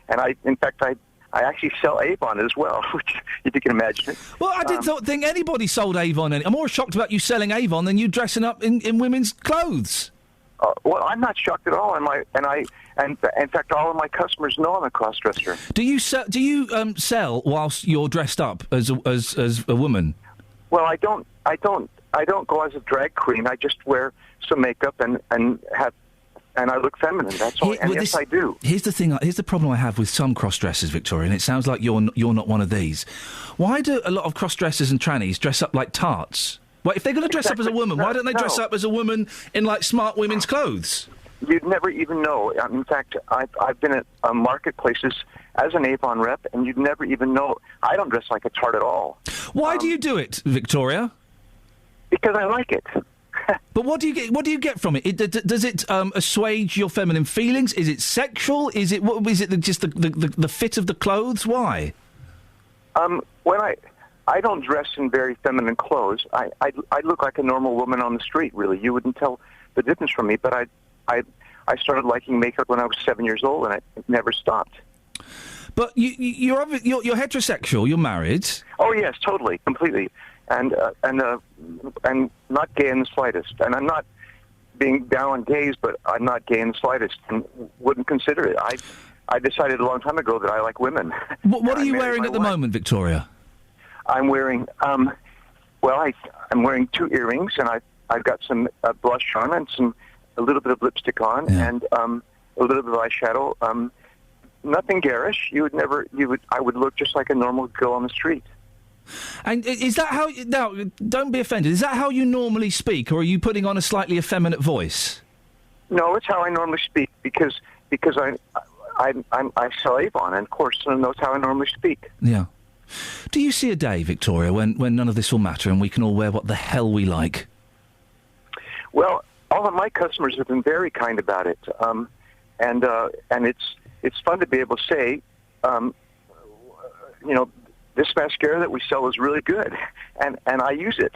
And in fact, I actually sell Avon as well, which if you can imagine it. Well, I didn't think anybody sold Avon. I'm more shocked about you selling Avon than you dressing up in women's clothes. Well, I'm not shocked at all, and in fact, all of my customers know I'm a cross-dresser. Do you sell whilst you're dressed up as a woman? Well, I don't go as a drag queen. I just wear some makeup and I look feminine. That's all. I do. Here's the problem I have with some cross-dressers, Victoria, and it sounds like you're not one of these. Why do a lot of cross-dressers and trannies dress up like tarts? Well, if they're going to dress up as a woman, why don't they dress up as a woman in, like, smart women's clothes? You'd never even know. In fact, I've been at marketplaces as an Avon rep, and you'd never even know. I don't dress like a tart at all. Why do you do it, Victoria? Because I like it. But what do you get from it? Does it assuage your feminine feelings? Is it sexual? Is it just the fit of the clothes? Why? When I don't dress in very feminine clothes. I look like a normal woman on the street. Really, you wouldn't tell the difference from me. But I started liking makeup when I was 7 years old, and it never stopped. But you're heterosexual. You're married. Oh yes, totally, completely, and not gay in the slightest. And I'm not being down on gays, but I'm not gay in the slightest, and wouldn't consider it. I decided a long time ago that I like women. What are you wearing at the moment, Victoria? I'm wearing I'm wearing 2 earrings, and I've got some blush on and a little bit of lipstick on, and a little bit of eyeshadow. Nothing garish. I would look just like a normal girl on the street. And is that how... Now, don't be offended. Is that how you normally speak, or are you putting on a slightly effeminate voice? No, it's how I normally speak, because I sell Avon, and of course, that's how I normally speak. Yeah. Do you see a day, Victoria, when none of this will matter and we can all wear what the hell we like? Well, all of my customers have been very kind about it, and it's it's fun to be able to say, this mascara that we sell is really good, and I use it.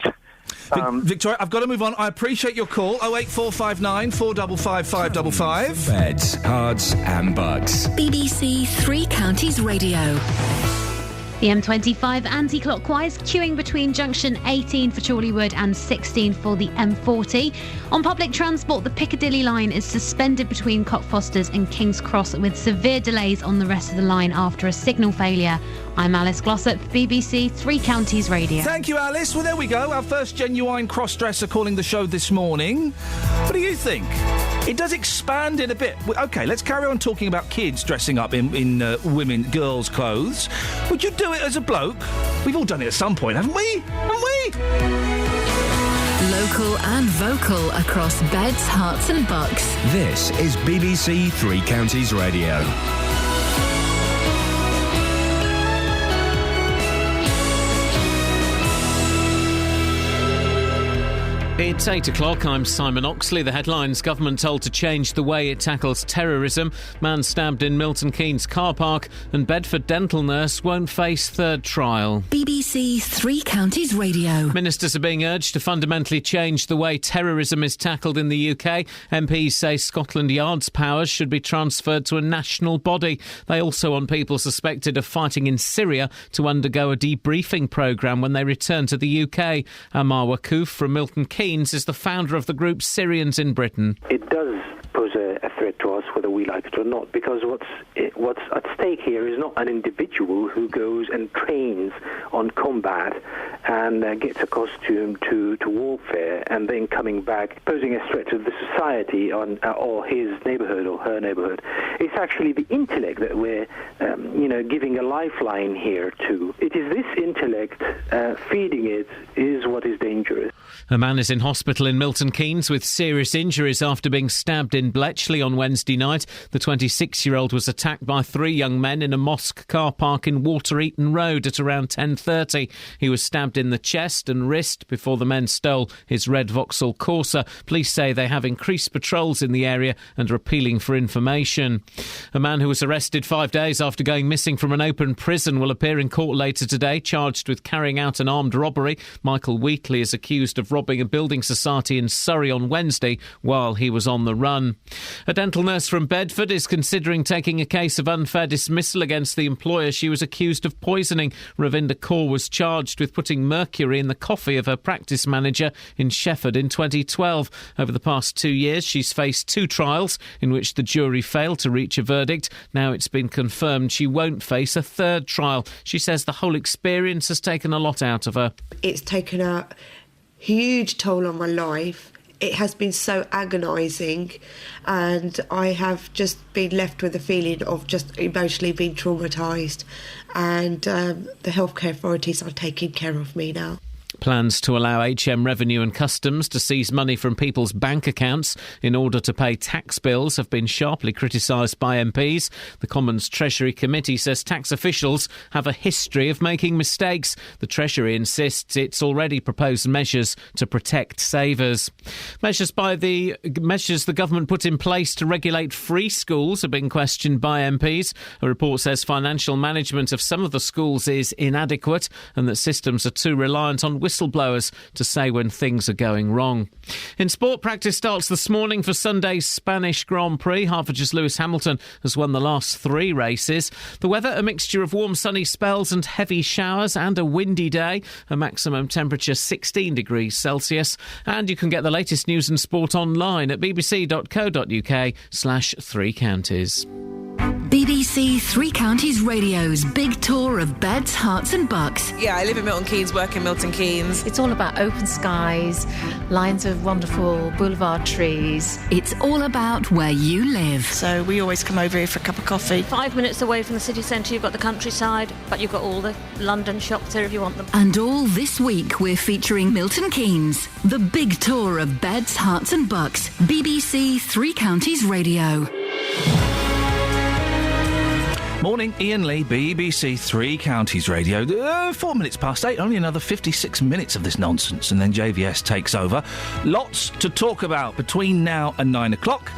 Victoria, I've got to move on. I appreciate your call. 08459 455 555. Beds, cards and bugs. BBC Three Counties Radio. The M25 anti-clockwise, queuing between junction 18 for Chorleywood and 16 for the M40. On public transport, the Piccadilly line is suspended between Cockfosters and King's Cross with severe delays on the rest of the line after a signal failure. I'm Alice Glossop, BBC Three Counties Radio. Thank you, Alice. Well, there we go. Our first genuine cross-dresser calling the show this morning. What do you think? It does expand it a bit. OK, let's carry on talking about kids dressing up in girls' clothes. Would you do it as a bloke? We've all done it at some point, haven't we? Local and vocal across beds, hearts and bucks. This is BBC Three Counties Radio. It's 8 o'clock. I'm Simon Oxley. The headlines: government told to change the way it tackles terrorism. Man stabbed in Milton Keynes car park, and Bedford dental nurse won't face third trial. BBC Three Counties Radio. Ministers are being urged to fundamentally change the way terrorism is tackled in the UK. MPs say Scotland Yard's powers should be transferred to a national body. They also want people suspected of fighting in Syria to undergo a debriefing programme when they return to the UK. Amar Wakouf from Milton Keynes is the founder of the group Syrians in Britain. It does pose a threat to us, whether we like it or not, because what's at stake here is not an individual who goes and trains on combat and gets a costume to warfare and then coming back posing a threat to the society or his neighbourhood or her neighbourhood. It's actually the intellect that we're giving a lifeline here to. It is this intellect, feeding it is what is dangerous. A man is in hospital in Milton Keynes with serious injuries after being stabbed in Bletchley on Wednesday night. The 26-year-old was attacked by three young men in a mosque car park in Water Eaton Road at around 10:30. He was stabbed in the chest and wrist before the men stole his red Vauxhall Corsa. Police say they have increased patrols in the area and are appealing for information. A man who was arrested 5 days after going missing from an open prison will appear in court later today, charged with carrying out an armed robbery. Michael Wheatley is accused of robbing a building society in Surrey on Wednesday while he was on the run. A dental nurse from Bedford is considering taking a case of unfair dismissal against the employer she was accused of poisoning. Ravinda Kaur was charged with putting mercury in the coffee of her practice manager in Shefford in 2012. Over the past 2 years, she's faced 2 trials in which the jury failed to reach a verdict. Now it's been confirmed she won't face a third trial. She says the whole experience has taken a lot out of her. It's taken a huge toll on my life. It has been so agonising, and I have just been left with a feeling of just emotionally being traumatised, and the healthcare authorities are taking care of me now. Plans to allow HM Revenue and Customs to seize money from people's bank accounts in order to pay tax bills have been sharply criticised by MPs. The Commons Treasury Committee says tax officials have a history of making mistakes. The Treasury insists it's already proposed measures to protect savers. Measures the government put in place to regulate free schools have been questioned by MPs. A report says financial management of some of the schools is inadequate and that systems are too reliant on whistleblowers to say when things are going wrong. In sport, practice starts this morning for Sunday's Spanish Grand Prix. Hertfordshire's Lewis Hamilton has won the last 3 races. The weather, a mixture of warm sunny spells and heavy showers and a windy day. A maximum temperature 16 degrees Celsius. And you can get the latest news and sport online at bbc.co.uk/3 counties. BBC Three Counties Radio's big tour of beds, hearts and bucks. Yeah, I live in Milton Keynes, work in Milton Keynes. It's all about open skies, lines of wonderful boulevard trees. It's all about where you live. So we always come over here for a cup of coffee. 5 minutes away from the city centre, you've got the countryside, but you've got all the London shops here if you want them. And all this week we're featuring Milton Keynes, the big tour of beds, hearts and bucks. BBC Three Counties Radio. Morning, Iain Lee, BBC Three Counties Radio. 4 minutes past 8, only another 56 minutes of this nonsense, and then JVS takes over. Lots to talk about between now and 9 o'clock.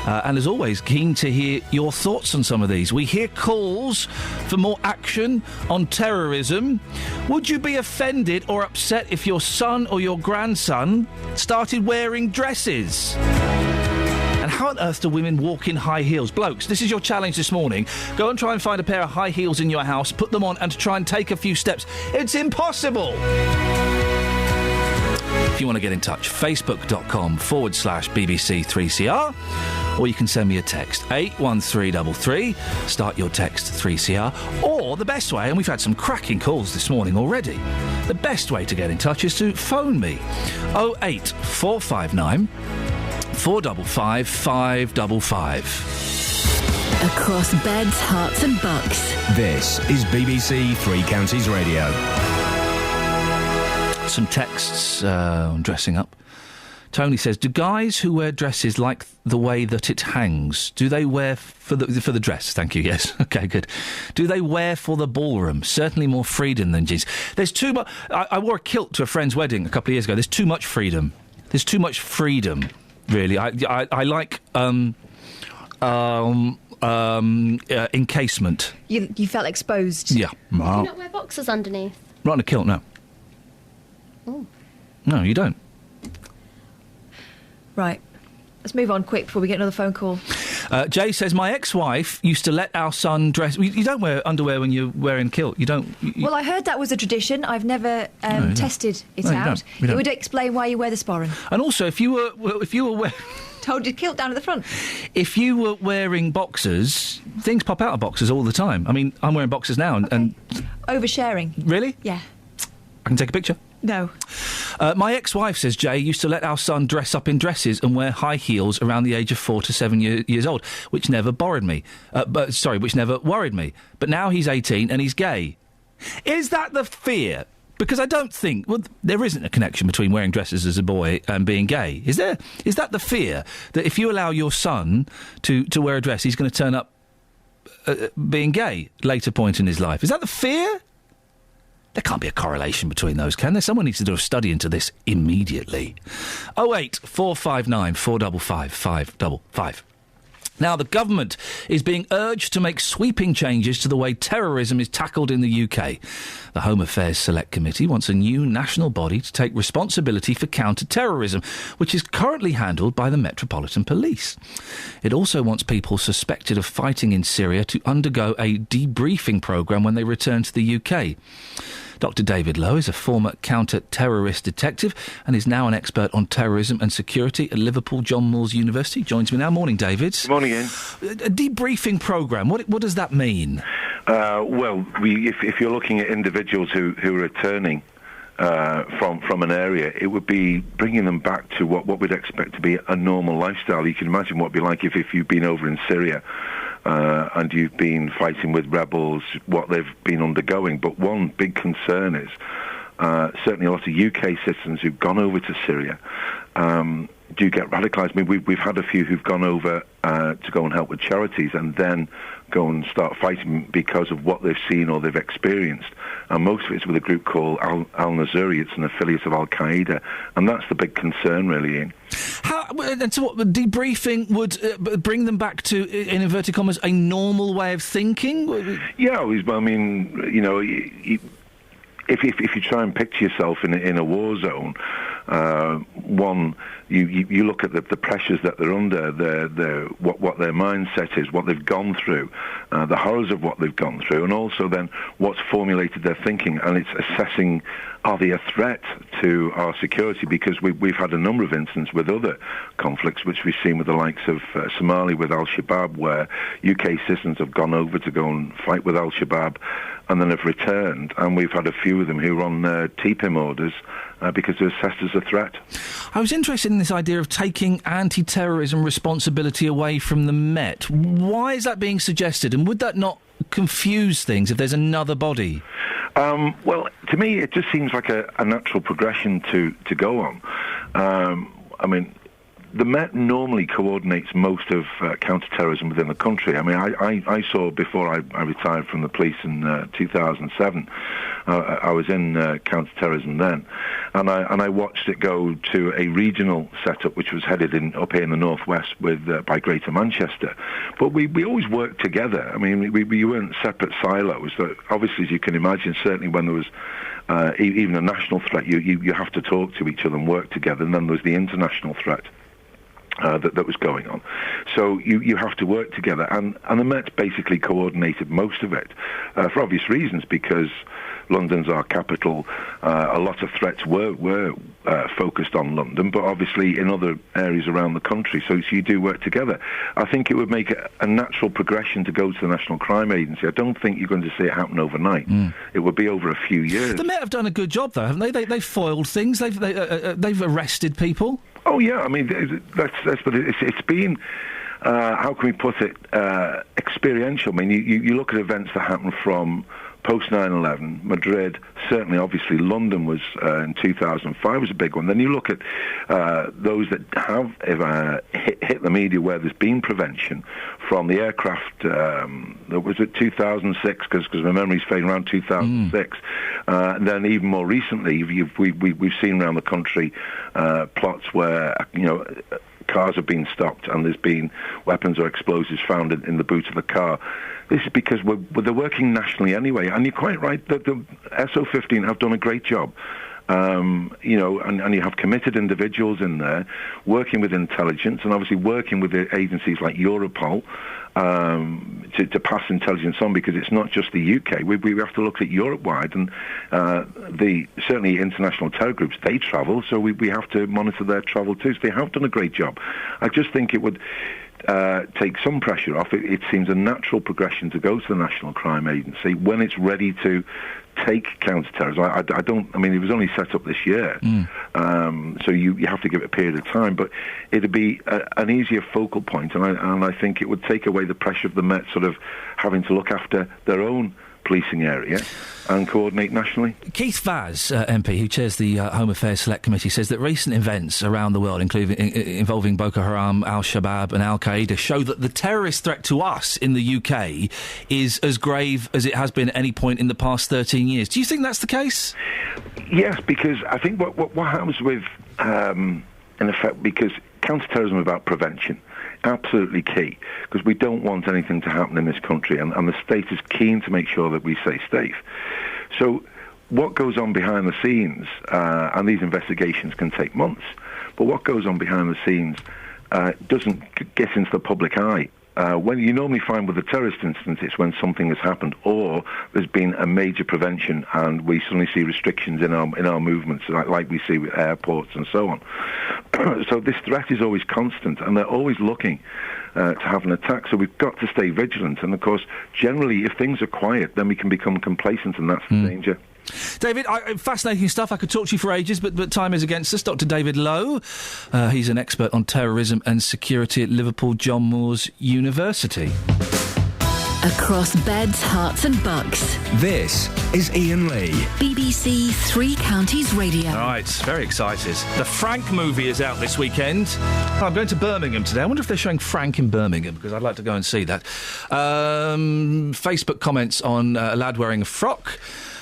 And as always, keen to hear your thoughts on some of these. We hear calls for more action on terrorism. Would you be offended or upset if your son or your grandson started wearing dresses? And how on earth do women walk in high heels? Blokes, this is your challenge this morning. Go and try and find a pair of high heels in your house, put them on and try and take a few steps. It's impossible! If you want to get in touch, facebook.com/BBC3CR, or you can send me a text, 81333, start your text 3CR, or the best way, and we've had some cracking calls this morning already, the best way to get in touch is to phone me, 08459 455 555. Across beds, hearts and bucks. This is BBC Three Counties Radio. Some texts on dressing up. Tony says, do guys who wear dresses like the way that it hangs, do they wear for the dress? Thank you, yes. OK, good. Do they wear for the ballroom? Certainly more freedom than jeans. There's too much... I wore a kilt to a friend's wedding a couple of years ago. There's too much freedom. There's too much freedom, really. I like encasement. You felt exposed? Yeah. Do you not wear boxers underneath? Not in a kilt, no. Oh. No, you don't. Right. Let's move on quick before we get another phone call. Jay says, my ex-wife used to let our son dress... You don't wear underwear when you're wearing kilt. You don't... Well, I heard that was a tradition. I've never tested it out. You don't. It would explain why you wear the sporran. And also, if you were wearing... Told you kilt down at the front. If you were wearing boxers, things pop out of boxers all the time. I mean, I'm wearing boxers now and Oversharing. Really? Yeah. I can take a picture. No. My ex-wife, says Jay, used to let our son dress up in dresses and wear high heels around the age of 4 to 7 years old, which never worried me. Which never worried me. But now he's 18 and he's gay. Is that the fear? Because I don't think... Well, there isn't a connection between wearing dresses as a boy and being gay. Is there? Is that the fear? That if you allow your son to wear a dress, he's going to turn up being gay later point in his life? Is that the fear? There can't be a correlation between those, can there? Someone needs to do a study into this immediately. 08459 455 555. Now, the government is being urged to make sweeping changes to the way terrorism is tackled in the UK. The Home Affairs Select Committee wants a new national body to take responsibility for counter-terrorism, which is currently handled by the Metropolitan Police. It also wants people suspected of fighting in Syria to undergo a debriefing programme when they return to the UK. Dr David Lowe is a former counter-terrorist detective and is now an expert on terrorism and security at Liverpool John Moores University. Joins me now. Morning, David. Good morning, Ian. A debriefing programme, what does that mean? If you're looking at individuals who are returning from an area, it would be bringing them back to what we'd expect to be a normal lifestyle. You can imagine what it would be like if you've been over in Syria and you've been fighting with rebels, what they've been undergoing. But one big concern is certainly a lot of UK citizens who've gone over to Syria do get radicalised. I mean, we've had a few who've gone over to go and help with charities and then go and start fighting because of what they've seen or they've experienced. And most of it's with a group called Al-Nusayri. It's an affiliate of Al-Qaeda. And that's the big concern, really, Ian. And so what, debriefing would bring them back to, in inverted commas, a normal way of thinking? Yeah, I mean, you know, if you try and picture yourself in a war zone, one, you look at the pressures that they're under, what their mindset is, what they've gone through, the horrors of what they've gone through, and also then what's formulated their thinking, and it's assessing, are they a threat to our security? Because we've had a number of instances with other conflicts, which we've seen with the likes of Somalia with Al-Shabaab, where UK citizens have gone over to go and fight with Al-Shabaab and then have returned, and we've had a few of them who are on TPIM orders because they're assessed as a threat. I was interested in this idea of taking anti-terrorism responsibility away from the Met. Why is that being suggested, and would that not confuse things if there's another body? Well, to me, it just seems like a natural progression to go on. I mean, the Met normally coordinates most of counter-terrorism within the country. I mean, I saw, before I retired from the police in 2007, I was in counter-terrorism then, and I watched it go to a regional setup which was headed up here in the northwest by Greater Manchester. But we always worked together. I mean, we weren't separate silos. Obviously, as you can imagine, certainly when there was even a national threat, you have to talk to each other and work together, and then there was the international threat. That was going on. So you have to work together. And the Met basically coordinated most of it for obvious reasons, because London's our capital. A lot of threats were focused on London, but obviously in other areas around the country. So you do work together. I think it would make a natural progression to go to the National Crime Agency. I don't think you're going to see it happen overnight. It would be over a few years. The Met have done a good job, though, haven't they? They've foiled things. They've arrested people. Oh yeah, I mean that's but it's been how can we put it, experiential. I mean, you look at events that happened from post 9/11, Madrid, certainly, obviously, London was in 2005 was a big one. Then you look at those that have hit the media where there's been prevention, from the aircraft that was at 2006, because my memory's fading, around 2006. And then even more recently, we've seen around the country plots where cars have been stopped and there's been weapons or explosives found in the boot of the car. This is because they're working nationally anyway. And you're quite right that the SO15 have done a great job. And you have committed individuals in there working with intelligence, and obviously working with the agencies like Europol to pass intelligence on, because it's not just the UK. We have to look at Europe-wide, and certainly international terror groups, they travel, so we have to monitor their travel too. So they have done a great job. I just think it would take some pressure off. It seems a natural progression to go to the National Crime Agency when it's ready to take counter-terrorism. I mean, it was only set up this year, so you have to give it a period of time, but it'd be an easier focal point, and I think it would take away the pressure of the Met sort of having to look after their own policing area and coordinate nationally. Keith Vaz, MP, who chairs the Home Affairs Select Committee, says that recent events around the world, involving Boko Haram, Al-Shabaab and Al-Qaeda, show that the terrorist threat to us in the UK is as grave as it has been at any point in the past 13 years. Do you think that's the case? Yes, because I think what happens with, in effect, because counter-terrorism is about prevention. Absolutely key, because we don't want anything to happen in this country, and the state is keen to make sure that we stay safe. So what goes on behind the scenes, and these investigations can take months, but what goes on behind the scenes doesn't get into the public eye. When you normally find with a terrorist incident, it's when something has happened, or there's been a major prevention, and we suddenly see restrictions in our movements, like we see with airports and so on. So this threat is always constant, and they're always looking to have an attack. So we've got to stay vigilant. And of course, generally, if things are quiet, then we can become complacent, and that's the danger. David, fascinating stuff. I could talk to you for ages, but time is against us. Dr. David Lowe, he's an expert on terrorism and security at Liverpool John Moores University. Across beds, hearts and bucks. This is Iain Lee. BBC Three Counties Radio. All right, very excited. The Frank movie is out this weekend. I'm going to Birmingham today. I wonder if they're showing Frank in Birmingham, because I'd like to go and see that. Facebook comments on a lad wearing a frock.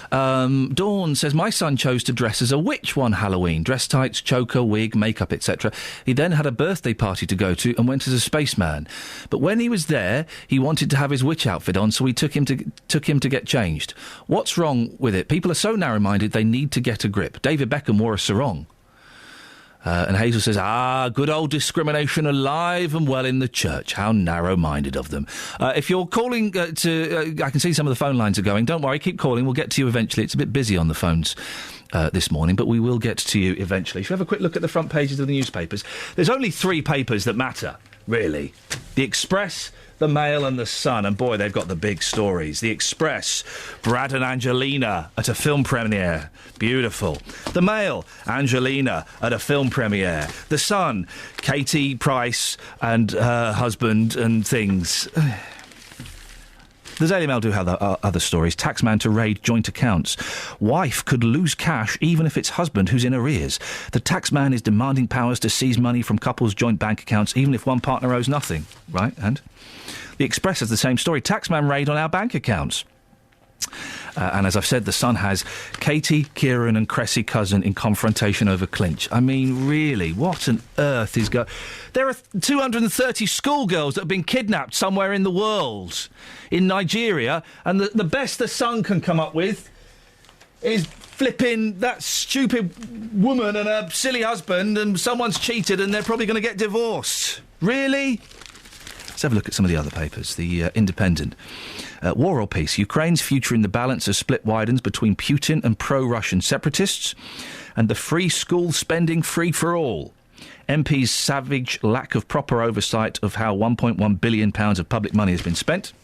Dawn says, my son chose to dress as a witch one Halloween. Dress tights, choker, wig, makeup, etc. He then had a birthday party to go to and went as a spaceman. But when he was there, he wanted to have his witch outfit on, so we took him to get changed. What's wrong with it? People are so narrow-minded, they need to get a grip. David Beckham wore a sarong. And Hazel says, good old discrimination alive and well in the church. How narrow-minded of them. If you're calling I can see some of the phone lines are going. Don't worry, keep calling. We'll get to you eventually. It's a bit busy on the phones this morning, but we will get to you eventually. Should we have a quick look at the front pages of the newspapers? There's only three papers that matter, really. The Express, the Mail and the Sun, and boy, they've got the big stories. The Express, Brad and Angelina at a film premiere. Beautiful. The Mail, Angelina at a film premiere. The Sun, Katie Price and her husband and things. The Daily Mail do have other stories. Taxman to raid joint accounts. Wife could lose cash even if it's husband who's in arrears. The taxman is demanding powers to seize money from couples' joint bank accounts even if one partner owes nothing. Right, and? The Express has the same story. Taxman raid on our bank accounts. And as I've said, The Sun has Katie, Kieran and Cressy Cousin in confrontation over clinch. I mean, really, what on earth is going... There are 230 schoolgirls that have been kidnapped somewhere in the world, in Nigeria, and the best The Sun can come up with is flipping that stupid woman and her silly husband, and someone's cheated and they're probably going to get divorced. Really? Let's have a look at some of the other papers. The Independent. War or peace? Ukraine's future in the balance as split widens between Putin and pro-Russian separatists, and the free school spending free for all. MP's savage lack of proper oversight of how £1.1 billion of public money has been spent.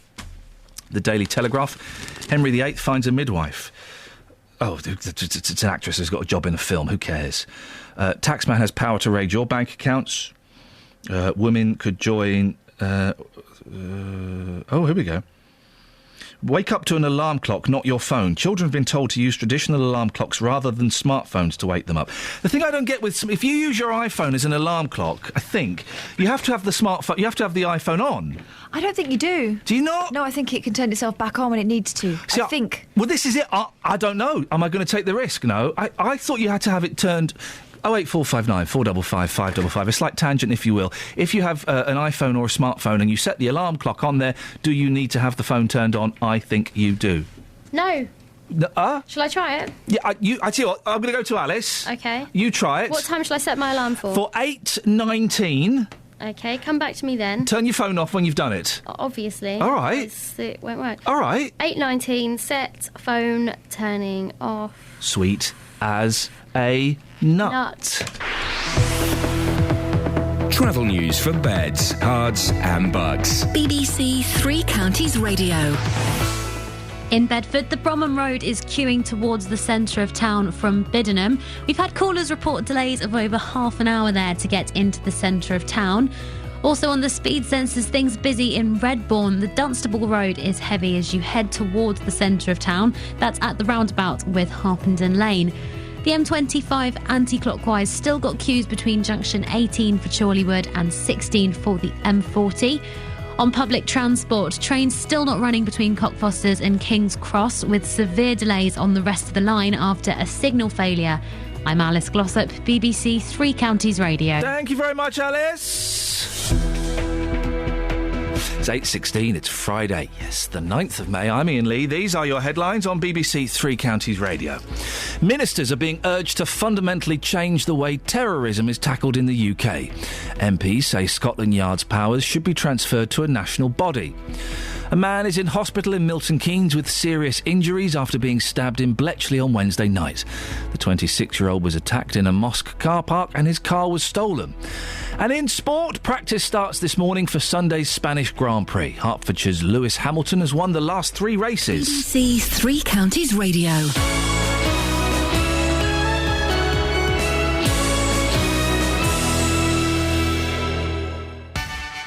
The Daily Telegraph. Henry VIII finds a midwife. Oh, it's an actress who's got a job in a film. Who cares? Taxman has power to raid your bank accounts. Women could join... here we go. Wake up to an alarm clock, not your phone. Children have been told to use traditional alarm clocks rather than smartphones to wake them up. The thing I don't get with... If you use your iPhone as an alarm clock, I think, you have to have the smartphone... You have to have the iPhone on. I don't think you do. Do you not? No, I think it can turn itself back on when it needs to. See, I think. Well, this is it. I don't know. Am I going to take the risk? No. I thought you had to have it turned... 08459 455 555. A slight tangent, if you will. If you have an iPhone or a smartphone and you set the alarm clock on there, do you need to have the phone turned on? I think you do. No. Shall I try it? Yeah, I tell you what, I'm going to go to Alice. Okay. You try it. What time shall I set my alarm for? For 8:19. Okay, come back to me then. Turn your phone off when you've done it. Obviously. All right. It won't work. All right. 8:19, set phone turning off. Sweet as a nut. Travel news for beds, cards and bugs. BBC Three Counties Radio. In Bedford, the Bromham Road is queuing towards the centre of town from Biddenham. We've had callers report delays of over half an hour there to get into the centre of town. Also on the speed sensors, things busy in Redbourne. The Dunstable Road is heavy as you head towards the centre of town. That's at the roundabout with Harpenden Lane. The M25 anti-clockwise still got queues between junction 18 for Chorleywood and 16 for the M40. On public transport, trains still not running between Cockfosters and King's Cross, with severe delays on the rest of the line after a signal failure. I'm Alice Glossop, BBC Three Counties Radio. Thank you very much, Alice. It's 8:16, it's Friday. Yes, the 9th of May. I'm Iain Lee. These are your headlines on BBC Three Counties Radio. Ministers are being urged to fundamentally change the way terrorism is tackled in the UK. MPs say Scotland Yard's powers should be transferred to a national body. A man is in hospital in Milton Keynes with serious injuries after being stabbed in Bletchley on Wednesday night. The 26-year-old was attacked in a mosque car park and his car was stolen. And in sport, practice starts this morning for Sunday's Spanish Grand Prix. Hertfordshire's Lewis Hamilton has won the last 3 races. BBC Three Counties Radio.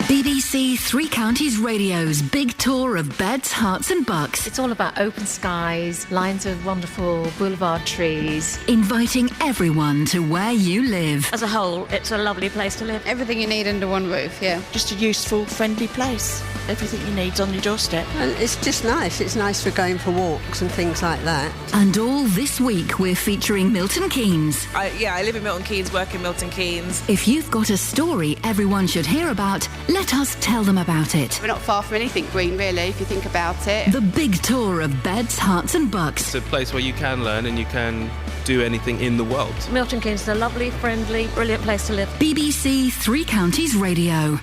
BBC Three Counties Radio's big tour of beds, hearts and bucks. It's all about open skies, lines of wonderful boulevard trees. Inviting everyone to where you live. As a whole, it's a lovely place to live. Everything you need under one roof, yeah. Just a useful, friendly place. Everything you need's on your doorstep. And it's just nice. It's nice for going for walks and things like that. And all this week we're featuring Milton Keynes. I live in Milton Keynes, work in Milton Keynes. If you've got a story everyone should hear about, let us tell them about it. We're not far from anything green, really, if you think about it. The big tour of beds, hearts and bucks. It's a place where you can learn and you can do anything in the world. Milton Keynes is a lovely, friendly, brilliant place to live. BBC Three Counties Radio.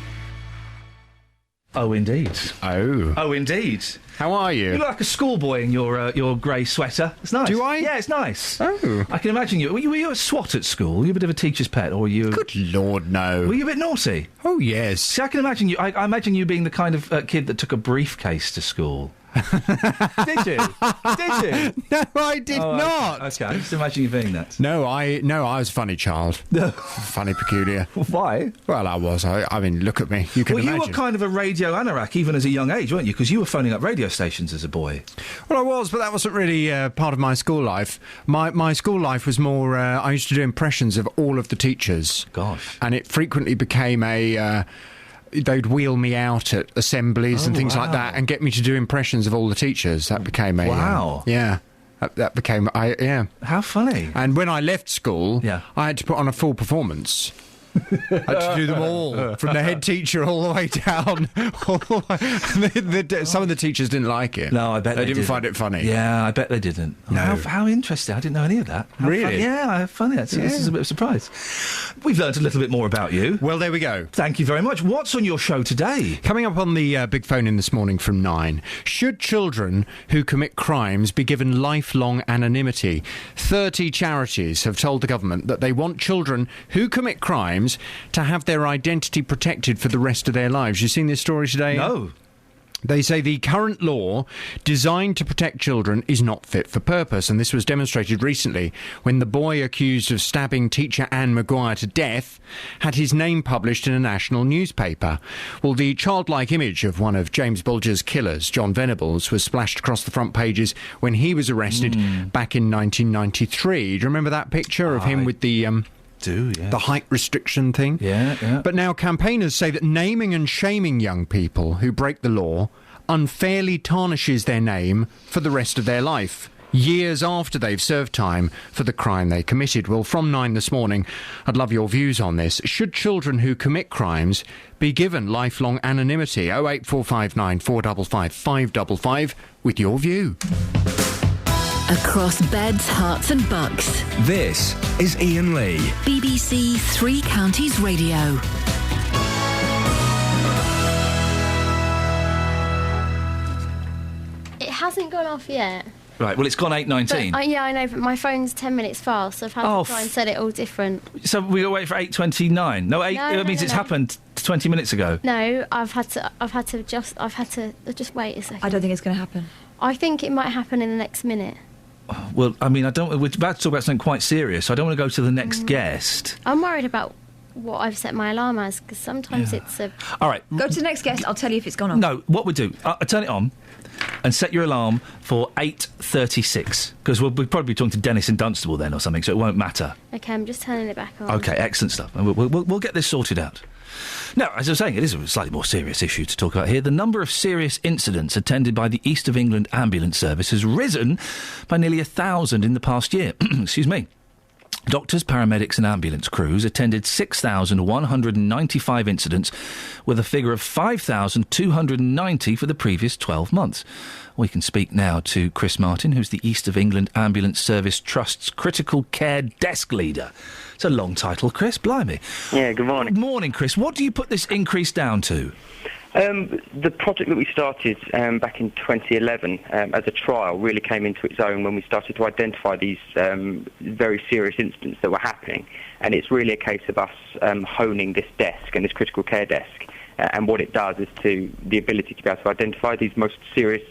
Oh, indeed. Oh, indeed. How are you? You look like a schoolboy in your grey sweater. It's nice. Do I? Yeah, it's nice. Oh. I can imagine you. Were you a swat at school? Were you a bit of a teacher's pet, or were you... Good Lord, no. Were you a bit naughty? Oh, yes. See, I can imagine you... I imagine you being the kind of kid that took a briefcase to school. Did you? Did you? No, I did not. Okay, I just imagine you being that. No, I was a funny child. Funny, peculiar. Why? Well, I was. I mean, look at me. You can imagine. You were kind of a radio anorak even as a young age, weren't you? Because you were phoning up radio stations as a boy. Well, I was, but that wasn't really part of my school life. My school life was more... I used to do impressions of all of the teachers. Gosh. And it frequently became a... they'd wheel me out at assemblies and things like that and get me to do impressions of all the teachers. That became a... Wow. Yeah. That became... yeah. How funny. And when I left school, I had to put on a full performance. I had to do them all, from the head teacher all the way down. Some of the teachers didn't like it. No, I bet they didn't find it funny. Yeah, I bet they didn't. No. How interesting. I didn't know any of that. Really? How funny. This is a bit of a surprise. We've learned a little bit more about you. Well, there we go. Thank you very much. What's on your show today? Coming up on the big phone in this morning from 9. Should children who commit crimes be given lifelong anonymity? 30 charities have told the government that they want children who commit crimes to have their identity protected for the rest of their lives. You seen this story today? No. They say the current law designed to protect children is not fit for purpose, and this was demonstrated recently when the boy accused of stabbing teacher Anne Maguire to death had his name published in a national newspaper. Well, the childlike image of one of James Bulger's killers, John Venables, was splashed across the front pages when he was arrested back in 1993. Do you remember that picture of him with the... the height restriction thing? Yeah. But now campaigners say that naming and shaming young people who break the law unfairly tarnishes their name for the rest of their life, years after they've served time for the crime they committed. Well, from 9 this morning, I'd love your views on this. Should children who commit crimes be given lifelong anonymity? 08459 455 555 with your view. Across beds, hearts and bucks. This is Iain Lee. BBC Three Counties Radio. It hasn't gone off yet. Right, well, it's gone 8:19. Yeah, I know, but my phone's 10 minutes fast, so I've had to try and set it all different. So we got to wait for 8:29. No, that means it's happened 20 minutes ago. No, I've had to just wait a second. I don't think it's going to happen. I think it might happen in the next minute. Well, I mean, we're about to talk about something quite serious, so I don't want to go to the next guest. I'm worried about what I've set my alarm as, because sometimes it's a... All right. Go to the next guest, I'll tell you if it's gone off. No, what we do, I'll turn it on and set your alarm for 8:36, because we'll probably be talking to Dennis in Dunstable then or something, so it won't matter. OK, I'm just turning it back on. OK, excellent stuff. And we'll get this sorted out. Now, as I was saying, it is a slightly more serious issue to talk about here. The number of serious incidents attended by the East of England Ambulance Service has risen by nearly 1,000 in the past year. Excuse me. Doctors, paramedics and ambulance crews attended 6,195 incidents, with a figure of 5,290 for the previous 12 months. We can speak now to Chris Martin, who's the East of England Ambulance Service Trust's Critical Care Desk Leader. It's a long title, Chris, blimey. Yeah, good morning. Good morning, Chris. What do you put this increase down to? The project that we started back in 2011 as a trial really came into its own when we started to identify these very serious incidents that were happening. And it's really a case of us honing this desk and this critical care desk. And what it does is to the ability to be able to identify these most serious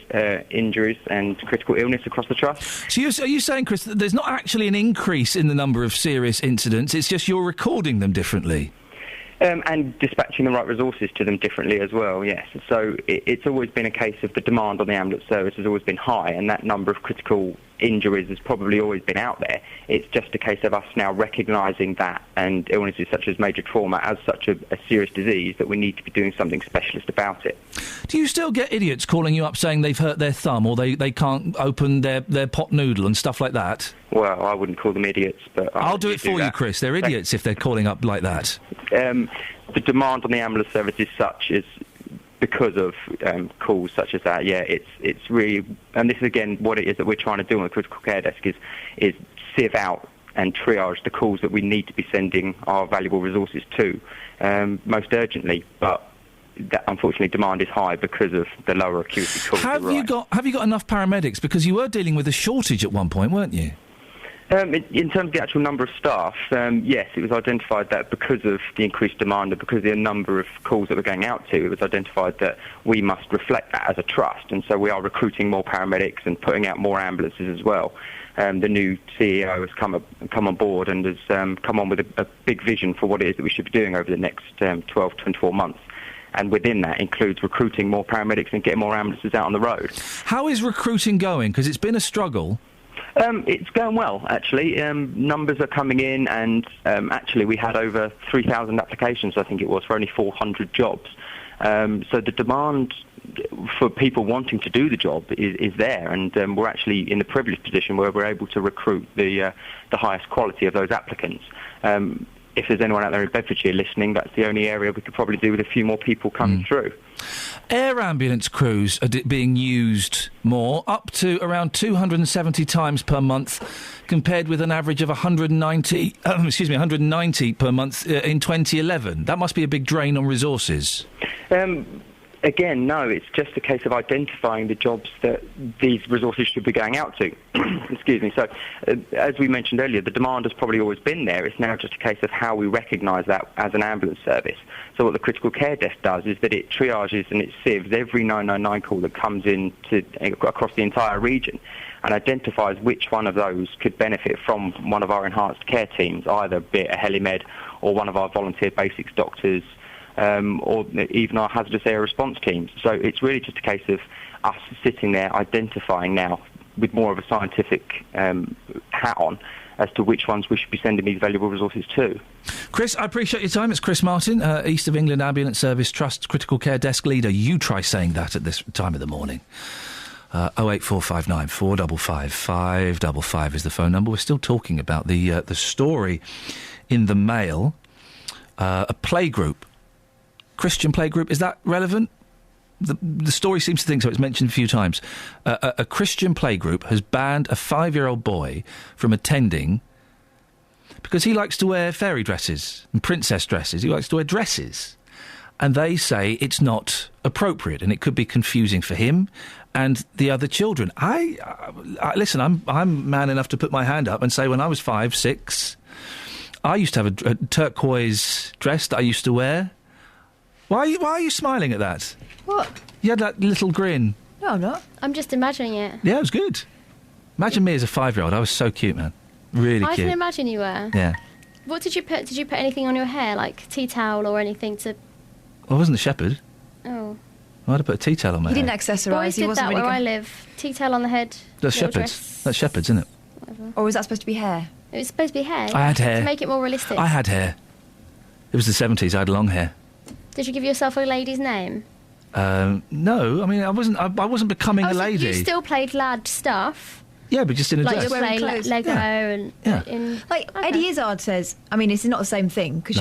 injuries and critical illness across the trust. So are you saying, Chris, that there's not actually an increase in the number of serious incidents, it's just you're recording them differently? And dispatching the right resources to them differently as well, yes. So it's always been a case of the demand on the ambulance service has always been high, and that number of critical injuries has probably always been out there. It's just a case of us now recognising that and illnesses such as major trauma as such a serious disease that we need to be doing something specialist about it. Do you still get idiots calling you up saying they've hurt their thumb or they can't open their pot noodle and stuff like that? Well, I wouldn't call them idiots, but... I'll do it for you, Chris. They're idiots if they're calling up like that. The demand on the ambulance service is such as because of calls such as that. Yeah, it's really, and this is again what it is that we're trying to do on the critical care desk is sieve out and triage the calls that we need to be sending our valuable resources to most urgently. But that, unfortunately, demand is high because of the lower acuity calls. Have you got enough paramedics? Because you were dealing with a shortage at one point, weren't you? In terms of the actual number of staff, yes, it was identified that because of the increased demand and because of the number of calls that were going out to, it was identified that we must reflect that as a trust, and so we are recruiting more paramedics and putting out more ambulances as well. The new CEO has come on board and has come on with a big vision for what it is that we should be doing over the next 12 to 24 months. And within that includes recruiting more paramedics and getting more ambulances out on the road. How is recruiting going? Because it's been a struggle. It's going well, actually. Numbers are coming in, and actually we had over 3,000 applications, I think it was, for only 400 jobs. So the demand for people wanting to do the job is there, and we're actually in the privileged position where we're able to recruit the highest quality of those applicants. If there's anyone out there in Bedfordshire listening, that's the only area we could probably do with a few more people coming through. Air ambulance crews are being used more, up to around 270 times per month, compared with an average of 190 per month in 2011. That must be a big drain on resources. Again, no, it's just a case of identifying the jobs that these resources should be going out to. Excuse me. So, as we mentioned earlier, the demand has probably always been there. It's now just a case of how we recognise that as an ambulance service. So what the critical care desk does is that it triages and it sieves every 999 call that comes in across the entire region and identifies which one of those could benefit from one of our enhanced care teams, either be it a helimed or one of our volunteer basics doctors, or even our hazardous area response teams. So it's really just a case of us sitting there identifying now with more of a scientific hat on as to which ones we should be sending these valuable resources to. Chris, I appreciate your time. It's Chris Martin, East of England Ambulance Service Trust Critical Care Desk Leader. You try saying that at this time of the morning. 08459 455 555 is the phone number. We're still talking about the story in the Mail. A playgroup. Christian playgroup, is that relevant? The story seems to think so. It's mentioned a few times. A Christian playgroup has banned a 5-year-old boy from attending because he likes to wear fairy dresses and princess dresses. He likes to wear dresses. And they say it's not appropriate and it could be confusing for him and the other children. Listen, I'm man enough to put my hand up and say when I was 5, 6, I used to have a turquoise dress that I used to wear. Why are you smiling at that? What? You had that little grin. No, I'm not. I'm just imagining it. Yeah, it was good. Imagine me as a 5-year-old. I was so cute, man. Really cute. I can imagine you were. Yeah. What did you put? Did you put anything on your hair, like tea towel or anything to... I wasn't a shepherd. Oh. Why'd I put a tea towel on my head? He didn't accessorise. Boys did that where I live. Tea towel on the head. That's shepherds. Dress. That's shepherds, isn't it? Whatever. Or was that supposed to be hair? It was supposed to be hair. I had hair. To make it more realistic. I had hair. It was the 70s. I had long hair. Did you give yourself a lady's name? No. I mean, I wasn't becoming a lady. You still played lad stuff. Yeah, but just in a like dress. you play Lego and... Yeah. Eddie Izzard says, I mean, it's not the same thing, because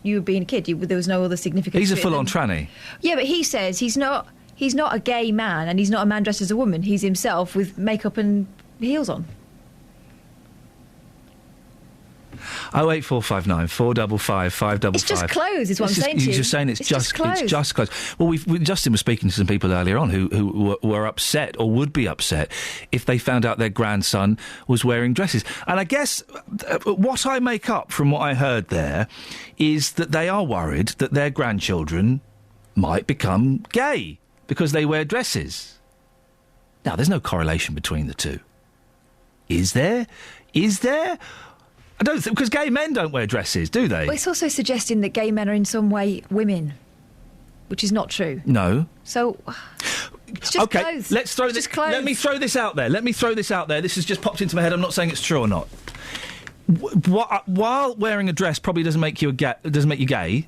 you were being a kid, there was no other significance. He's a to it full-on tranny. Yeah, but he says he's not a gay man, and he's not a man dressed as a woman. He's himself with makeup and heels on. 08459 455 555. It's just clothes, is what I'm saying to you. You're just saying it's just clothes. It's just clothes. Well, Justin was speaking to some people earlier on who were upset or would be upset if they found out their grandson was wearing dresses. And I guess what I make up from what I heard there is that they are worried that their grandchildren might become gay because they wear dresses. Now, there's no correlation between the two. Is there? I don't think, because gay men don't wear dresses, do they? Well, it's also suggesting that gay men are in some way women, which is not true. No. So, it's just clothes. Let's throw this. Let me throw this out there. This has just popped into my head. I'm not saying it's true or not. While wearing a dress probably doesn't make you gay.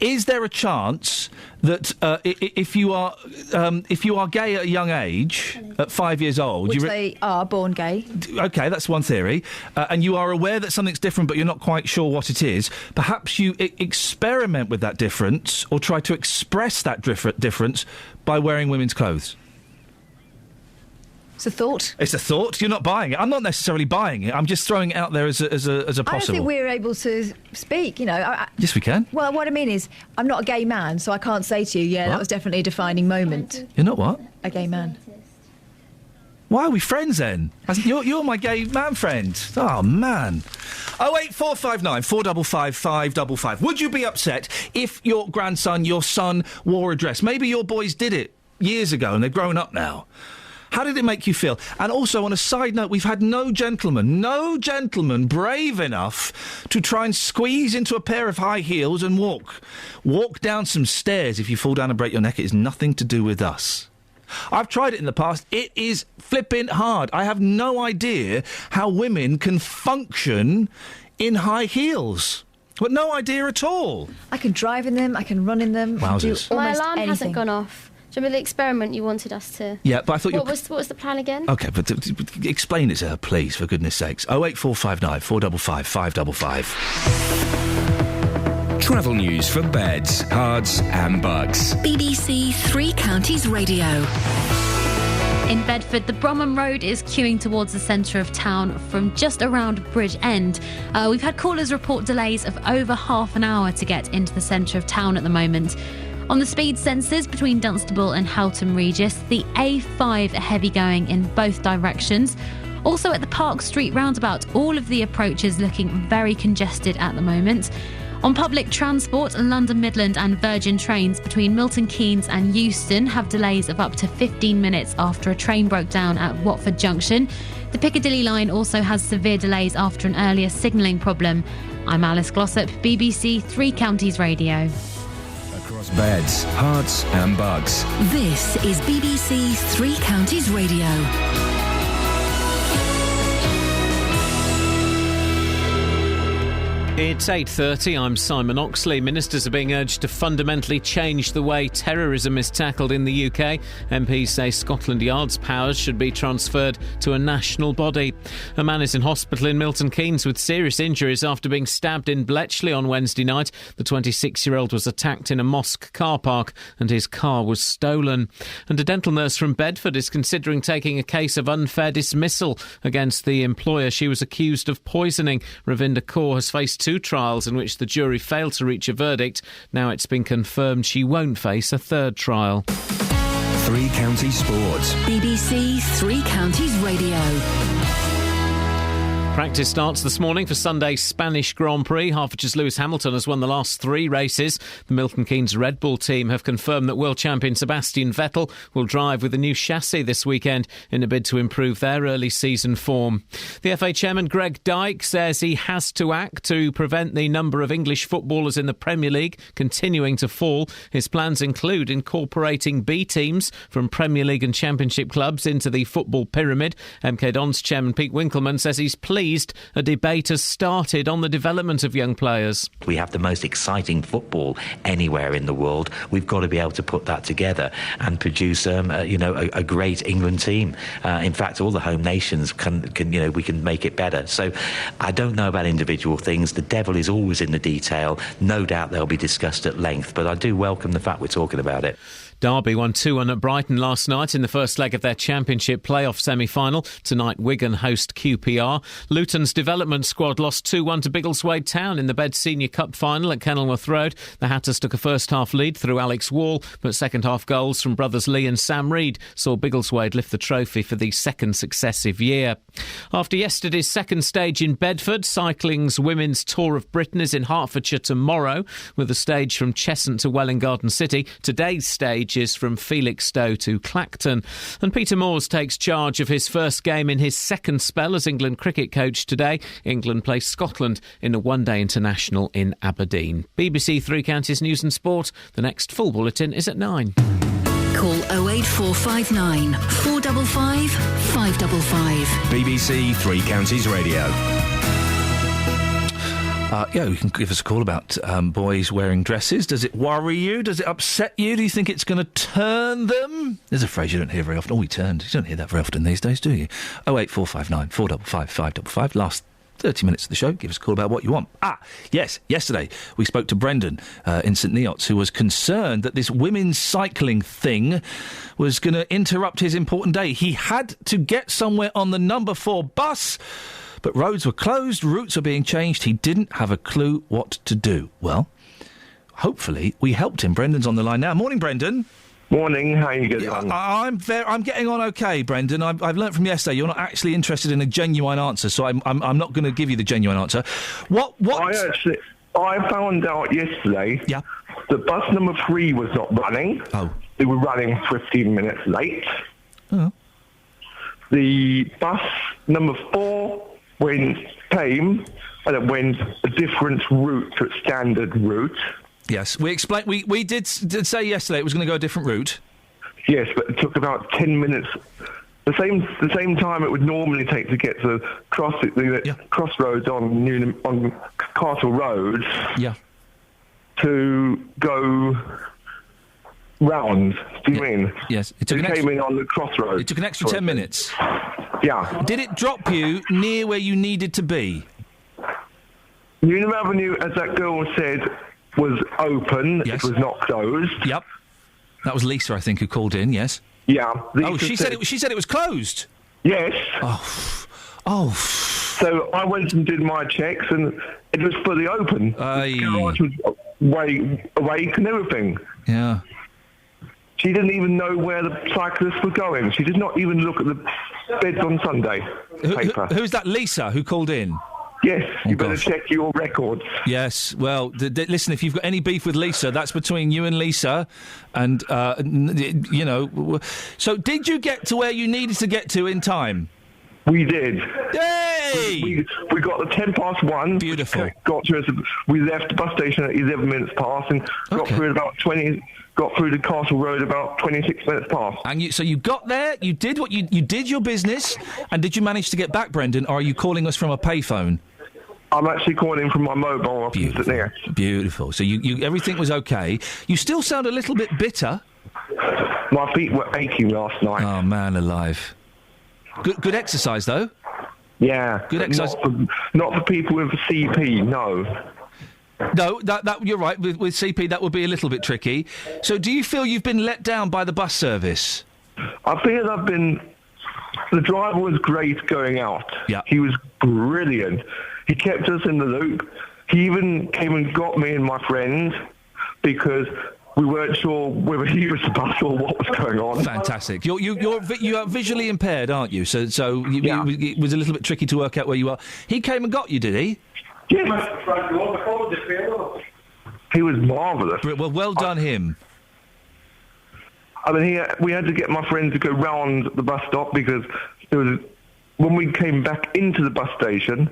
Is there a chance that if you are gay at a young age, at 5 years old, which they are born gay? Okay, that's one theory, and you are aware that something's different, but you're not quite sure what it is. Perhaps you experiment with that difference, or try to express that difference by wearing women's clothes. It's a thought. It's a thought. You're not buying it. I'm not necessarily buying it. I'm just throwing it out there as a possible. I don't think we're able to speak, Yes, we can. Well, what I mean is, I'm not a gay man, so I can't say to you, that was definitely a defining moment. You're not what? A gay man. Why are we friends then? You're my gay man friend. Oh, man. 08459 455 555. Would you be upset if your grandson, your son, wore a dress? Maybe your boys did it years ago and they're grown up now. How did it make you feel? And also, on a side note, we've had no gentleman brave enough to try and squeeze into a pair of high heels and walk down some stairs. If you fall down and break your neck, it is nothing to do with us. I've tried it in the past. It is flipping hard. I have no idea how women can function in high heels. But no idea at all. I can drive in them, I can run in them. Wowzers. My alarm anything. hasn't gone off. Do you remember the experiment you wanted us to... Yeah, but I thought what was the plan again? OK, but explain it to her, please, for goodness sakes. 08459 455 555. Travel news for beds, cards and bugs. BBC Three Counties Radio. In Bedford, the Bromham Road is queuing towards the centre of town from just around Bridge End. We've had callers report delays of over half an hour to get into the centre of town at the moment. On the speed sensors between Dunstable and Houghton Regis, the A5 are heavy going in both directions. Also at the Park Street roundabout, all of the approaches looking very congested at the moment. On public transport, London Midland and Virgin trains between Milton Keynes and Euston have delays of up to 15 minutes after a train broke down at Watford Junction. The Piccadilly line also has severe delays after an earlier signalling problem. I'm Alice Glossop, BBC Three Counties Radio. Across beds, hearts and bugs. This is BBC Three Counties Radio. It's 8:30. I'm Simon Oxley. Ministers are being urged to fundamentally change the way terrorism is tackled in the UK. MPs say Scotland Yard's powers should be transferred to a national body. A man is in hospital in Milton Keynes with serious injuries after being stabbed in Bletchley on Wednesday night. The 26-year-old was attacked in a mosque car park and his car was stolen. And a dental nurse from Bedford is considering taking a case of unfair dismissal against the employer she was accused of poisoning. Ravinda Kaur has faced 2 trials in which the jury failed to reach a verdict. Now it's been confirmed she won't face a 3rd trial. Three Counties Sports. BBC Three Counties Radio. Practice starts this morning for Sunday's Spanish Grand Prix. Hertfordshire's Lewis Hamilton has won the last 3 races. The Milton Keynes Red Bull team have confirmed that world champion Sebastian Vettel will drive with a new chassis this weekend in a bid to improve their early season form. The FA chairman Greg Dyke says he has to act to prevent the number of English footballers in the Premier League continuing to fall. His plans include incorporating B teams from Premier League and Championship clubs into the football pyramid. MK Dons chairman Pete Winkleman says he's pleased a debate has started on the development of young players. We have the most exciting football anywhere in the world. We've got to be able to put that together and produce, a great England team. In fact, all the home nations can we can make it better. So I don't know about individual things. The devil is always in the detail. No doubt they'll be discussed at length, but I do welcome the fact we're talking about it. Derby won 2-1 at Brighton last night in the first leg of their Championship playoff semi-final. Tonight, Wigan host QPR. Luton's development squad lost 2-1 to Biggleswade Town in the Bed Senior Cup final at Kenilworth Road. The Hatters took a first-half lead through Alex Wall, but second-half goals from brothers Lee and Sam Reed saw Biggleswade lift the trophy for the second successive year. After yesterday's second stage in Bedford, cycling's Women's Tour of Britain is in Hertfordshire tomorrow, with a stage from Cheshunt to Welwyn Garden City. Today's stage is from Felixstowe to Clacton. And Peter Moores takes charge of his first game in his second spell as England cricket coach today. England play Scotland in a one-day international in Aberdeen. BBC Three Counties News and Sport. The next full bulletin is at 9. Call 08459 455 555. BBC Three Counties Radio. You can give us a call about boys wearing dresses. Does it worry you? Does it upset you? Do you think it's going to turn them? There's a phrase you don't hear very often. Oh, he turned. You don't hear that very often these days, do you? 08459 455 555. Last 30 minutes of the show. Give us a call about what you want. Yes, yesterday we spoke to Brendan in St Neots, who was concerned that this women's cycling thing was going to interrupt his important day. He had to get somewhere on the number 4 bus, but roads were closed, routes were being changed. He didn't have a clue what to do. Well, hopefully we helped him. Brendan's on the line now. Morning, Brendan. Morning, how are you getting on? I'm getting on okay, Brendan. I've learnt from yesterday you're not actually interested in a genuine answer, so I'm not going to give you the genuine answer. What? I found out yesterday that bus number 3 was not running. Oh. They were running 15 minutes late. Oh. The bus number 4 came and it went a different route to its standard route. Yes, we did say yesterday it was going to go a different route. Yes, but it took about 10 minutes. The same time it would normally take to get to the crossroads on Castle Road. Yeah. To go round. Do you mean? Yes. It came in on the crossroads. It took an extra 10 minutes. Yeah. Did it drop you near where you needed to be? Unum Avenue, as that girl said, was open. Yes. It was not closed. Yep. That was Lisa, I think, who called in. Yes. Yeah. She said it was closed. Yes. Oh. So I went and did my checks, and it was fully open. The garage was awake and everything. Yeah. She didn't even know where the cyclists were going. She did not even look at the beds on Sunday paper. Who's that Lisa who called in? Yes, you better check your records. Yes, well, listen, if you've got any beef with Lisa, that's between you and Lisa, and, you know... So, did you get to where you needed to get to in time? We did. Yay! We got the 1:10. Beautiful. We left the bus station at 11 minutes past and got through at about 20... Got through the Castle Road about 26 minutes past. And so you got there, you did what you did your business, and did you manage to get back, Brendan, or are you calling us from a payphone? I'm actually calling in from my mobile. Beautiful. So you everything was okay. You still sound a little bit bitter. My feet were aching last night. Oh, man alive. Good exercise, though. Yeah. Good exercise. Not for people with CP, no. No, that you're right. With CP, that would be a little bit tricky. So, do you feel you've been let down by the bus service? I feel I've been. The driver was great going out. Yeah. He was brilliant. He kept us in the loop. He even came and got me and my friend because we weren't sure whether he was the bus or what was going on. Fantastic. You are visually impaired, aren't you? So it was a little bit tricky to work out where you are. He came and got you, did he? Yes. He was marvellous. Well done him. I mean, we had to get my friend to go round the bus stop because when we came back into the bus station,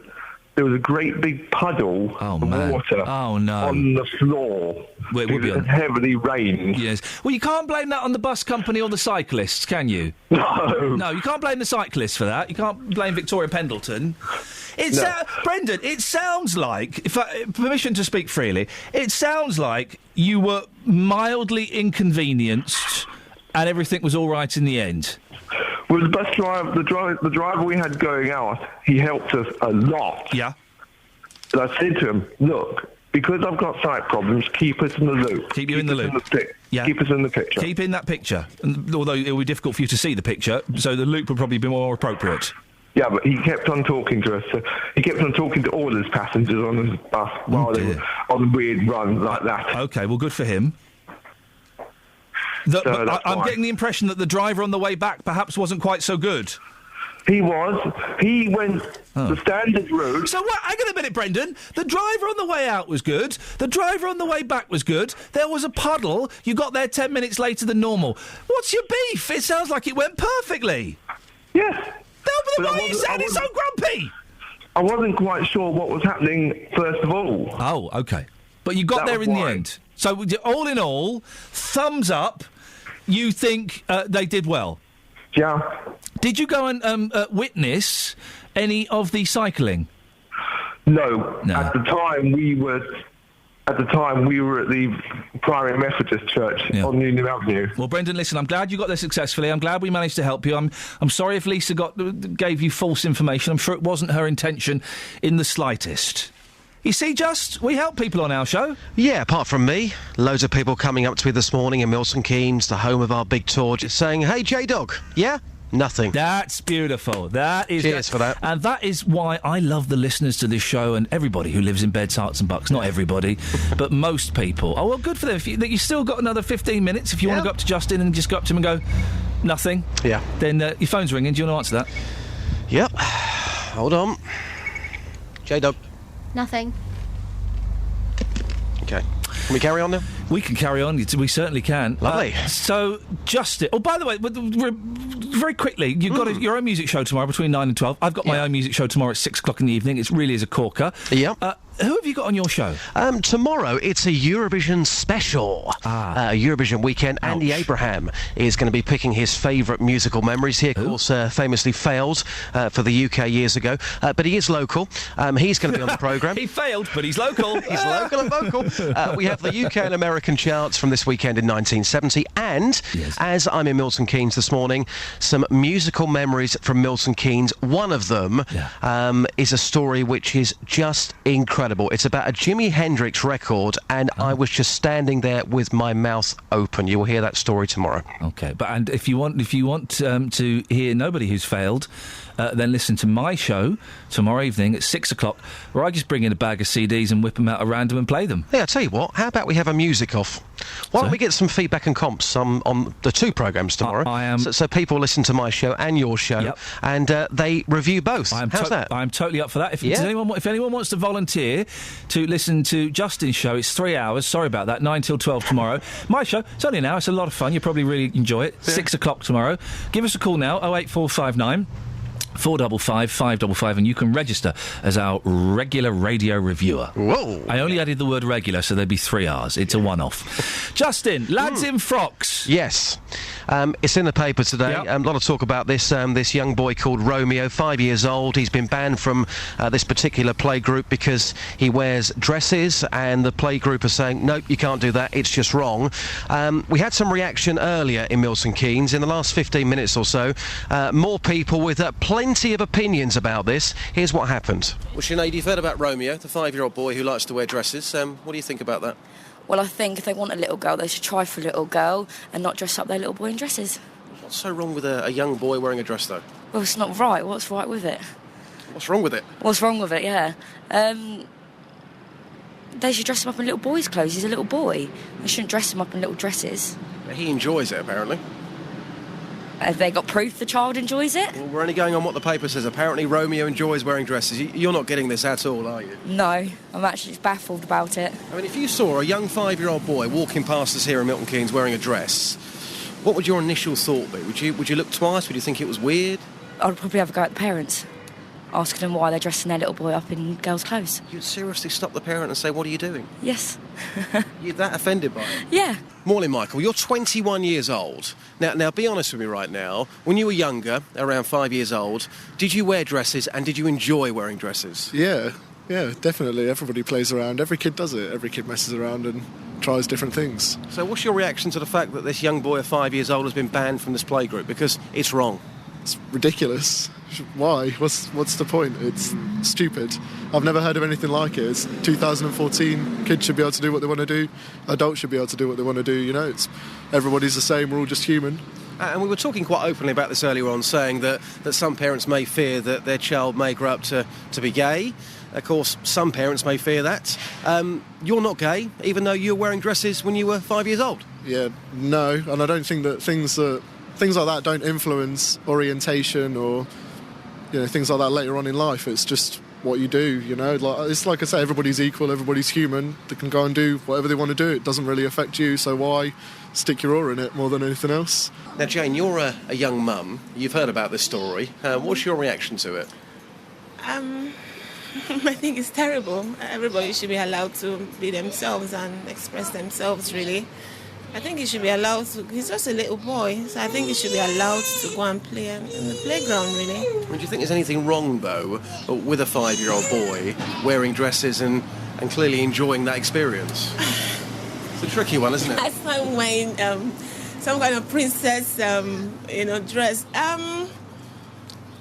there was a great big puddle of water on the floor. Well, it would be heavily rained. Yes. Well, you can't blame that on the bus company or the cyclists, can you? No, you can't blame the cyclists for that. You can't blame Victoria Pendleton. Brendan, it sounds like, permission to speak freely, it sounds like you were mildly inconvenienced and everything was all right in the end. Well, the bus driver, the driver we had going out, he helped us a lot. Yeah. And I said to him, look, because I've got sight problems, keep us in the loop. Keep you in the loop. Keep us in the picture. Keep in that picture. Although it will be difficult for you to see the picture, so the loop would probably be more appropriate. Yeah, but he kept on talking to us. He kept on talking to all his passengers on his bus while they were on weird runs like that. OK, well, good for him. I'm getting the impression that the driver on the way back perhaps wasn't quite so good. He was. He went the standard route. So what? Hang on a minute, Brendan. The driver on the way out was good. The driver on the way back was good. There was a puddle. You got there 10 minutes later than normal. What's your beef? It sounds like it went perfectly. Yes. No, but why are you sounding so grumpy? I wasn't quite sure what was happening first of all. Oh, OK. But you got there in the end. So all in all, thumbs up. You think they did well? Yeah. Did you go and witness any of the cycling? No. At the time we were at the Primary Methodist Church on Unum Avenue. Well, Brendan, listen, I'm glad you got there successfully. I'm glad we managed to help you. I'm sorry if Lisa gave you false information. I'm sure it wasn't her intention in the slightest. You see, we help people on our show. Yeah, apart from me. Loads of people coming up to me this morning in Milton Keynes, the home of our big tour, just saying, hey, J-Dog, yeah? Nothing. That's beautiful. That is. Cheers for that. And that is why I love the listeners to this show and everybody who lives in Beds, Herts and Bucks. Not everybody, but most people. Oh, well, good for them. If you still got another 15 minutes, if you want to go up to Justin and just go up to him and go, nothing. Yeah. Then your phone's ringing. Do you want to answer that? Yep. Hold on. J-Dub. Nothing. Okay. Can we carry on now? We can carry on. We certainly can. Lovely. So, Justin... Oh, by the way, very quickly, you've got your own music show tomorrow between 9 and 12. I've got my own music show tomorrow at 6 o'clock in the evening. It really is a corker. Yeah. Who have you got on your show? Tomorrow, it's a Eurovision special. Eurovision weekend. Ouch. Andy Abraham is going to be picking his favourite musical memories. He, of course, famously failed for the UK years ago. But he is local. He's going to be on the programme. He failed, but he's local. He's local and vocal. We have the UK and American charts from this weekend in 1970. And, as I'm in Milton Keynes this morning, some musical memories from Milton Keynes. One of them is a story which is just incredible. It's about a Jimi Hendrix record, and I was just standing there with my mouth open. You will hear that story tomorrow. Okay, and if you want to hear nobody who's failed, then listen to my show tomorrow evening at 6 o'clock, where I just bring in a bag of CDs and whip them out at random and play them. Yeah, I tell you what. How about we have a music off? Why don't we get some feedback and comps on the two programmes tomorrow? So people listen to my show and your show, and they review both. How's that? I'm totally up for that. If anyone wants to volunteer to listen to Justin's show, it's 3 hours. Sorry about that. 9 till 12 tomorrow. My show, it's only an hour. It's a lot of fun. You'll probably really enjoy it. 6 o'clock tomorrow. Give us a call now. 08459 455 555, and you can register as our regular radio reviewer. Whoa! I only added the word regular, so there'd be 3 hours. It's a one-off. Justin, lads in frocks. Yes. It's in the paper today. A lot of talk about this young boy called Romeo, 5 years old. He's been banned from this particular playgroup because he wears dresses, and the playgroup are saying, nope, you can't do that, it's just wrong. We had some reaction earlier in Milton Keynes. In the last 15 minutes or so, more people with plenty of opinions about this. Here's what happened. Well, Sinead, you've heard about Romeo, the 5-year-old boy who likes to wear dresses. What do you think about that? Well, I think if they want a little girl, they should try for a little girl and not dress up their little boy in dresses. What's so wrong with a young boy wearing a dress, though? Well, it's not right. What's right with it? What's wrong with it? What's wrong with it, yeah. They should dress him up in little boy's clothes. He's a little boy. They shouldn't dress him up in little dresses. He enjoys it, apparently. Have they got proof the child enjoys it? Well, we're only going on what the paper says. Apparently Romeo enjoys wearing dresses. You're not getting this at all, are you? No, I'm actually just baffled about it. I mean, if you saw a young 5-year-old boy walking past us here in Milton Keynes wearing a dress, what would your initial thought be? Would you look twice? Would you think it was weird? I'd probably have a go at the parents, asking them why they're dressing their little boy up in girls' clothes. You'd seriously stop the parent and say, what are you doing? Yes. You're that offended by it? Yeah. Morning, Michael. You're 21 years old. Now, be honest with me right now. When you were younger, around 5 years old, did you wear dresses and did you enjoy wearing dresses? Yeah, definitely. Everybody plays around. Every kid does it. Every kid messes around and tries different things. So what's your reaction to the fact that this young boy of 5 years old has been banned from this playgroup? Because it's wrong. It's ridiculous. Why? What's the point? It's stupid. I've never heard of anything like it. It's 2014. Kids should be able to do what they want to do. Adults should be able to do what they want to do. You know, everybody's the same. We're all just human. And we were talking quite openly about this earlier on, saying that some parents may fear that their child may grow up to be gay. Of course, some parents may fear that. You're not gay, even though you were wearing dresses when you were 5 years old. Yeah, no, and I don't think that things like that don't influence orientation or, things like that later on in life. It's just what you do, It's like I say, everybody's equal, everybody's human. They can go and do whatever they want to do. It doesn't really affect you, so why stick your oar in it more than anything else? Now, Jane, you're a young mum. You've heard about this story. What's your reaction to it? I think it's terrible. Everybody should be allowed to be themselves and express themselves, really. I think he should be allowed to... He's just a little boy, so I think he should be allowed to go and play in the playground, really. Do you think there's anything wrong, though, with a 5-year-old boy wearing dresses and clearly enjoying that experience? It's a tricky one, isn't it? Last time wearing some kind of princess, dress.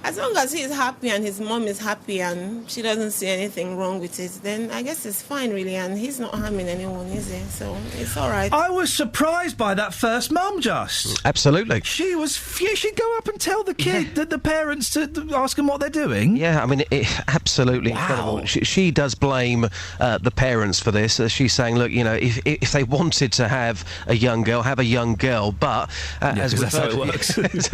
As long as he's happy and his mom is happy and she doesn't see anything wrong with it, then I guess it's fine, really. And he's not harming anyone, is he? So it's all right. I was surprised by that first mum, just. Absolutely. She'd go up and tell the kid, the parents, to ask them what they're doing. Yeah, I mean, absolutely incredible. She does blame the parents for this. She's saying, look, if they wanted to have a young girl, have a young girl, but as that's how it works.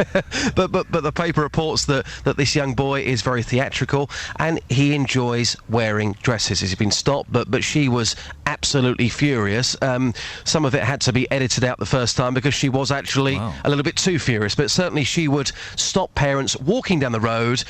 but the paper reports that this young boy is very theatrical and he enjoys wearing dresses. He's been stopped, but she was absolutely furious. Some of it had to be edited out the first time because she was actually a little bit too furious, but certainly she would stop parents walking down the road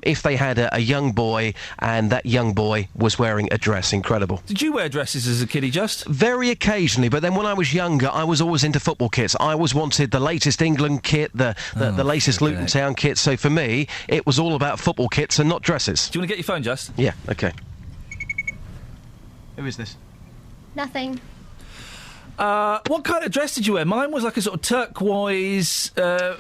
if they had a young boy and that young boy was wearing a dress. Incredible. Did you wear dresses as a kiddie, just? Very occasionally, but then when I was younger, I was always into football kits. I always wanted the latest England kit, the latest Luton Town kit, so for me, it was all about football kits and not dresses. Do you want to get your phone, Just? Yeah, OK. Who is this? Nothing. What kind of dress did you wear? Mine was like a sort of turquoise,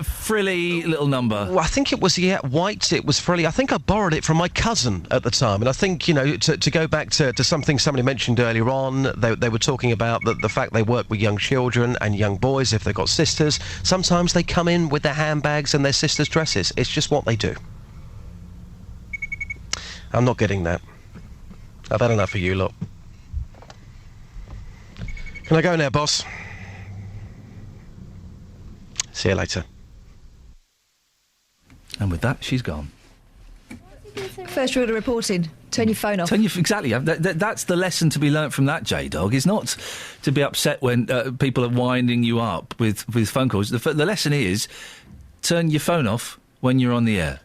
frilly little number. Well, I think it was, white. It was frilly. I think I borrowed it from my cousin at the time. And I think, to go back to something somebody mentioned earlier on, they were talking about the fact they work with young children and young boys if they've got sisters. Sometimes they come in with their handbags and their sisters' dresses. It's just what they do. I'm not getting that. I've had enough of you lot. Can I go now, boss? See you later. And with that, she's gone. First rule of reporting, turn your phone off. Exactly. That's the lesson to be learnt from that, J-Dog, is not to be upset when people are winding you up with phone calls. The lesson is, turn your phone off when you're on the air.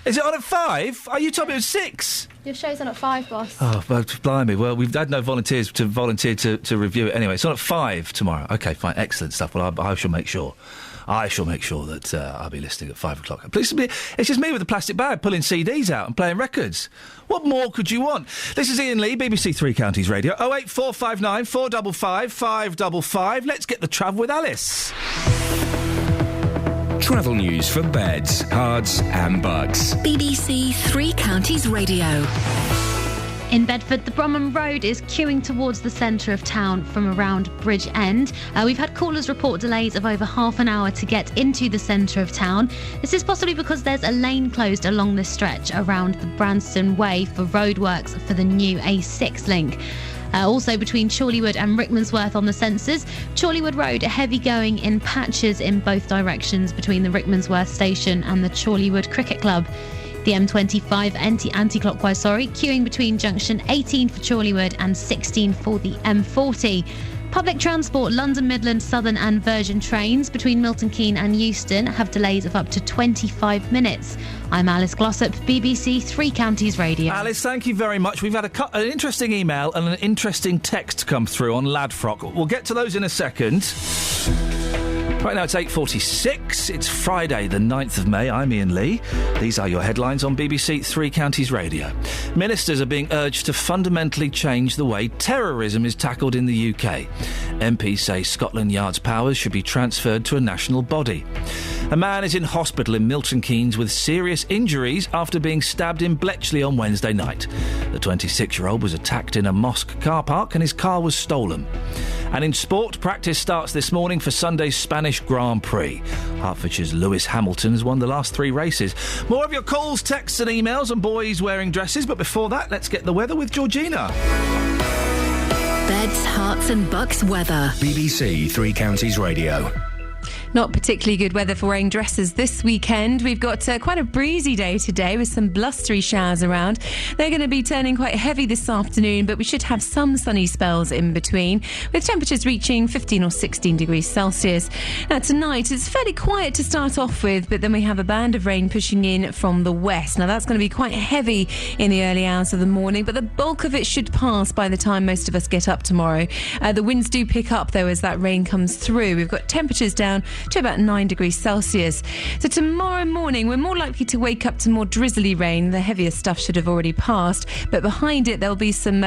Is it on at 5? Oh, you told me it was 6. Your show's on at 5, boss. Oh, blimey. Well, we've had no volunteers to volunteer to review it. Anyway, it's on at 5 tomorrow. OK, fine. Excellent stuff. Well, I shall make sure. That I'll be listening at 5 o'clock. Please, it's just me with a plastic bag pulling CDs out and playing records. What more could you want? This is Iain Lee, BBC Three Counties Radio. 08459 455 555. Let's get the travel with Alice. Travel news for beds, cards and bugs. BBC Three Counties Radio. In Bedford, the Bromham Road is queuing towards the centre of town from around Bridge End. We've had callers report delays of over half an hour to get into the centre of town. This is possibly because there's a lane closed along this stretch around the Branston Way for roadworks for the new A6 link. Also between Chorleywood and Rickmansworth on the sensors. Chorleywood Road, heavy going in patches in both directions between the Rickmansworth station and the Chorleywood Cricket Club. The M25 anti-clockwise, queuing between junction 18 for Chorleywood and 16 for the M40. Public transport, London Midland, Southern and Virgin trains between Milton Keynes and Euston have delays of up to 25 minutes. I'm Alice Glossop, BBC Three Counties Radio. Alice, thank you very much. We've had an interesting email and an interesting text come through on Ladfrock. We'll get to those in a second. Right now it's 8:46. It's Friday, the 9th of May. I'm Iain Lee. These are your headlines on BBC Three Counties Radio. Ministers are being urged to fundamentally change the way terrorism is tackled in the UK. MPs say Scotland Yard's powers should be transferred to a national body. A man is in hospital in Milton Keynes with serious injuries after being stabbed in Bletchley on Wednesday night. The 26-year-old was attacked in a mosque car park and his car was stolen. And in sport, practice starts this morning for Sunday's Spanish Grand Prix. Hertfordshire's Lewis Hamilton has won the last 3 races. More of your calls, texts and emails on boys wearing dresses, but before that, let's get the weather with Georgina. Beds, Herts and Bucks weather. BBC Three Counties Radio. Not particularly good weather for wearing dresses this weekend. We've got quite a breezy day today with some blustery showers around. They're going to be turning quite heavy this afternoon, but we should have some sunny spells in between, with temperatures reaching 15 or 16 degrees Celsius. Now tonight, it's fairly quiet to start off with, but then we have a band of rain pushing in from the west. Now that's going to be quite heavy in the early hours of the morning, but the bulk of it should pass by the time most of us get up tomorrow. The winds do pick up, though, as that rain comes through. We've got temperatures down to about 9 degrees Celsius. So tomorrow morning, we're more likely to wake up to more drizzly rain. The heavier stuff should have already passed, but behind it there'll be some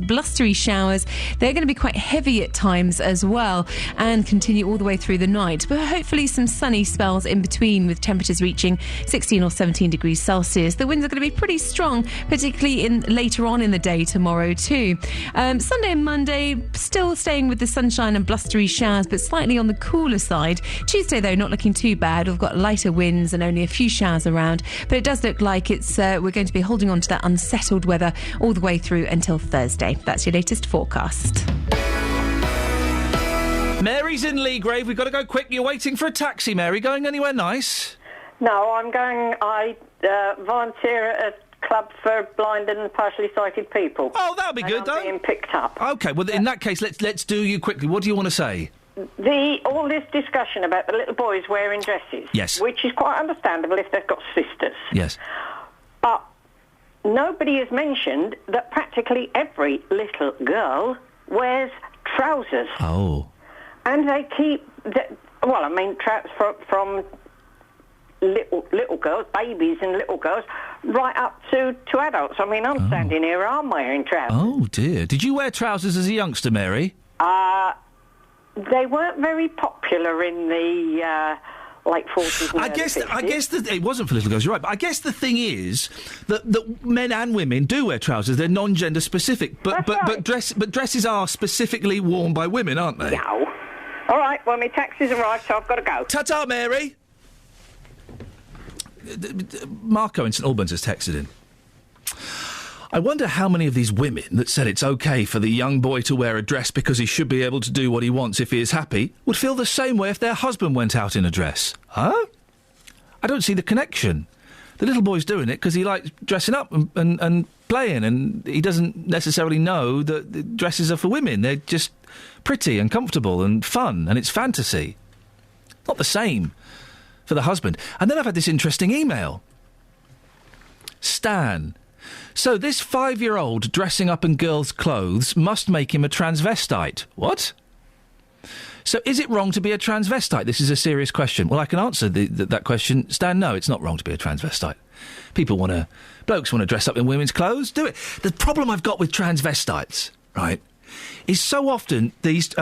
blustery showers. They're going to be quite heavy at times as well and continue all the way through the night, but hopefully some sunny spells in between, with temperatures reaching 16 or 17 degrees Celsius. The winds are going to be pretty strong, particularly later on in the day tomorrow too. Sunday and Monday still staying with the sunshine and blustery showers, but slightly on the cooler side. Tuesday though, not looking too bad. We've got lighter winds and only a few showers around, but it does look like we're going to be holding on to that unsettled weather all the way through until Thursday. That's your latest forecast. Mary's in Leagrave. We've got to go quick. You're waiting for a taxi, Mary. Going anywhere nice? No, I volunteer at a club for blind and partially sighted people. Oh, that'll be good, though. Being picked up. OK, well, in that case, let's do you quickly. What do you want to say? All this discussion about the little boys wearing dresses. Yes. Which is quite understandable if they've got sisters. Yes. But nobody has mentioned that practically every little girl wears trousers. Oh. And they keep... from little girls, babies and little girls, right up to adults. I mean, I'm standing here, I'm wearing trousers. Oh, dear. Did you wear trousers as a youngster, Mary? They weren't very popular in the late 40s and I guess that it wasn't for little girls, you're right. But I guess the thing is that men and women do wear trousers. They're non-gender specific. But dresses are specifically worn by women, aren't they? No. All right, well, my taxi's arrived, so I've got to go. Ta-ta, Mary! Marco in St Albans has texted in. I wonder how many of these women that said it's OK for the young boy to wear a dress because he should be able to do what he wants if he is happy would feel the same way if their husband went out in a dress. Huh? I don't see the connection. The little boy's doing it because he likes dressing up and playing, and he doesn't necessarily know that the dresses are for women. They're just pretty and comfortable and fun, and it's fantasy. Not the same for the husband. And then I've had this interesting email. Stan. So this 5-year-old dressing up in girls' clothes must make him a transvestite. What? So is it wrong to be a transvestite? This is a serious question. Well, I can answer that question. Stan, no, it's not wrong to be a transvestite. Blokes want to dress up in women's clothes, do it. The problem I've got with transvestites, right, is so often these,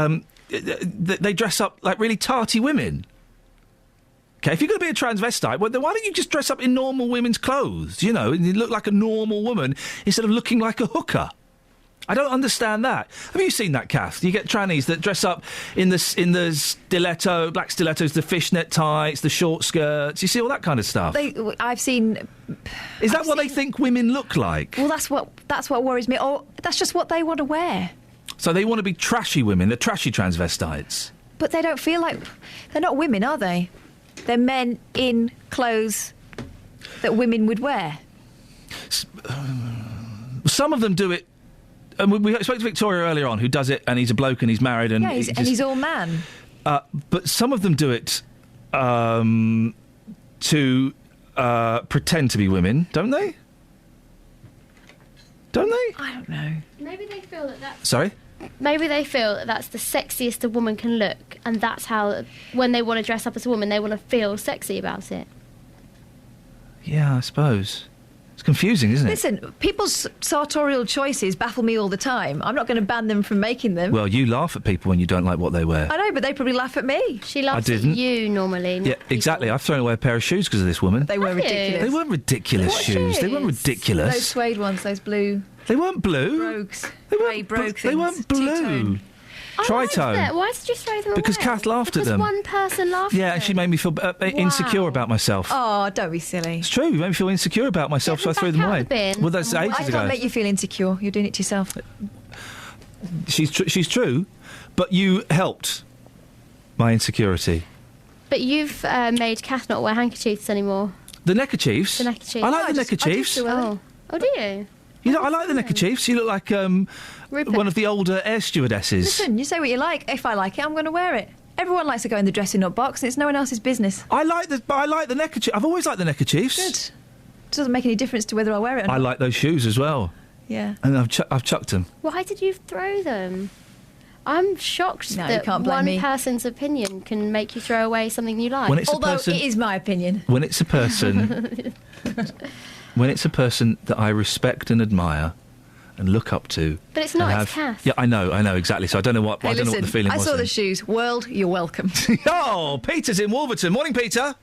they dress up like really tarty women. OK, if you're going to be a transvestite, well, then why don't you just dress up in normal women's clothes, you know, and you look like a normal woman instead of looking like a hooker? I don't understand that. Have you seen that, Kath? You get trannies that dress up in the stiletto, black stilettos, the fishnet tights, the short skirts. You see all that kind of stuff. I've seen... Is that what they think women look like? Well, that's what worries me. Or that's just what they want to wear. So they want to be trashy women. They're trashy transvestites. But they don't feel like... They're not women, are they? They're men in clothes that women would wear. Some of them do it. And we spoke to Victoria earlier on, who does it, and he's a bloke and he's married, and he's all man. But some of them do it to pretend to be women, don't they? Don't they? I don't know. Maybe they feel that that's... Sorry? Maybe they feel that that's the sexiest a woman can look, and that's how, when they want to dress up as a woman, they want to feel sexy about it. Yeah, I suppose. It's confusing, isn't it? Listen, people's sartorial choices baffle me all the time. I'm not going to ban them from making them. Well, you laugh at people when you don't like what they wear. I know, but they probably laugh at me. She laughs at you normally. Yeah, exactly. I've thrown away a pair of shoes because of this woman. They were ridiculous. They weren't ridiculous shoes. They weren't ridiculous. Those suede ones, those blue... They weren't blue. Brogues. Grey brogue things. They weren't blue. Two-tone. Tritone. Why did you throw them Because away? Kath laughed at them. Because one person laughed Yeah, at and them. she made me feel insecure about myself. Oh, don't be silly. It's true. You made me feel insecure about myself, so I threw them away. Well, that's ages I ago. can't make you feel insecure. You're doing it to yourself. She's true, but you helped my insecurity. But you've made Kath not wear handkerchiefs anymore. The neckerchiefs? The neckerchiefs. I like the neckerchiefs. Oh, do you? You know, I like the neckerchiefs. You look like one of the older air stewardesses. Listen, you say what you like. If I like it, I'm going to wear it. Everyone likes to go in the dressing up box, and it's no one else's business. I like the neckerchief. I've always liked the neckerchiefs. Good. It doesn't make any difference to whether I wear it or not. I like those shoes as well. Yeah. And I've chucked them. Why did you throw them? I'm shocked No, you that can't blame one me. person's opinion can make you throw away something you like. When it's a Although person- it is my opinion. When it's a person, when it's a person that I respect and admire and look up to. But it's not, and it's Kath. Yeah, I know, exactly. So I don't know what Hey, I don't know listen, what the feeling I was. saw then. the shoes. World, you're welcome. Oh, Peter's in Wolverton. Morning, Peter.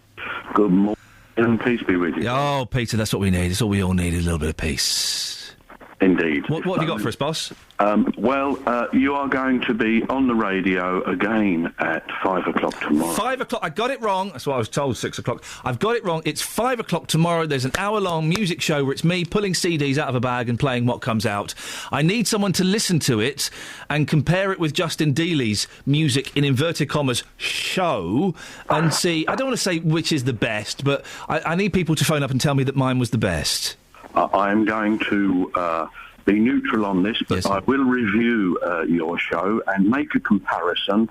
Good morning, and peace be with you. Oh, Peter, that's what we need. It's all we all need, a little bit of peace. Indeed. What have you got for us, boss? You are going to be on the radio again at 5 o'clock tomorrow. 5 o'clock. I got it wrong. That's what I was told, 6 o'clock. I've got it wrong. It's 5 o'clock tomorrow. There's an hour-long music show where it's me pulling CDs out of a bag and playing what comes out. I need someone to listen to it and compare it with Justin Dealey's music, in inverted commas, show, and see... I don't want to say which is the best, but I need people to phone up and tell me that mine was the best. I am going to be neutral on this, but I will review your show and make a comparison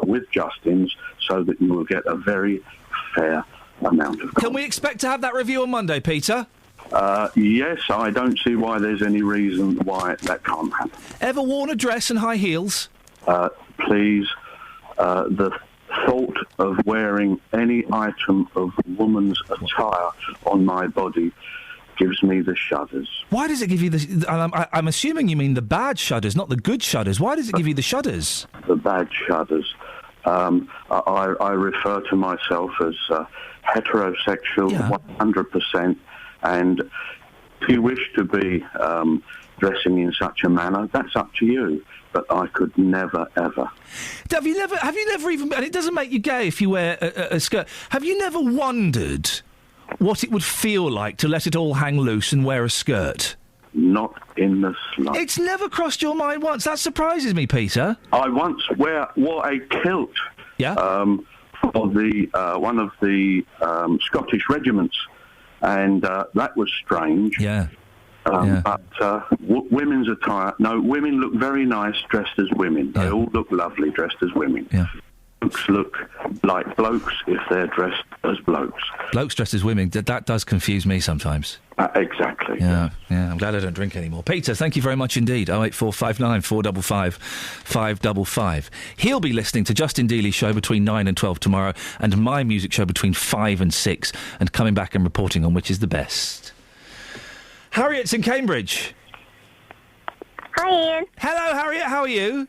with Justin's so that you will get a very fair amount of... Can we expect to have that review on Monday, Peter? Yes, I don't see why there's any reason why that can't happen. Ever worn a dress and high heels? Please, the thought of wearing any item of woman's attire on my body gives me the shudders. Why does it give you the... I'm assuming you mean the bad shudders, not the good shudders. Why does it give you the shudders? The bad shudders. I refer to myself as heterosexual 100%, and if you wish to be dressing in such a manner, that's up to you. But I could never, ever. Have you never even... And it doesn't make you gay if you wear a skirt. Have you never wondered what it would feel like to let it all hang loose and wear a skirt? Not in the slightest. It's never crossed your mind once. That surprises me, Peter. I once wore a kilt for the one of the Scottish regiments, and that was strange. Yeah. But women's attire, no, women look very nice dressed as women. They all look lovely dressed as women. Yeah. Blokes look like blokes if they're dressed as blokes. Blokes dressed as women, that does confuse me sometimes. Exactly. Yeah, I'm glad I don't drink anymore. Peter, thank you very much indeed. 08459 455 555. He'll be listening to Justin Dealey's show between 9 and 12 tomorrow, and my music show between 5 and 6, and coming back and reporting on which is the best. Harriet's in Cambridge. Hi, Ian. Hello, Harriet. How are you?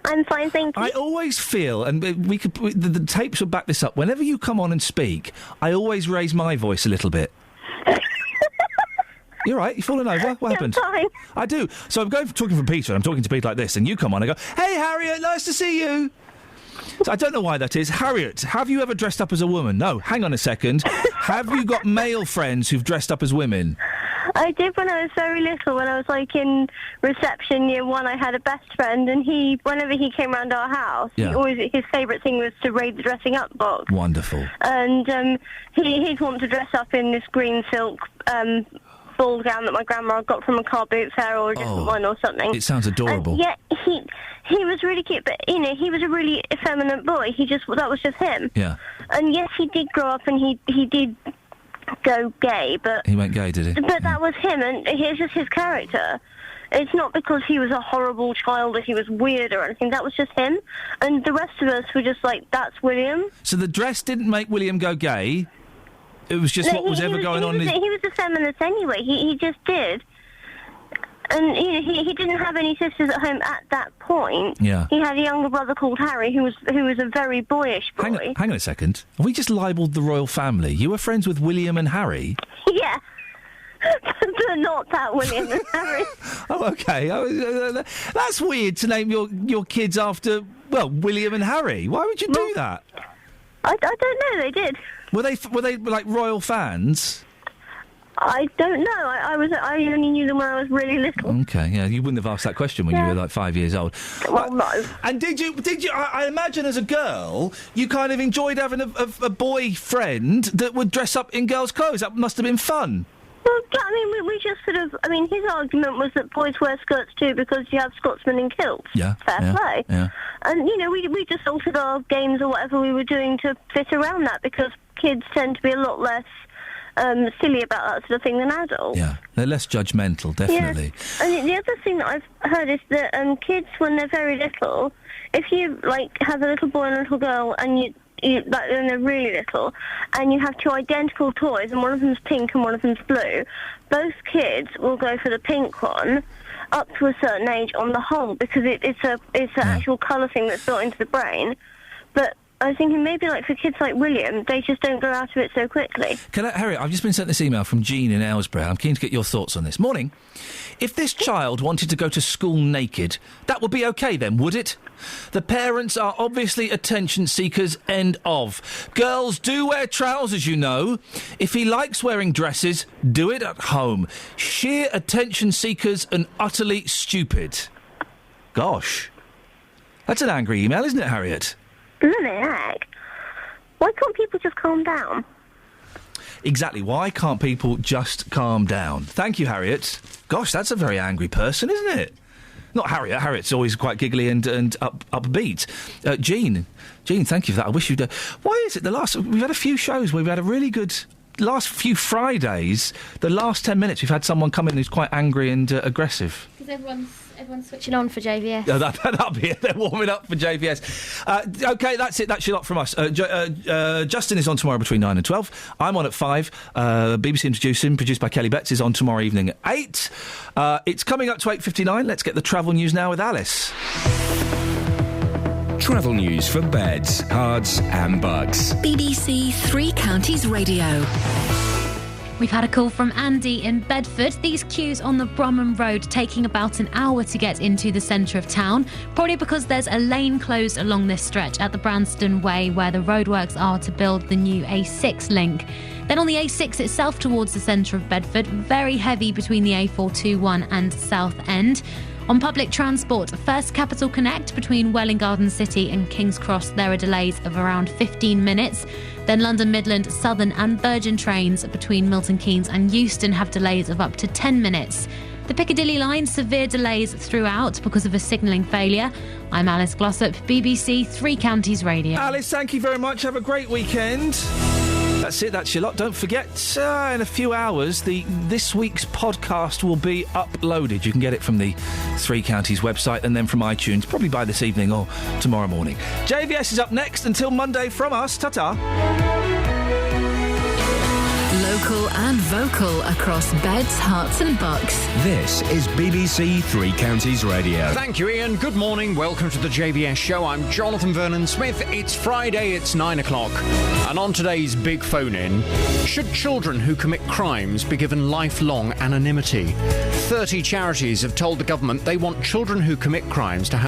I'm fine, thank you. I always feel, and the tapes will back this up, whenever you come on and speak, I always raise my voice a little bit. You're right, you've fallen over. What happened? Fine. I do. So I'm talking from Peter, and I'm talking to Peter like this, and you come on and go, "Hey, Harriet, nice to see you." So I don't know why that is. Harriet, have you ever dressed up as a woman? No, hang on a second. Have you got male friends who've dressed up as women? I did when I was very little. When I was like in reception year 1, I had a best friend, and whenever he came round our house, his favourite thing was to raid the dressing up box. Wonderful. And he'd want to dress up in this green silk ball gown that my grandma got from a car boot fair or a different one or something. It sounds adorable. And yeah, he was really cute, but he was a really effeminate boy. That was just him. Yeah. And yes, he did grow up, and he did go gay, but he went gay, did he? But that was him, and it's just his character. It's not because he was a horrible child or he was weird or anything. That was just him, and the rest of us were just like, "That's William." So the dress didn't make William go gay. It was just what was ever going on. He was effeminate anyway. He just did. And he didn't have any sisters at home at that point. Yeah. He had a younger brother called Harry, who was a very boyish boy. Hang on a second. Have we just libelled the royal family? You were friends with William and Harry? Yeah. But not that William and Harry. Oh, okay. That's weird to name your kids after, well, William and Harry. Why would you do that? I don't know. They did. Were they like royal fans? I don't know. I only knew them when I was really little. Okay, yeah, you wouldn't have asked that question when you were like 5 years old. Well, no. And did you? I imagine as a girl, you kind of enjoyed having a boyfriend that would dress up in girls' clothes. That must have been fun. Well, I mean, we just sort of... I mean, his argument was that boys wear skirts too because you have Scotsmen in kilts. Yeah. Fair play. Yeah. And, we just altered our games or whatever we were doing to fit around that because kids tend to be a lot less silly about that sort of thing than adults. Yeah, they're less judgmental, definitely. Yeah. And the other thing that I've heard is that kids, when they're very little, if you, like, have a little boy and a little girl and you like, when they're really little, and you have two identical toys, and one of them's pink and one of them's blue, both kids will go for the pink one up to a certain age on the whole, because it's an actual colour thing that's built into the brain. But I was thinking maybe, like, for kids like William, they just don't grow out of it so quickly. Harriet, I've just been sent this email from Jean in Aylesbury. I'm keen to get your thoughts on this. Morning. If this child wanted to go to school naked, that would be okay then, would it? The parents are obviously attention seekers, end of. Girls do wear trousers, you know. If he likes wearing dresses, do it at home. Sheer attention seekers and utterly stupid. Gosh. That's an angry email, isn't it, Harriet? Isn't it, heck? Why can't people just calm down? Exactly. Why can't people just calm down? Thank you, Harriet. Gosh, that's a very angry person, isn't it? Not Harriet. Harriet's always quite giggly and upbeat. Jean, thank you for that. I wish you'd... why is it we've had a few shows where we've had a really good... last few Fridays, the last 10 minutes, we've had someone come in who's quite angry and aggressive. Because everyone's switching on for JVS. Yeah, that'll be it. They're warming up for JVS. OK, that's it. That's your lot from us. Justin is on tomorrow between 9 and 12. I'm on at 5. BBC Introducing, produced by Kelly Betts, is on tomorrow evening at 8. It's coming up to 8:59. Let's get the travel news now with Alice. Travel news for beds, cards and bugs. BBC Three Counties Radio. We've had a call from Andy in Bedford. These queues on the Bromham Road taking about an hour to get into the centre of town, probably because there's a lane closed along this stretch at the Branston Way where the roadworks are to build the new A6 link. Then on the A6 itself towards the centre of Bedford, very heavy between the A421 and South End. On public transport, First Capital Connect between Welwyn Garden City and King's Cross, there are delays of around 15 minutes. Then London Midland, Southern and Virgin trains between Milton Keynes and Euston have delays of up to 10 minutes. The Piccadilly line, severe delays throughout because of a signalling failure. I'm Alice Glossop, BBC Three Counties Radio. Alice, thank you very much. Have a great weekend. That's it, that's your lot. Don't forget, in a few hours, this week's podcast will be uploaded. You can get it from the Three Counties website and then from iTunes, probably by this evening or tomorrow morning. JVS is up next. Until Monday from us. Ta-ta. Local and vocal across beds, hearts and bucks. This is BBC Three Counties Radio. Thank you, Iain. Good morning. Welcome to the JVS show. I'm Jonathan Vernon Smith. It's Friday. It's 9 o'clock. And on today's big phone-in, should children who commit crimes be given lifelong anonymity? 30 charities have told the government they want children who commit crimes to have